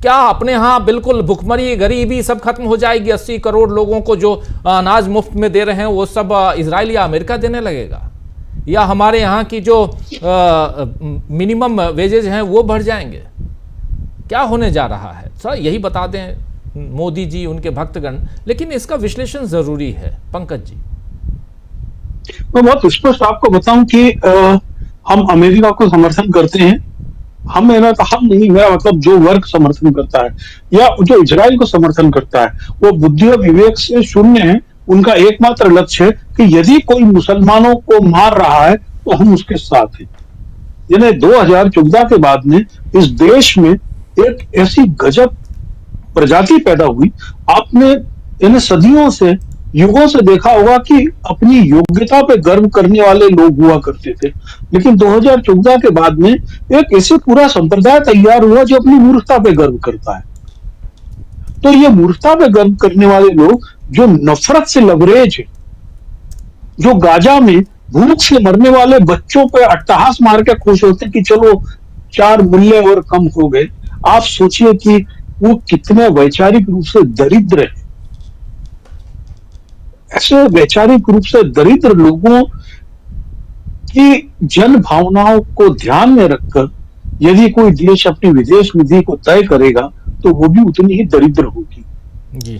क्या अपने यहाँ बिल्कुल भुखमरी, गरीबी सब खत्म हो जाएगी? 80 करोड़ लोगों को जो अनाज मुफ्त में दे रहे हैं वो सब इजराइल या अमेरिका देने लगेगा? या हमारे यहाँ की जो मिनिमम वेजेज हैं वो बढ़ जाएंगे? क्या होने जा रहा है? सर यही बता दें मोदी जी, उनके भक्तगण, लेकिन इसका विश्लेषण जरूरी है। पंकज जी, मैं बहुत स्पष्ट आपको बताऊं कि हम अमेरिका को समर्थन करते हैं। हम नहीं, मेरा मतलब जो वर्ग समर्थन करता है या जो इजराइल को समर्थन करता है वो बुद्धि और विवेक से शून्य है। उनका एकमात्र लक्ष्य है कि यदि कोई मुसलमानों को मार रहा है तो हम उसके साथ हैं। यानी 2014 के बाद में इस देश में एक ऐसी गजब प्रजाति पैदा हुई। आपने इन सदियों से, युगों से देखा होगा कि अपनी योग्यता पे गर्व करने वाले लोग हुआ करते थे, लेकिन 2014 के बाद में एक ऐसे पूरा संप्रदाय तैयार हुआ जो अपनी मूर्खता पे गर्व करता है। तो ये मूर्खता पे गर्व करने वाले लोग जो नफरत से लबरेज है, जो गाजा में भूख से मरने वाले बच्चों पे अट्टहास मार के खुश होते कि चलो 4 मूल्य और कम हो गए। आप सोचिए कि वो कितने वैचारिक रूप से दरिद्र है। ऐसे वैचारिक रूप से दरिद्र लोगों की जन भावनाओं को ध्यान में रखकर यदि कोई देश अपनी विदेश नीति को तय करेगा तो वो भी उतनी ही दरिद्र होगी जी।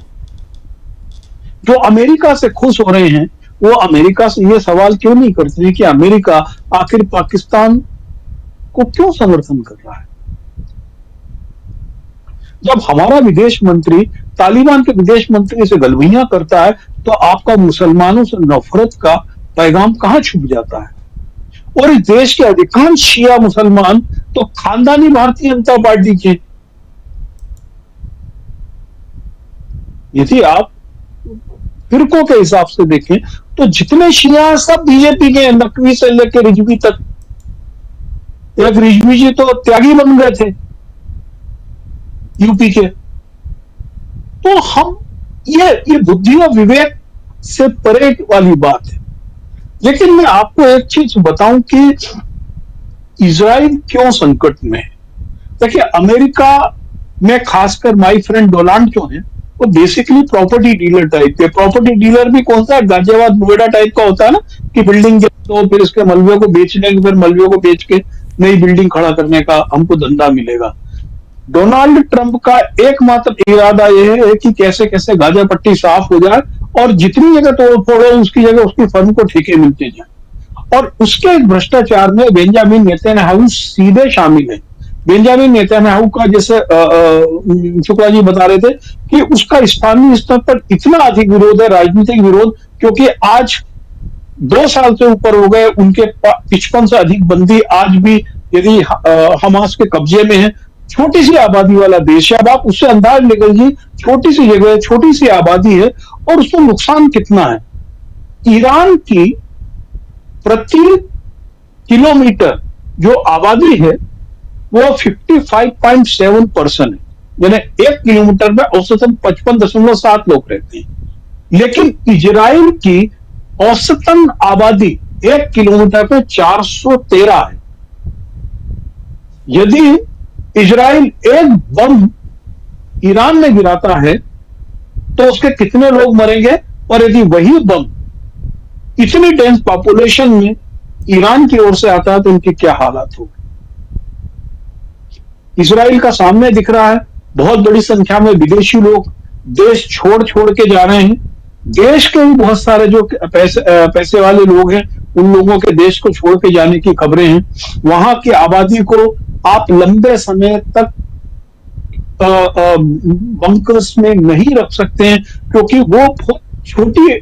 जो अमेरिका से खुश हो रहे हैं वो अमेरिका से ये सवाल क्यों नहीं करते हैं कि अमेरिका आखिर पाकिस्तान को क्यों समर्थन कर रहा है? जब हमारा विदेश मंत्री तालिबान के विदेश मंत्री से गलबैया करता है तो आपका मुसलमानों से नफरत का पैगाम कहां छुप जाता है? और इस देश के अधिकांश शिया मुसलमान तो खानदानी भारतीय जनता पार्टी के। यदि आप फिरकों के हिसाब से देखें तो जितने शिया सब बीजेपी के, नकवी से लेकर रिजवी तक। एक रिजवी जी तो त्यागी बन गए थे यूपी के। तो हम ये बुद्धि और विवेक से परे वाली बात है। लेकिन मैं आपको एक चीज बताऊं कि इजराइल क्यों संकट में है। देखिए, अमेरिका में खासकर माय फ्रेंड डोनाल्ड जो है वो बेसिकली प्रॉपर्टी डीलर टाइप के। प्रॉपर्टी डीलर भी कौन सा है, गाजियाबाद नोएडा टाइप का होता है ना, कि बिल्डिंग तो फिर इसके मलबे को बेचने के, फिर मलबे को बेच के नई बिल्डिंग खड़ा करने का हमको धंधा मिलेगा। डोनाल्ड ट्रंप का एकमात्र इरादा यह है कि कैसे कैसे गाजा पट्टी साफ हो जाए और जितनी जगह तोड़ फोड़ हो उसकी जगह उसकी फर्म को ठेके मिलते जाए। और उसके भ्रष्टाचार में बेंजामिन नेतन्याहू सीधे शामिल है। बेंजामिन नेतन्याहू का, जैसे शुक्ला जी बता रहे थे, कि उसका स्थानीय स्तर पर इतना अधिक विरोध है, राजनीतिक विरोध, क्योंकि आज 2 साल से ऊपर हो गए, उनके 55 से अधिक बंदी आज भी यदि हमास के कब्जे में है। छोटी सी आबादी वाला देश है, अब आप उससे अंदाज निकलिए, छोटी सी जगह, छोटी सी आबादी है और उसमें नुकसान कितना है। ईरान की प्रति किलोमीटर जो आबादी है वो 55.7% है, यानी 1 किलोमीटर में औसतन 55.7 लोग रहते हैं। लेकिन इजराइल की औसतन आबादी 1 किलोमीटर पे 413 है। यदि इजराइल एक बम ईरान में गिराता है तो उसके कितने लोग मरेंगे, और यदि वही बम इतनी डेंस पॉपुलेशन में ईरान की ओर से आता है तो उनकी क्या हालत होगी। इजराइल का सामने दिख रहा है, बहुत बड़ी संख्या में विदेशी लोग देश छोड़ छोड़ के जा रहे हैं। देश के भी बहुत सारे जो पैसे वाले लोग हैं, उन लोगों के देश को छोड़ के जाने की खबरें हैं। वहां की आबादी को आप लंबे समय तक बंकर्स में नहीं रख सकते हैं, क्योंकि वो बहुत छोटी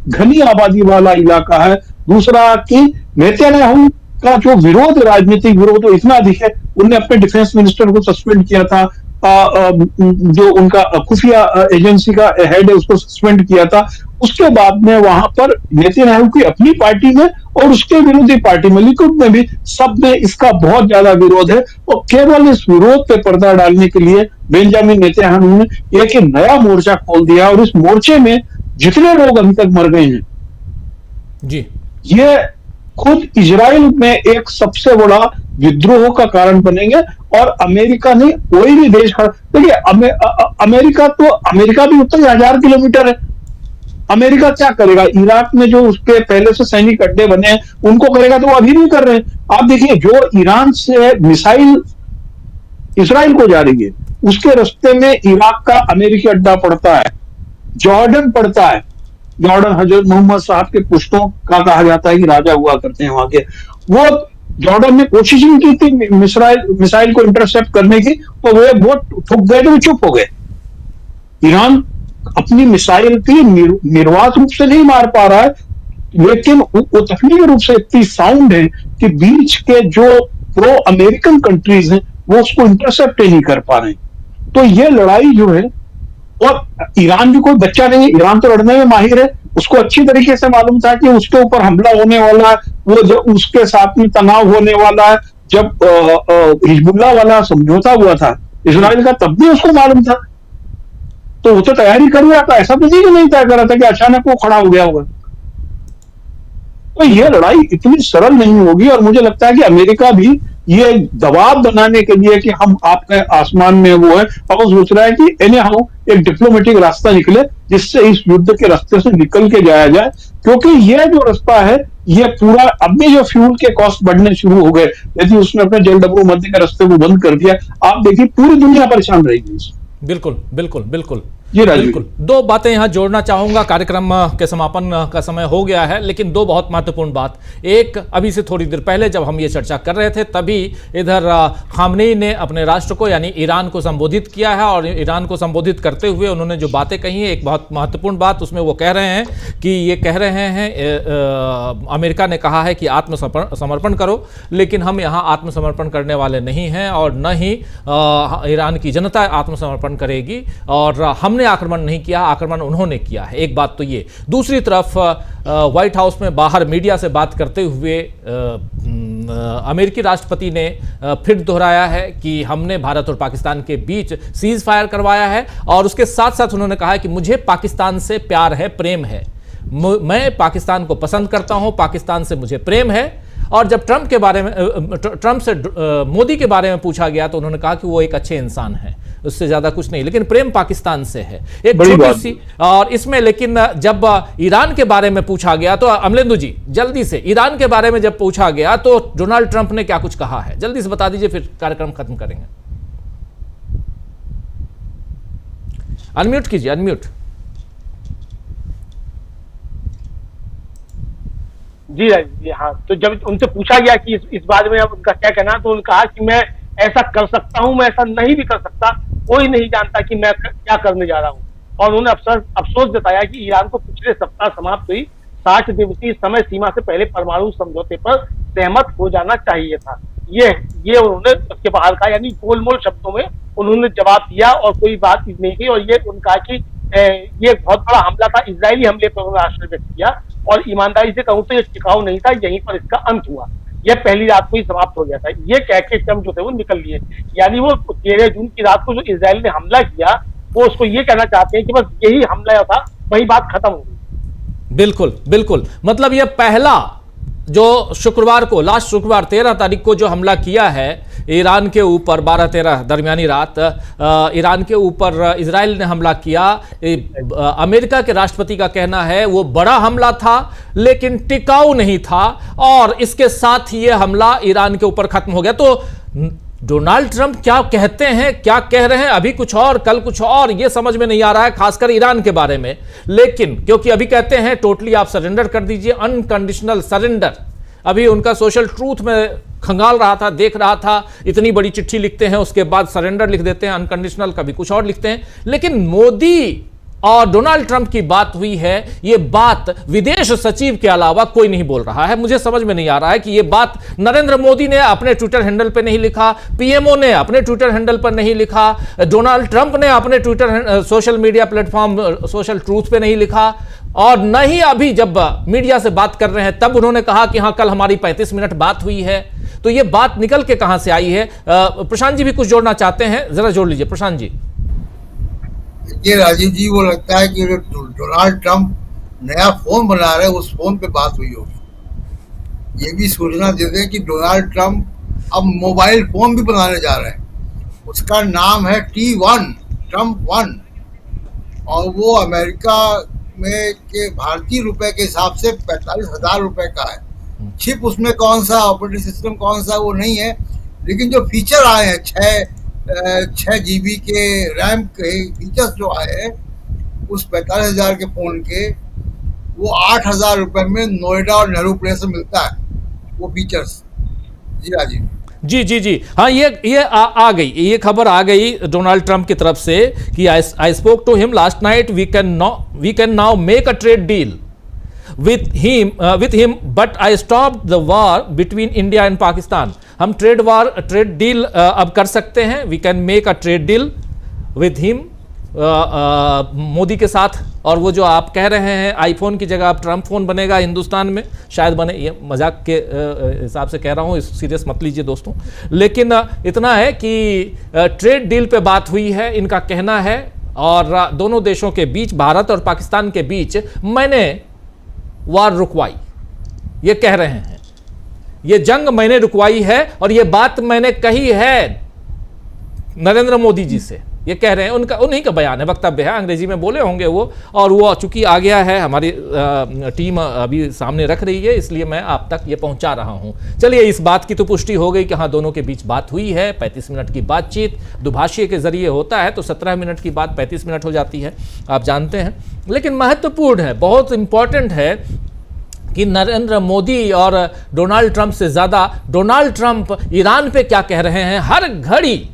घनी आबादी वाला इलाका है। दूसरा कि नेतन्याहू का जो विरोध, राजनीतिक विरोध, इतना अधिक है, उनने अपने डिफेंस मिनिस्टर को सस्पेंड किया था, जो उनका खुफिया एजेंसी का हेड है उसको सस्पेंड किया था। उसके बाद में वहां पर नेतन्याहू की अपनी पार्टी में और उसके विरोधी पार्टी में, लिकुड में भी, सब में इसका बहुत ज्यादा विरोध है। और केवल इस विरोध पे पर्दा डालने के लिए बेंजामिन नेतन्याहू ने एक नया मोर्चा खोल दिया, और इस मोर्चे में जितने लोग अभी तक मर गए हैं जी, ये खुद इजराइल में एक सबसे बड़ा विद्रोह का कारण बनेंगे। और अमेरिका नहीं, कोई भी देश, देखिए अमेरिका भी उतना 1000 किलोमीटर है। अमेरिका क्या करेगा, इराक में जो उसके पहले से सैनिक अड्डे बने हैं उनको करेगा, तो वो अभी नहीं कर रहे हैं। आप देखिए, जो ईरान से मिसाइल इजराइल को जा रही है, उसके रास्ते में इराक का अमेरिकी अड्डा पड़ता है, जॉर्डन पड़ता है। जॉर्डन हजरत मोहम्मद साहब के पुश्तों का कहा जाता है कि राजा हुआ करते हैं वहां के। वो जॉर्डन ने कोशिश ही की थी मिसाइल को इंटरसेप्ट करने की, तो वो ठुक गए, तो चुप हो गए। ईरान अपनी मिसाइल की निर्वात रूप से नहीं मार पा रहा है, लेकिन वो तकनीकी रूप से इतनी साउंड है कि बीच के जो प्रो अमेरिकन कंट्रीज हैं वो उसको इंटरसेप्ट ही नहीं कर पा रहे। तो ये लड़ाई जो है, और ईरान भी कोई बच्चा नहीं है, ईरान तो लड़ने में माहिर है। उसको अच्छी तरीके से मालूम था कि उसके ऊपर हमला होने वाला है, वो जब उसके साथ में तनाव होने वाला है। जब हिजबुल्लाह वाला समझौता हुआ था इजराइल का, तब भी उसको मालूम था, तो वो तो तैयारी कर रहा था। ऐसा तो नहीं तय कर रहा था कि अचानक वो खड़ा हो गया होगा। तो ये लड़ाई इतनी सरल नहीं होगी, और मुझे लगता है कि अमेरिका भी ये दबाव बनाने के लिए कि हम आपके आसमान में वो है, अब वो सोच रहा है कि एनी हाउ एक डिप्लोमेटिक रास्ता निकले जिससे इस युद्ध के रास्ते से निकल के जाया जाए। क्योंकि ये जो रास्ता है, ये पूरा, अब भी जो फ्यूल के कॉस्ट बढ़ने शुरू हो गए, यदि उसने अपने जलडब्बू मध्य के रास्ते को बंद कर दिया, आप देखिए पूरी दुनिया परेशान रहेगी। बिल्कुल बिल्कुल बिल्कुल बिल्कुल। 2 बातें यहां जोड़ना चाहूंगा, कार्यक्रम के समापन का समय हो गया है, लेकिन 2 बहुत महत्वपूर्ण बात। एक, अभी से थोड़ी देर पहले जब हम ये चर्चा कर रहे थे, तभी इधर खामनेई ने अपने राष्ट्र को यानी ईरान को संबोधित किया है, और ईरान को संबोधित करते हुए उन्होंने जो बातें कही हैं, एक बहुत महत्वपूर्ण बात उसमें वो कह रहे हैं कि ये कह रहे हैं, अमेरिका ने कहा है कि आत्मसमर्पण करो, लेकिन हम यहाँ आत्मसमर्पण करने वाले नहीं हैं, और न ही ईरान की जनता आत्मसमर्पण करेगी, और हमने आक्रमण नहीं किया, आक्रमण उन्होंने किया है। एक बात तो ये। दूसरी तरफ व्हाइट हाउस में बाहर मीडिया से बात करते हुए अमेरिकी राष्ट्रपति ने फिर दोहराया है कि हमने भारत और पाकिस्तान के बीच सीज फायर करवाया है, और उसके साथ साथ उन्होंने कहा है कि मुझे पाकिस्तान से प्यार है, प्रेम है, मैं पाकिस्तान को पसंद करता हूं, पाकिस्तान से मुझे प्रेम है, और जब ट्रंप के बारे में ट्रंप से मोदी के बारे में पूछा गया तो उन्होंने कहा कि वो एक अच्छे इंसान हैं, उससे ज्यादा कुछ नहीं। लेकिन प्रेम पाकिस्तान से है, एक छोटी सी। और इसमें लेकिन जब ईरान के बारे में पूछा गया तो अमलेंदु जी जल्दी से, ईरान के बारे में जब पूछा गया तो डोनाल्ड ट्रंप ने क्या कुछ कहा है, जल्दी से बता दीजिए, फिर कार्यक्रम खत्म करेंगे। अनम्यूट कीजिए, अनम्यूट। जी जी हाँ, तो जब उनसे पूछा गया कि इस बारे में अब उनका क्या कहना, तो उन्होंने कहा कि मैं ऐसा कर सकता हूं, मैं ऐसा नहीं भी कर सकता, कोई नहीं जानता कि मैं क्या करने जा रहा हूं। और उन्होंने अफसोस जताया कि ईरान को पिछले सप्ताह समाप्त हुई 60 दिवसीय समय सीमा से पहले परमाणु समझौते पर सहमत हो जाना चाहिए था। ये उन्होंने उसके बाहर कहा, यानी गोलमोल शब्दों में उन्होंने जवाब दिया और कोई बात नहीं की। और ये उन्होंने कहा कि ये बहुत बड़ा हमला था, इजरायली हमले पर उन्होंने आश्चर्य व्यक्त किया और ईमानदारी से कहूं तो ये टिकाऊ नहीं था, यहीं पर इसका अंत हुआ। यह पहली रात को ही समाप्त हो गया था। ये कह के ट्रंप जो थे वो निकल लिए, यानी वो 13 जून की रात को जो इजराइल ने हमला किया वो उसको ये कहना चाहते हैं कि बस यही हमला था, वही बात खत्म हो गई। बिल्कुल बिल्कुल, मतलब यह पहला जो शुक्रवार को, लास्ट शुक्रवार 13 तारीख को जो हमला किया है ईरान के ऊपर, 12-13 दरमियानी रात ईरान के ऊपर इजराइल ने हमला किया। अमेरिका के राष्ट्रपति का कहना है वो बड़ा हमला था लेकिन टिकाऊ नहीं था और इसके साथ ही ये हमला ईरान के ऊपर खत्म हो गया। तो डोनाल्ड ट्रंप क्या कहते हैं, क्या कह रहे हैं, अभी कुछ और कल कुछ और, ये समझ में नहीं आ रहा है, खासकर ईरान के बारे में। लेकिन क्योंकि अभी कहते हैं टोटली आप सरेंडर कर दीजिए, अनकंडीशनल सरेंडर। अभी उनका सोशल ट्रूथ में खंगाल रहा था, देख रहा था, इतनी बड़ी चिट्ठी लिखते हैं उसके बाद सरेंडर लिख देते हैं, अनकंडीशनल, कभी कुछ और लिखते हैं। लेकिन मोदी और डोनाल्ड ट्रंप की बात हुई है, ये बात विदेश सचिव के अलावा कोई नहीं बोल रहा है। मुझे समझ में नहीं आ रहा है कि ये बात नरेंद्र मोदी ने अपने ट्विटर हैंडल पे नहीं लिखा, पीएमओ ने अपने ट्विटर हैंडल पर नहीं लिखा, डोनाल्ड ट्रंप ने अपने Twitter social media platform social truth पे नहीं लिखा, और न ही अभी जब मीडिया से बात कर रहे हैं तब उन्होंने कहा कि हाँ कल हमारी 35 मिनट बात हुई है। तो ये बात निकल के कहां से आई है? प्रशांत जी भी कुछ जोड़ना चाहते हैं, जरा जोड़ लीजिए प्रशांत जी। ये राजीव जी, वो लगता है कि डोनाल्ड ट्रंप नया फोन बना रहे, उस फोन पे बात हुई होगी। ये भी सूचना दे दें कि डोनाल्ड ट्रंप अब मोबाइल फोन भी बनाने जा रहे हैं, उसका नाम है T1, ट्रंप 1, और वो अमेरिका में के भारतीय रुपए के हिसाब से 45,000 रुपए का है। चिप उसमें कौन सा, ऑपरेटिंग सिस्टम कौन सा, वो नहीं है, लेकिन जो फीचर आए हैं 6 GB के रैम के फीचर्स जो आए हैं उस 45,000 के फोन के, वो 8,000 रुपए में नोएडा और नेहरू प्लेस से मिलता है वो फीचर्स। जी राजीव जी जी जी हाँ, ये आ गई, ये खबर आ गई डोनाल्ड ट्रंप की तरफ से कि I spoke to him last night, we can now make a trade deal with him but I stopped the war between India and Pakistan। हम ट्रेड डील अब कर सकते हैं, we can make a trade deal with him, Modi के साथ। और वो जो आप कह रहे हैं आईफोन की जगह अब ट्रंप फोन बनेगा हिंदुस्तान में, शायद बने, ये मजाक के हिसाब से कह रहा हूँ, सीरियस मत लीजिए दोस्तों। लेकिन इतना है कि ट्रेड डील पे बात हुई है, इनका कहना है, और दोनों देशों के बीच, भारत और पाकिस्तान के बीच मैंने वार रुकवाई, ये कह रहे हैं, ये जंग मैंने रुकवाई है और ये बात मैंने कही है नरेंद्र मोदी जी से, ये कह रहे हैं, उन्हीं का बयान है, वक्तव्य है, अंग्रेजी में बोले होंगे वो, और वो चूंकि आ गया है, हमारी टीम अभी सामने रख रही है, इसलिए मैं आप तक ये पहुंचा रहा हूं। चलिए, इस बात की तो पुष्टि हो गई कि हाँ दोनों के बीच बात हुई है। 35 मिनट की बातचीत दुभाषी के जरिए होता है तो 17 मिनट की बात 35 मिनट हो जाती है, आप जानते हैं। लेकिन महत्वपूर्ण है, बहुत इंपॉर्टेंट है कि नरेंद्र मोदी और डोनाल्ड ट्रंप से ज्यादा डोनाल्ड ट्रंप ईरान पे क्या कह रहे हैं। हर घड़ी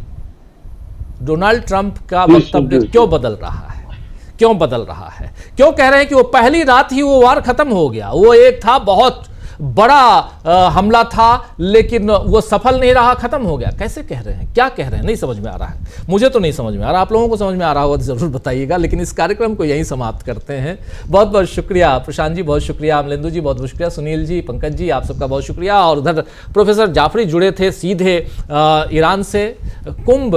डोनाल्ड ट्रंप का वक्तव्य क्यों बदल रहा है, क्यों बदल रहा है, क्यों कह रहे हैं कि वो पहली रात ही वो वार खत्म हो गया, वो एक था बहुत बड़ा हमला था लेकिन वो सफल नहीं रहा, खत्म हो गया। कैसे कह रहे हैं, क्या कह रहे हैं, नहीं समझ में आ रहा है, मुझे तो नहीं समझ में आ रहा, आप लोगों को समझ में आ रहा होगा तो जरूर बताइएगा। लेकिन इस कार्यक्रम को यहीं समाप्त करते हैं। बहुत बहुत शुक्रिया प्रशांत जी, बहुत शुक्रिया अमलेंदु जी, बहुत बहुत शुक्रिया सुनील जी, पंकज जी, आप सबका बहुत शुक्रिया। और उधर प्रोफेसर जाफरी जुड़े थे सीधे ईरान से। कुंभ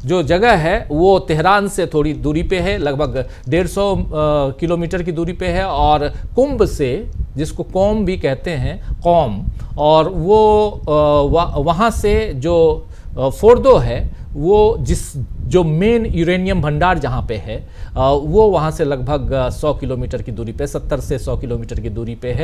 जो जगह है वो तेहरान से थोड़ी दूरी पे है, लगभग 150 किलोमीटर की दूरी पे है, और कुंभ से, जिसको कौम भी कहते हैं, कौम, और वो वहाँ से जो फोर्दो है, वो जो मेन यूरेनियम भंडार जहाँ पे है, वो वहाँ से लगभग 100 किलोमीटर की दूरी पे, 70 से 100 किलोमीटर की दूरी पे है।